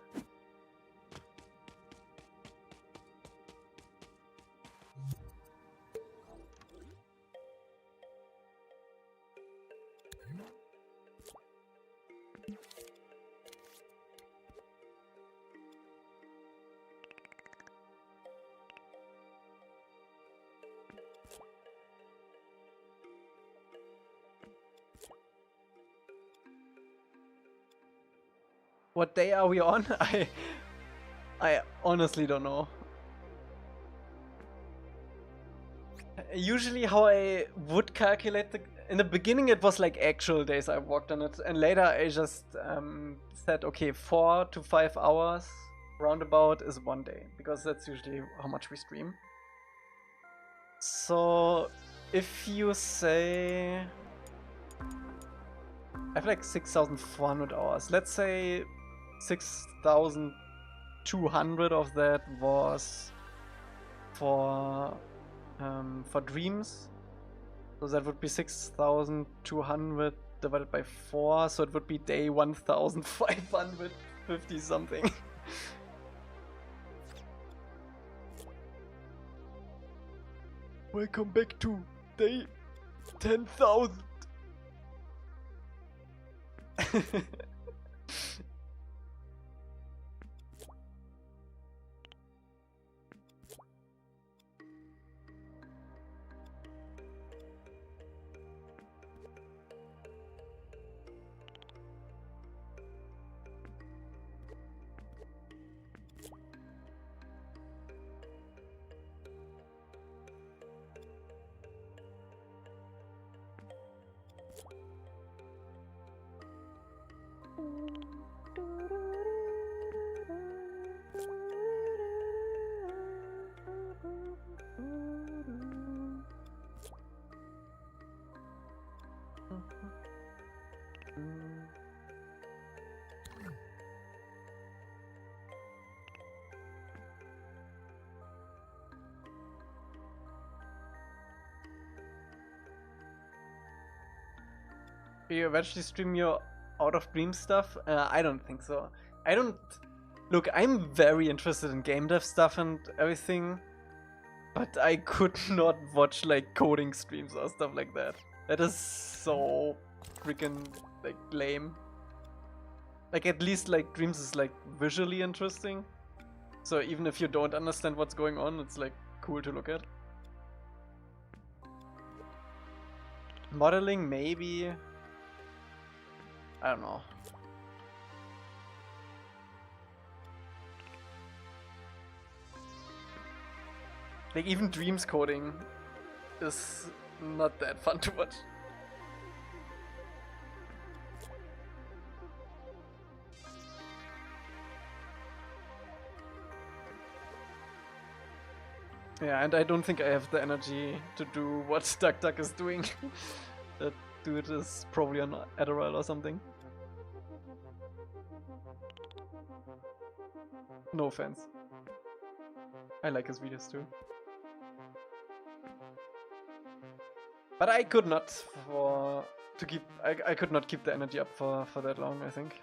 What day are we on? I honestly don't know. Usually how I would calculate in the beginning it was like actual days I worked on it, and later I just said okay, 4 to 5 hours roundabout is 1 day, because that's usually how much we stream. So if you say I have like 6,400 hours, let's say 6,200 of that was for dreams, so that would be 6,200 divided by 4, so it would be day 1,550 something. Welcome back to day 10,000. Do you eventually stream your out of dream stuff? I don't think so. I don't... Look, I'm very interested in game dev stuff and everything, but I could not watch like coding streams or stuff like that. That is so freaking like lame. Like at least like dreams is like visually interesting. So even if you don't understand what's going on, it's like cool to look at. Modeling, maybe. I don't know. Like even dreams coding is not that fun to watch. Yeah, and I don't think I have the energy to do what Duck is doing. That dude is probably on Adderall or something. No offense. I like his videos too. But I could not I could not keep the energy up for that long, I think.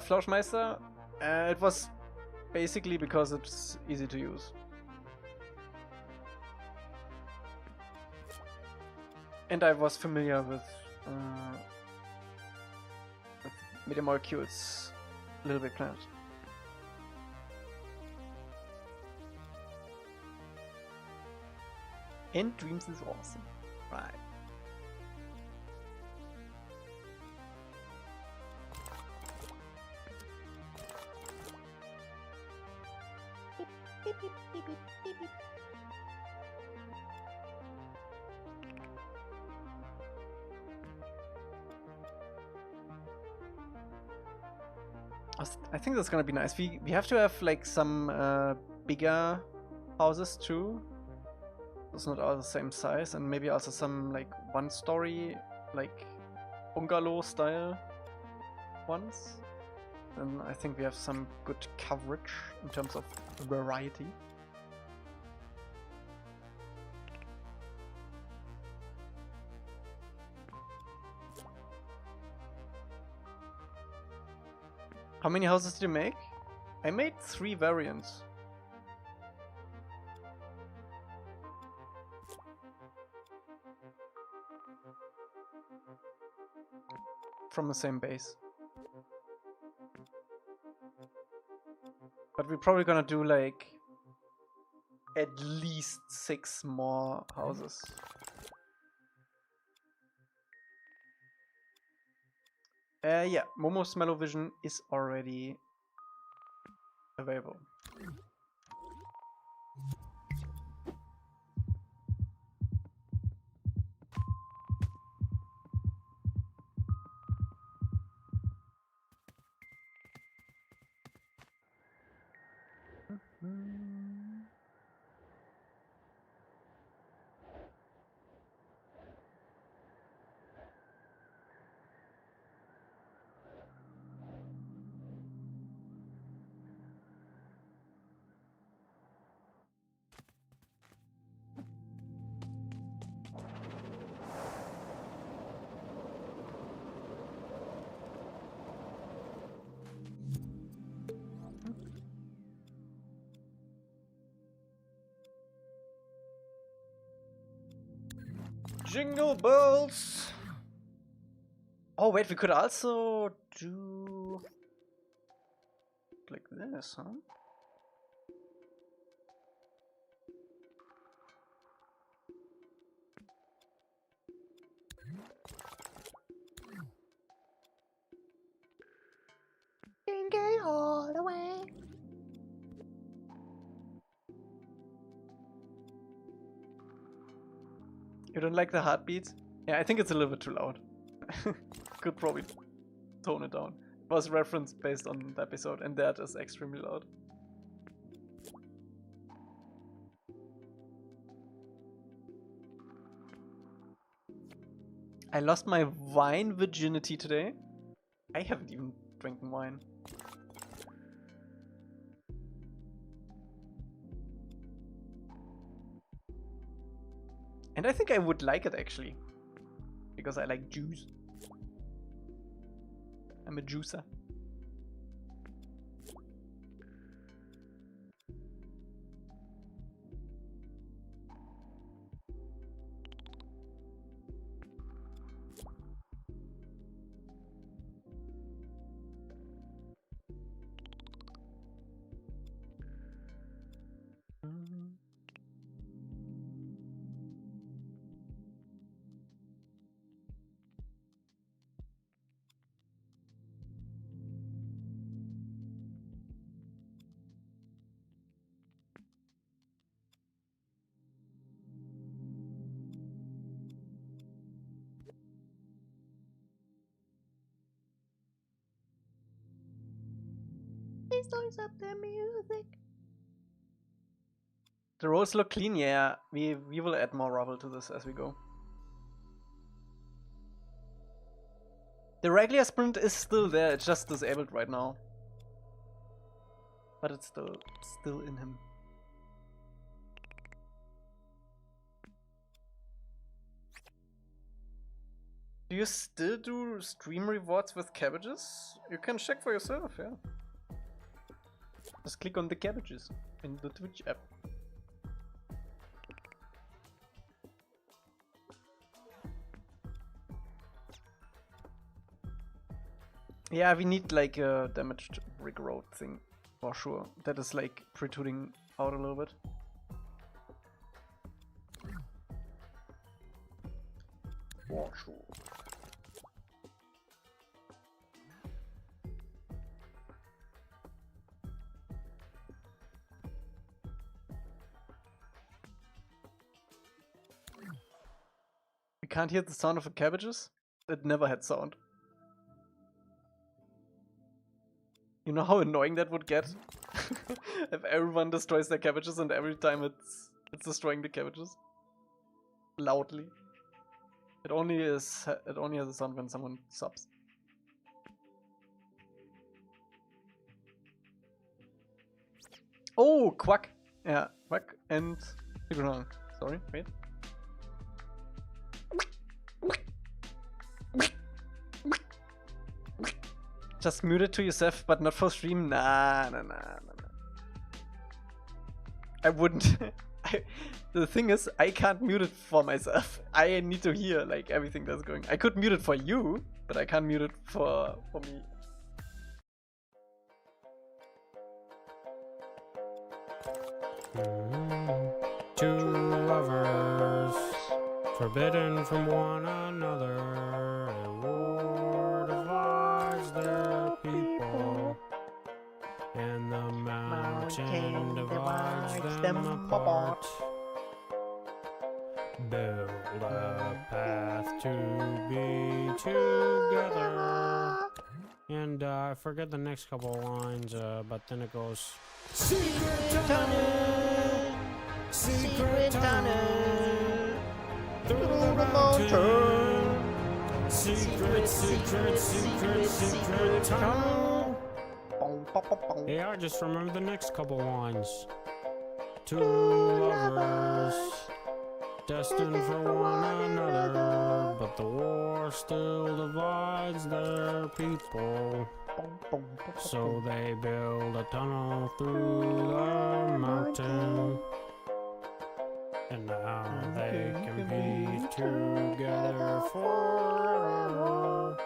Flauschmeister, it was basically because it's easy to use. And I was familiar with media molecules Little Big Planet. And Dreams is awesome. Right. I think that's gonna be nice. We have to have like some bigger houses too. It's not all the same size, and maybe also some like one-story, like bungalow style ones. And I think we have some good coverage in terms of variety. How many houses did you make? I made 3 variants. From the same base. But we're probably gonna do like at least 6 more houses. Yeah, Momo's Smell-O-Vision is already available. Jingle bells! Oh wait, we could also do like this, huh? Jingle all the way. You don't like the heartbeat? Yeah, I think it's a little bit too loud. Could probably tone it down. It was referenced based on the episode, and that is extremely loud. I lost my wine virginity today. I haven't even drinking wine. And I think I would like it actually. Because I like juice. I'm a juicer. Please don't stop the music. The roads look clean, yeah. We will add more rubble to this as we go. The regular sprint is still there, it's just disabled right now. But it's still in him. Do you still do stream rewards with cabbages? You can check for yourself, yeah. Just click on the cabbages in the Twitch app. Yeah, we need like a damaged brick road thing for sure. That is like protruding out a little bit. For sure. We can't hear the sound of the cabbages? It never had sound. You know how annoying that would get? If everyone destroys their cabbages and every time it's destroying the cabbages loudly. It only has a sound when someone subs. Oh, quack! Yeah, quack and sorry, wait. Just mute it to yourself, but not for stream? Nah. I wouldn't. The thing is, I can't mute it for myself. I need to hear like everything that's going. I could mute it for you, but I can't mute it for me. Two lovers, forbidden from one another. A war divides their people, and the mountain divides them apart. Build a path to be together. And I forget the next couple of lines, but then it goes. Secret tunnel, secret tunnel, through the mountain. Secret tunnel. Yeah, I just remember the next couple lines. Two lovers, destined for one another, but the war still divides their people. So they build a tunnel through the mountain, and now they can be together forever.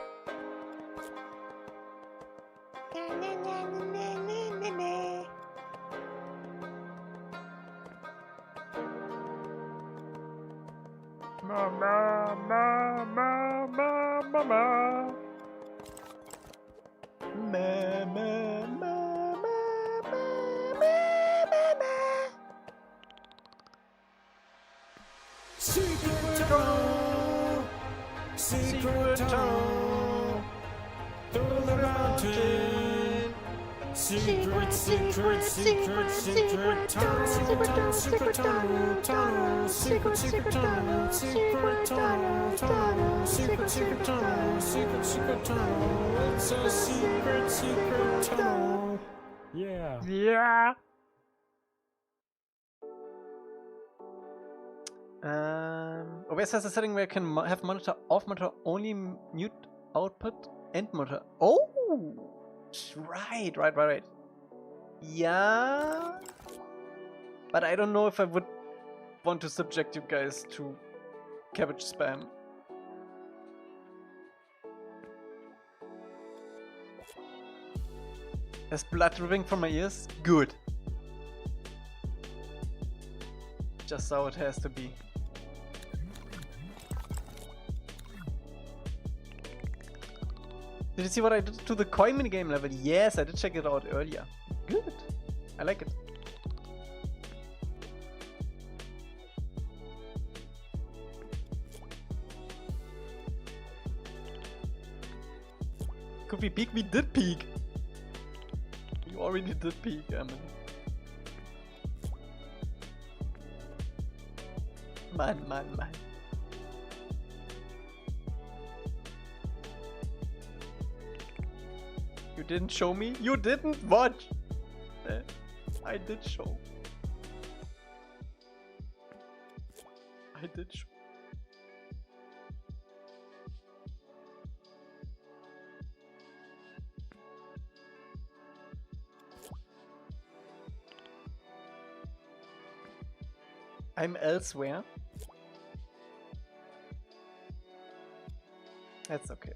Secret tunnel, secret tunnel, through the mountain. Secret tunnel, secret tunnel, secret tunnel, secret tunnel, secret tunnel. It's a secret tunnel. Yeah. OBS has a setting where you can have monitor off, monitor only, mute output, and monitor. Oh, right. Yeah, but I don't know if I would want to subject you guys to cabbage spam. There's blood dripping from my ears. Good. Just how it has to be. Did you see what I did to the koi minigame level? Yes, I did check it out earlier. Good. I like it. Could we peek? We did peek. We already did peek, Emily. Man. You didn't show me? You didn't watch! I did show. I did show. I'm elsewhere. That's okay.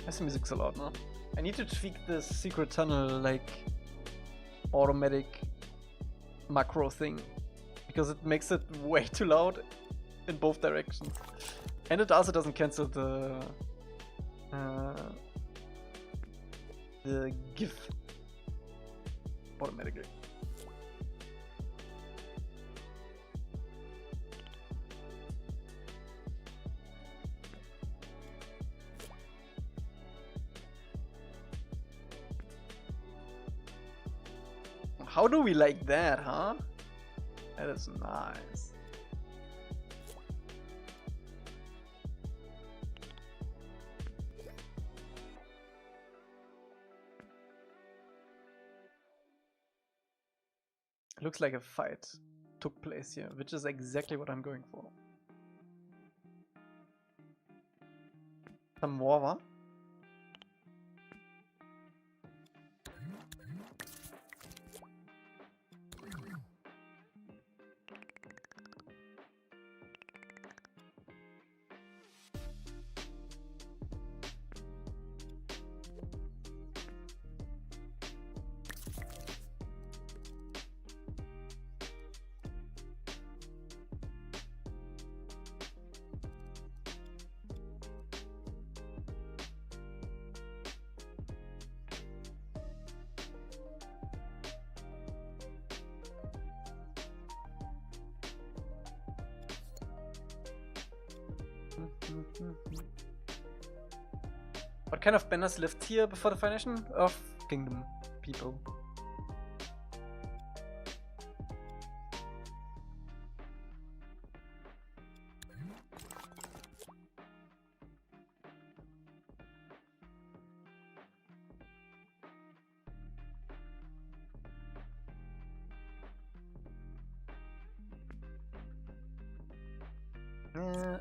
This music's a lot, no? I need to tweak the secret tunnel, like, automatic macro thing. Because it makes it way too loud in both directions. And it also doesn't cancel the GIF automatically. How do we like that, huh? That is nice. Looks like a fight took place here, which is exactly what I'm going for. Some war, huh? What kind of banners lived here before the foundation of Kingdom people?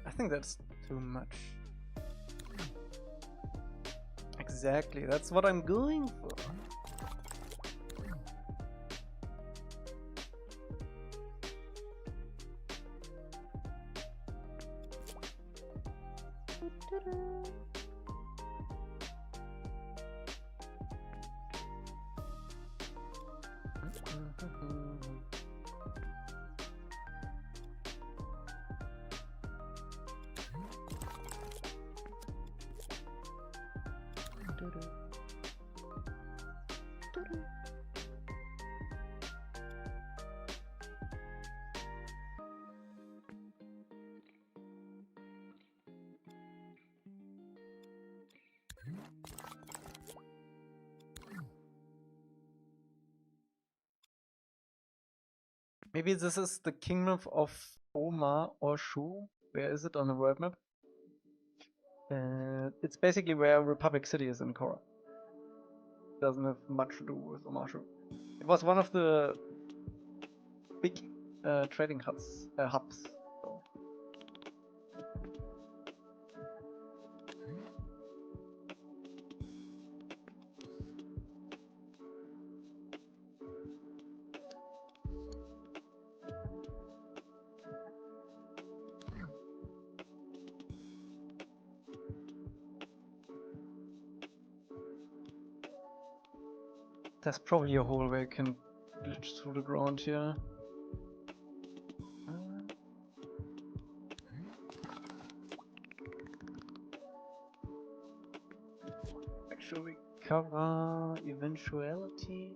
I think that's too much. Exactly, that's what I'm going for. Maybe this is the kingdom of Oma or Shu. Where is it on the world map? It's basically where Republic City is in Korra. Doesn't have much to do with Omashu. It was one of the big trading hubs. So. There's probably a hole where you can glitch through the ground here. Actually, cover eventuality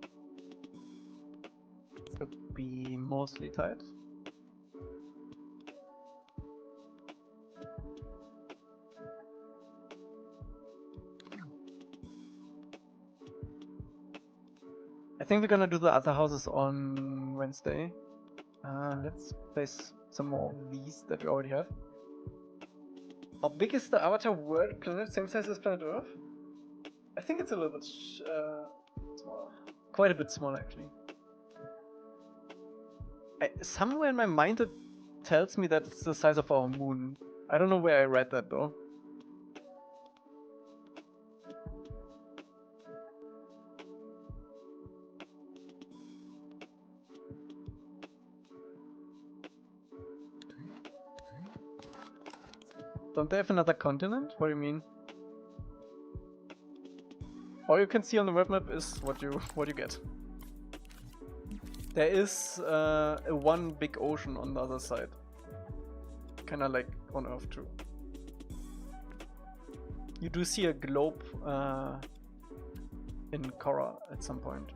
could be mostly tight. I think we're gonna do the other houses on Wednesday. Let's place some more of these that we already have. How big is the Avatar world planet? Same size as planet Earth? I think it's a little bit smaller. Quite a bit smaller, actually. Somewhere in my mind it tells me that it's the size of our moon. I don't know where I read that though. Don't they have another continent? What do you mean? All you can see on the web map is what you get. There is one big ocean on the other side. Kinda like on Earth too. You do see a globe in Korra at some point.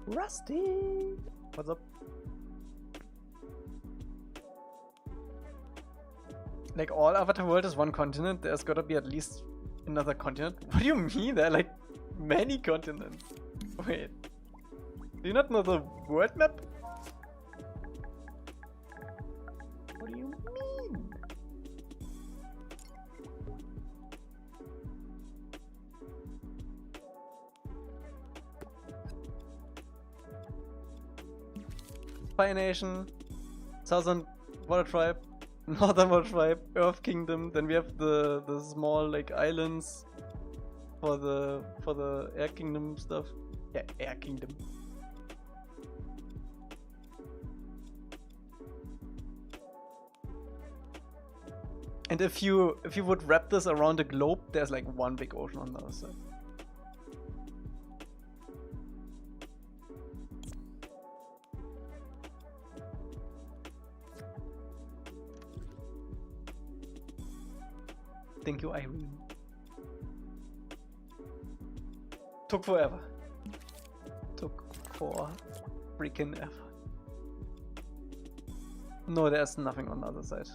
Rusty! What's up? Like all Avatar World is one continent, there's gotta be at least another continent. What do you mean? There are like many continents. Wait. Do you not know the world map? What do you mean? Fire Nation, Southern Water Tribe, Northern Water Tribe, Earth Kingdom. Then we have the small like islands for the Air Kingdom stuff. Yeah, Air Kingdom. And if you would wrap this around the globe, there's like one big ocean on the other side. Thank you, Irene. Took forever. Took for freaking ever. No, there's nothing on the other side.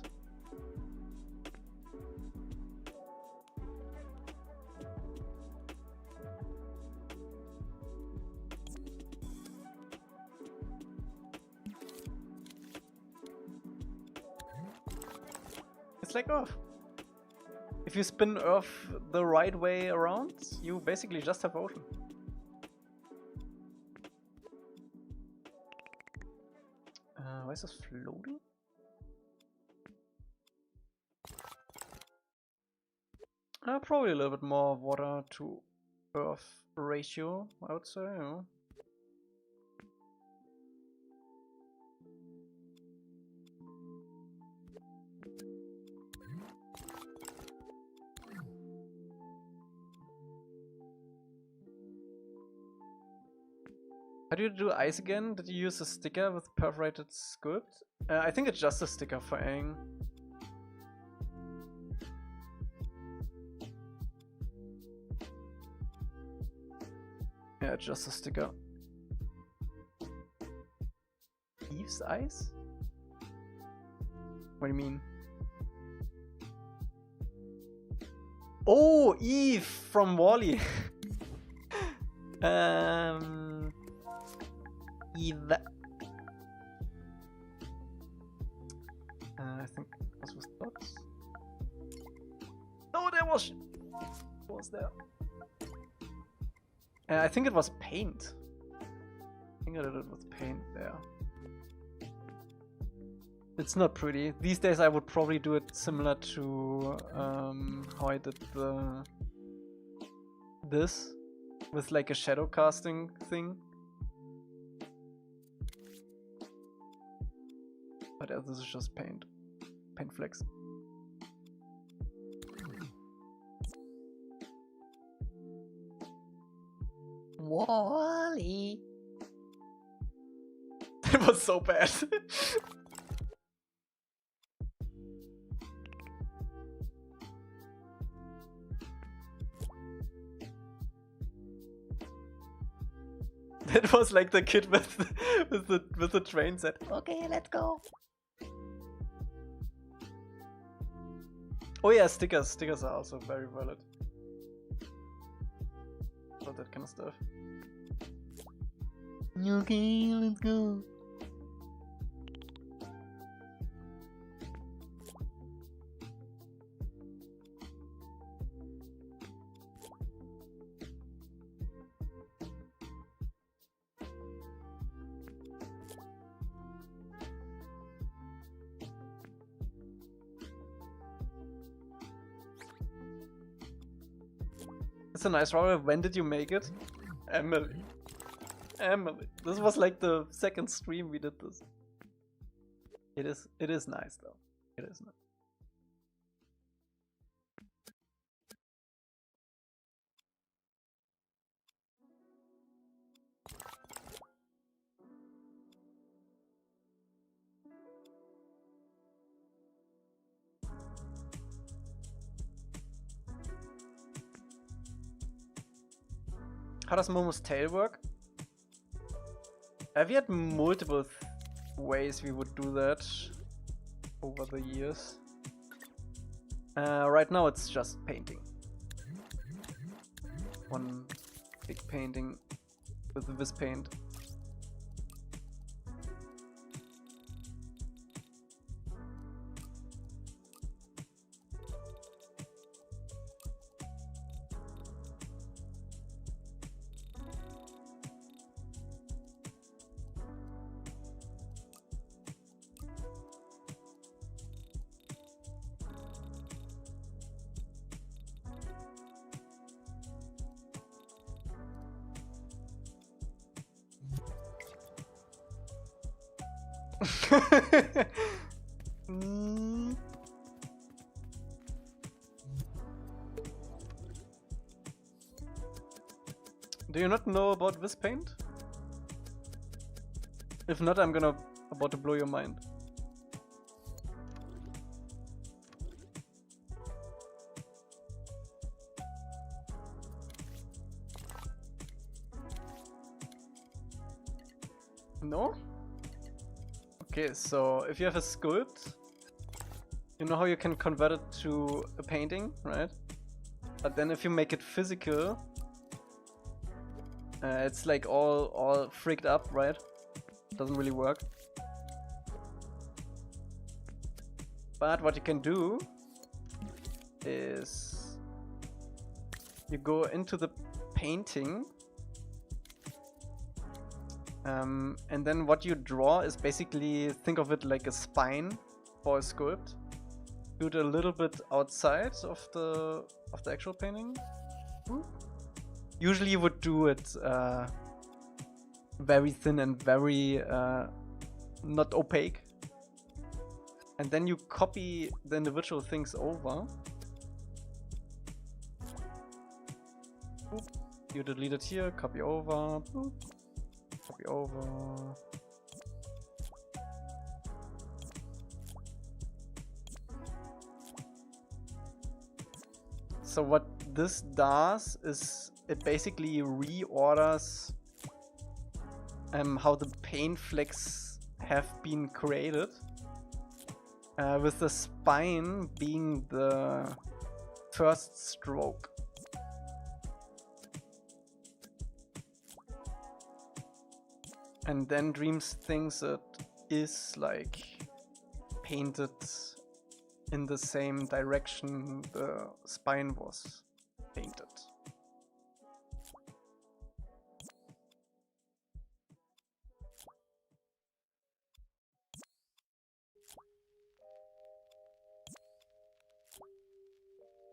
It's like Earth. If you spin Earth the right way around, you basically just have ocean. Why is this floating? Probably a little bit more water to Earth ratio, I would say. You know. How do you do ice again? Did you use a sticker with perforated sculpt? I think it's just a sticker for Aang. Yeah, it's just a sticker. Eve's ice? What do you mean? Oh, Eve from Wall-E. Eve. I think this was dots. No, there was. What was there? I think it was paint. I think I did it with paint there. It's not pretty. These days I would probably do it similar to how I did this with like a shadow casting thing. But this is just paint. Paint flex. Wall-E. That was so bad. That was like the kid with the train set. Okay, let's go. Oh yeah, stickers. Stickers are also very valid. All that kind of stuff. Okay, let's go. It's a nice roller. When did you make it? Emily. Emily. This was like the second stream we did this. It is nice though. It is nice. How does Momo's tail work? We had multiple ways we would do that over the years. Right now it's just painting. One big painting with this paint. Mm. Do you not know about this paint? If not, I'm about to blow your mind. No? Okay, so if you have a sculpt, you know how you can convert it to a painting, right? But then if you make it physical, it's like all freaked up, right? Doesn't really work. But what you can do is you go into the painting, and then what you draw is basically, think of it like a spine for a sculpt. Do it a little bit outside of the actual painting. Usually you would do it very thin and very not opaque. And then you copy the individual things over. Boop. You delete it here, copy over. Boop. Copy over. So what this does is it basically reorders how the paint flecks have been created, with the spine being the first stroke. And then Dreams thinks it is like painted in the same direction the spine was painted.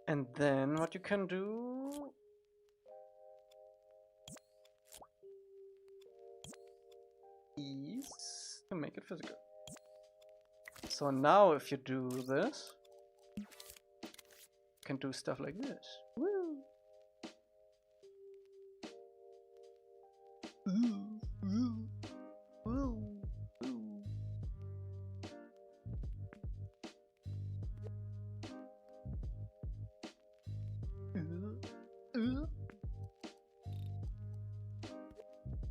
And then what you can do is to make it physical. So now if you do this, you can do stuff like this. Woo! Ooh, ooh, ooh, ooh.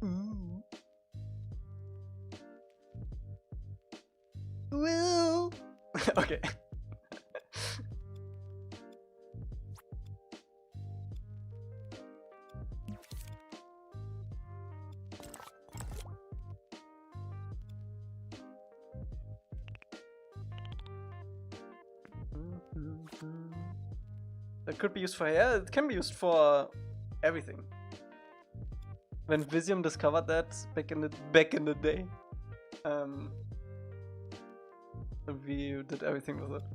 Ooh. Woo! Okay. That could be used for, yeah, it can be used for everything. When Visium discovered that back in the day, we did everything with it.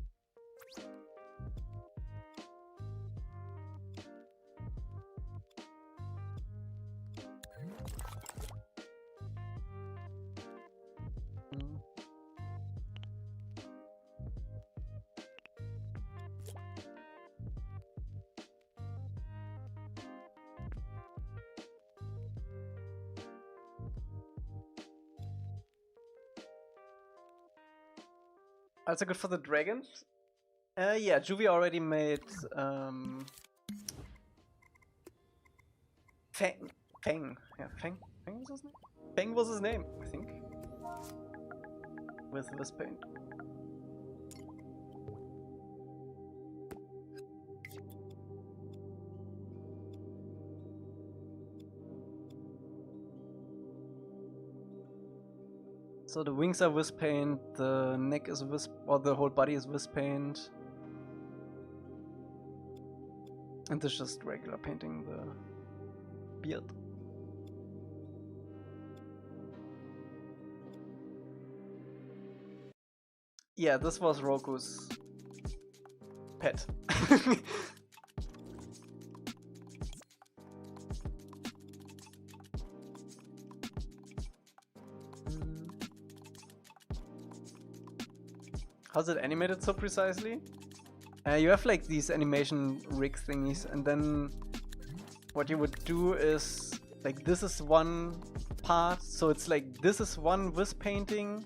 Also good for the dragons. Yeah, Juvy already made Feng. Yeah, Feng was his name? Feng was his name, I think. With this paint. So the wings are wisp paint, the neck is wisp, or the whole body is wisp paint. And this is just regular painting the beard. Yeah, this was Roku's pet. How's it animated so precisely? You have like these animation rig thingies, and then what you would do is like this is one part, so it's like this is one wisp painting,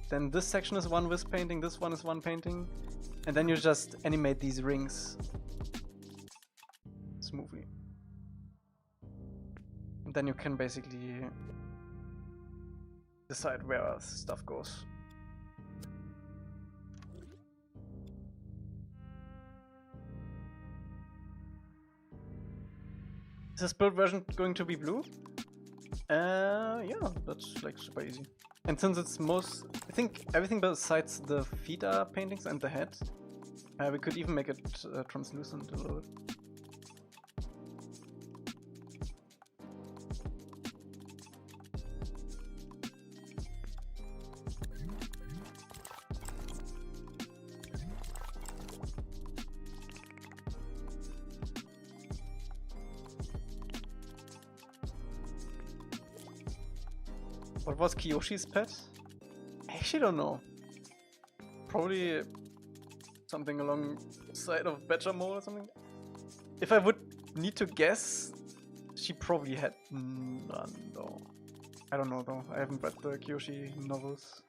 then this section is one wisp painting, this one is one painting, and then you just animate these rings smoothly. And then you can basically decide where stuff goes. Is this build version going to be blue? Yeah, that's like super easy. And since it's I think everything besides the feet are paintings and the head, we could even make it translucent a little bit. What was Kiyoshi's pet? I actually don't know. Probably something alongside of Bechamel or something. If I would need to guess, she probably had none though. I don't know though. I haven't read the Kiyoshi novels.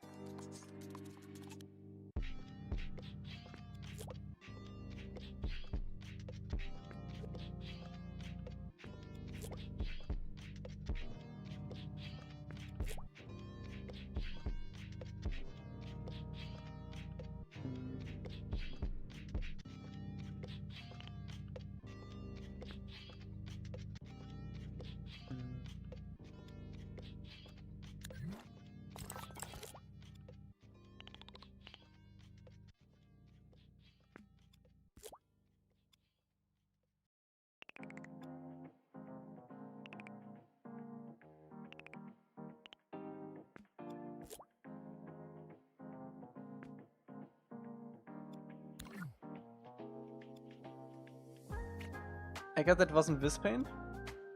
I guess that wasn't this paint?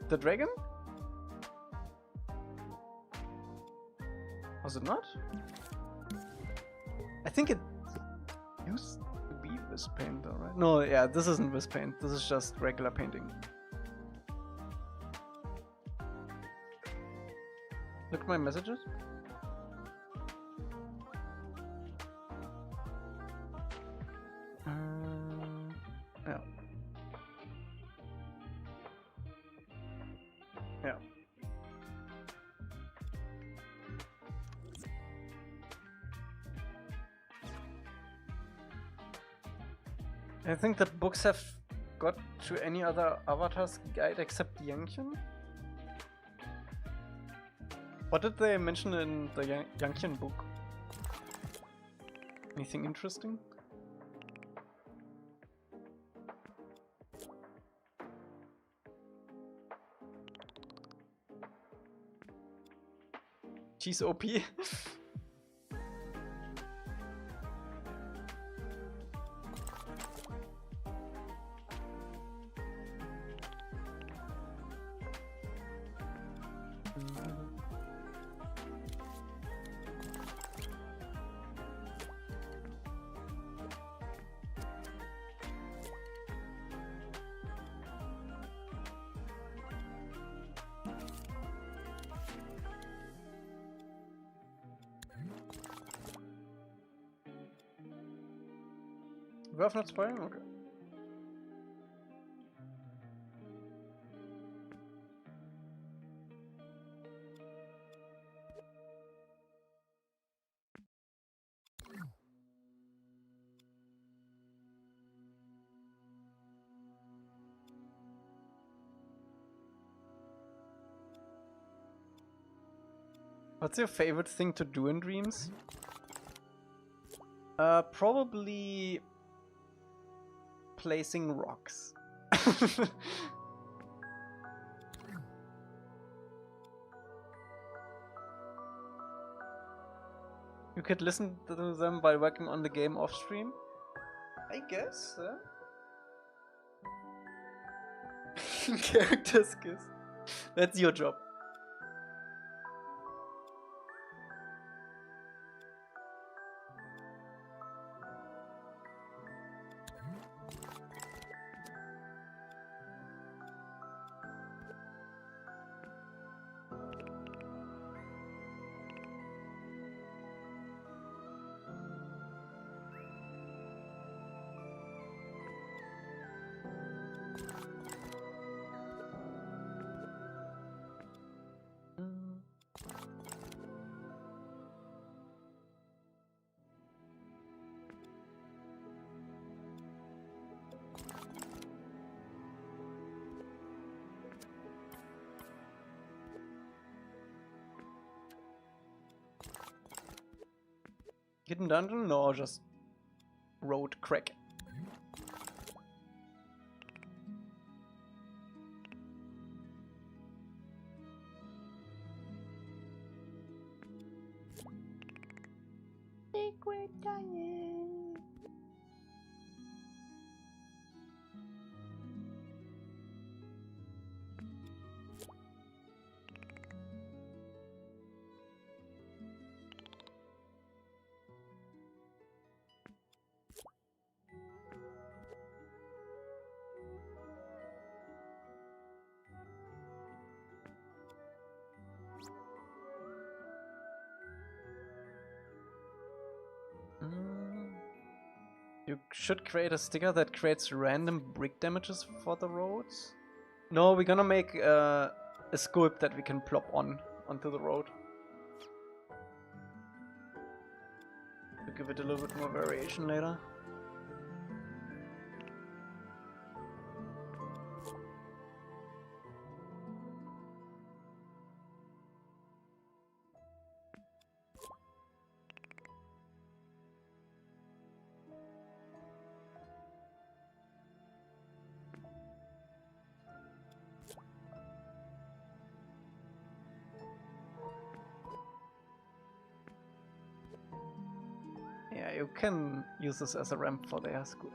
The dragon? Was it not? I think it used to be this paint though, right? No, yeah, this isn't this paint. This is just regular painting. Look at my messages. Yeah. Yeah. I think the books have got to any other avatar's guide except Yanqian. What did they mention in the Yanqian book? Anything interesting? She's OP. Worth not spoiling? Okay. What's your favorite thing to do in dreams? Probably placing rocks. You could listen to them while working on the game off stream? I guess, Character skills. That's your job. Hidden dungeon? No, just road crack. Secret dying. You should create a sticker that creates random brick damages for the roads. No, we're gonna make a sculpt that we can plop onto the road. To give it a little bit more variation later. Yeah, you can use this as a ramp for their school.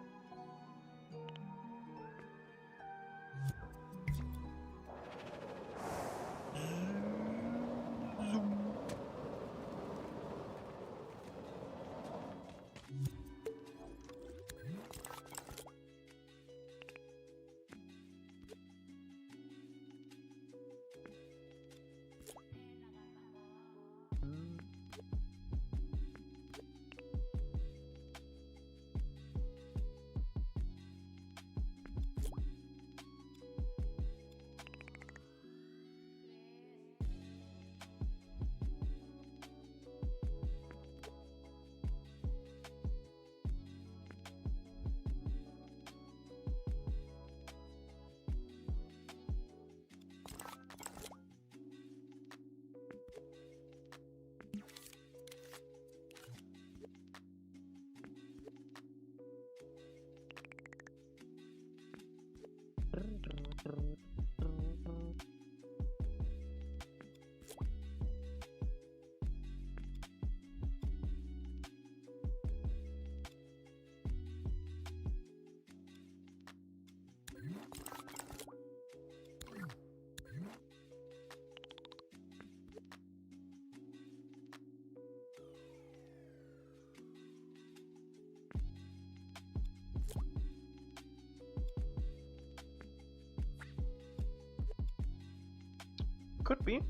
Could be.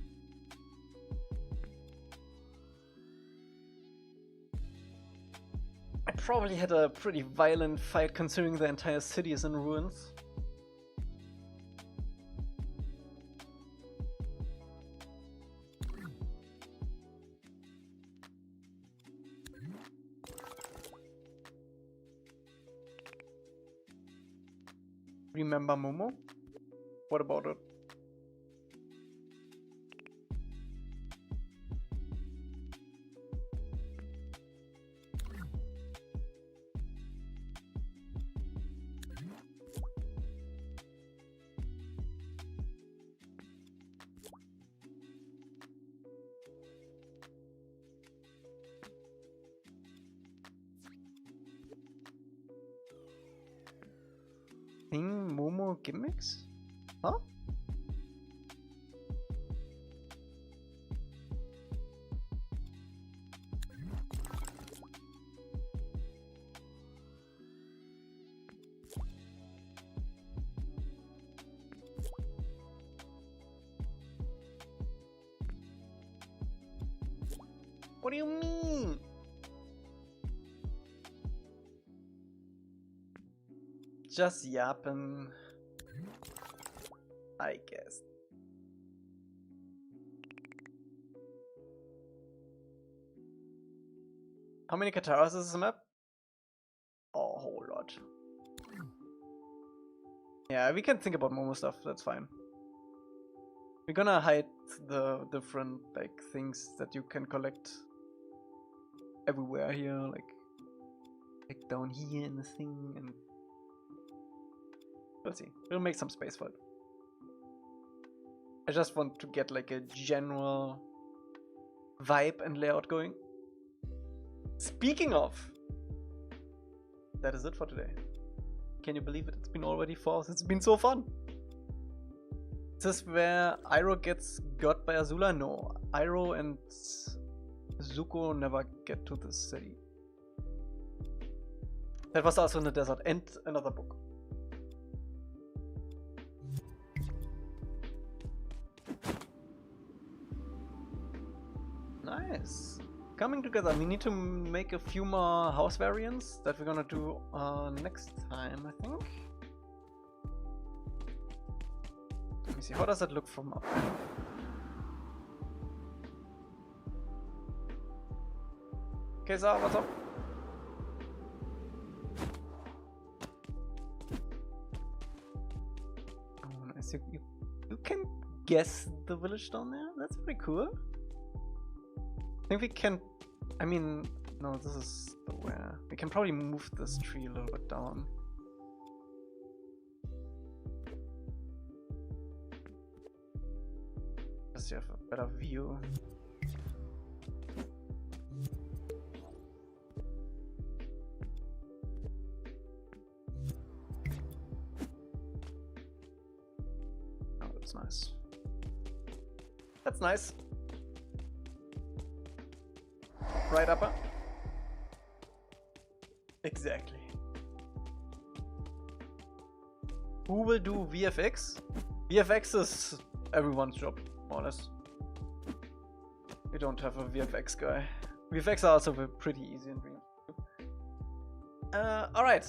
I probably had a pretty violent fight considering the entire city is in ruins. Remember Momo? What about it? Thing Momo gimmicks? Huh? What do you mean? Just yapping, I guess. How many Kataras is this map? Oh, a whole lot. Yeah, we can think about Momo stuff, that's fine. We're gonna hide the different like things that you can collect everywhere here, like down here in the thing, and we'll see. We'll make some space for it. I just want to get like a general vibe and layout going. Speaking of, that is it for today. Can you believe it? It's been already 4 hours. It's been so fun. Is this where Iroh gets got by Azula? No. Iroh and Zuko never get to this city. That was also in the desert and another book. Nice. Coming together. We need to make a few more house variants that we're gonna do next time, I think. Let me see. How does that look from up? Okay, so what's up? Oh, nice. You can guess the village down there? That's pretty cool. I think we can... I mean, no, this is the where. We can probably move this tree a little bit down. Just so you have a better view. Oh, that's nice. That's nice. Right, upper? Exactly. Who will do VFX? VFX is everyone's job, more or less. We don't have a VFX guy. VFX are also pretty easy in Dream. Alright.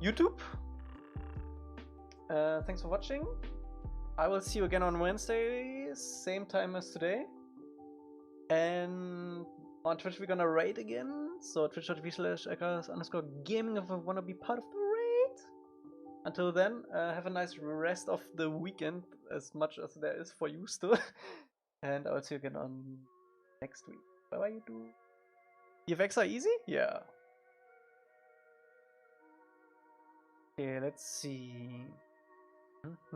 YouTube? Thanks for watching. I will see you again on Wednesday, same time as today. And on Twitch we're gonna raid again. So twitch.tv/Elca_gaming if you wanna be part of the raid. Until then, have a nice rest of the weekend, as much as there is for you still. And I will see you again on next week. Bye bye, YouTube. VFX are easy? Yeah. Okay, let's see.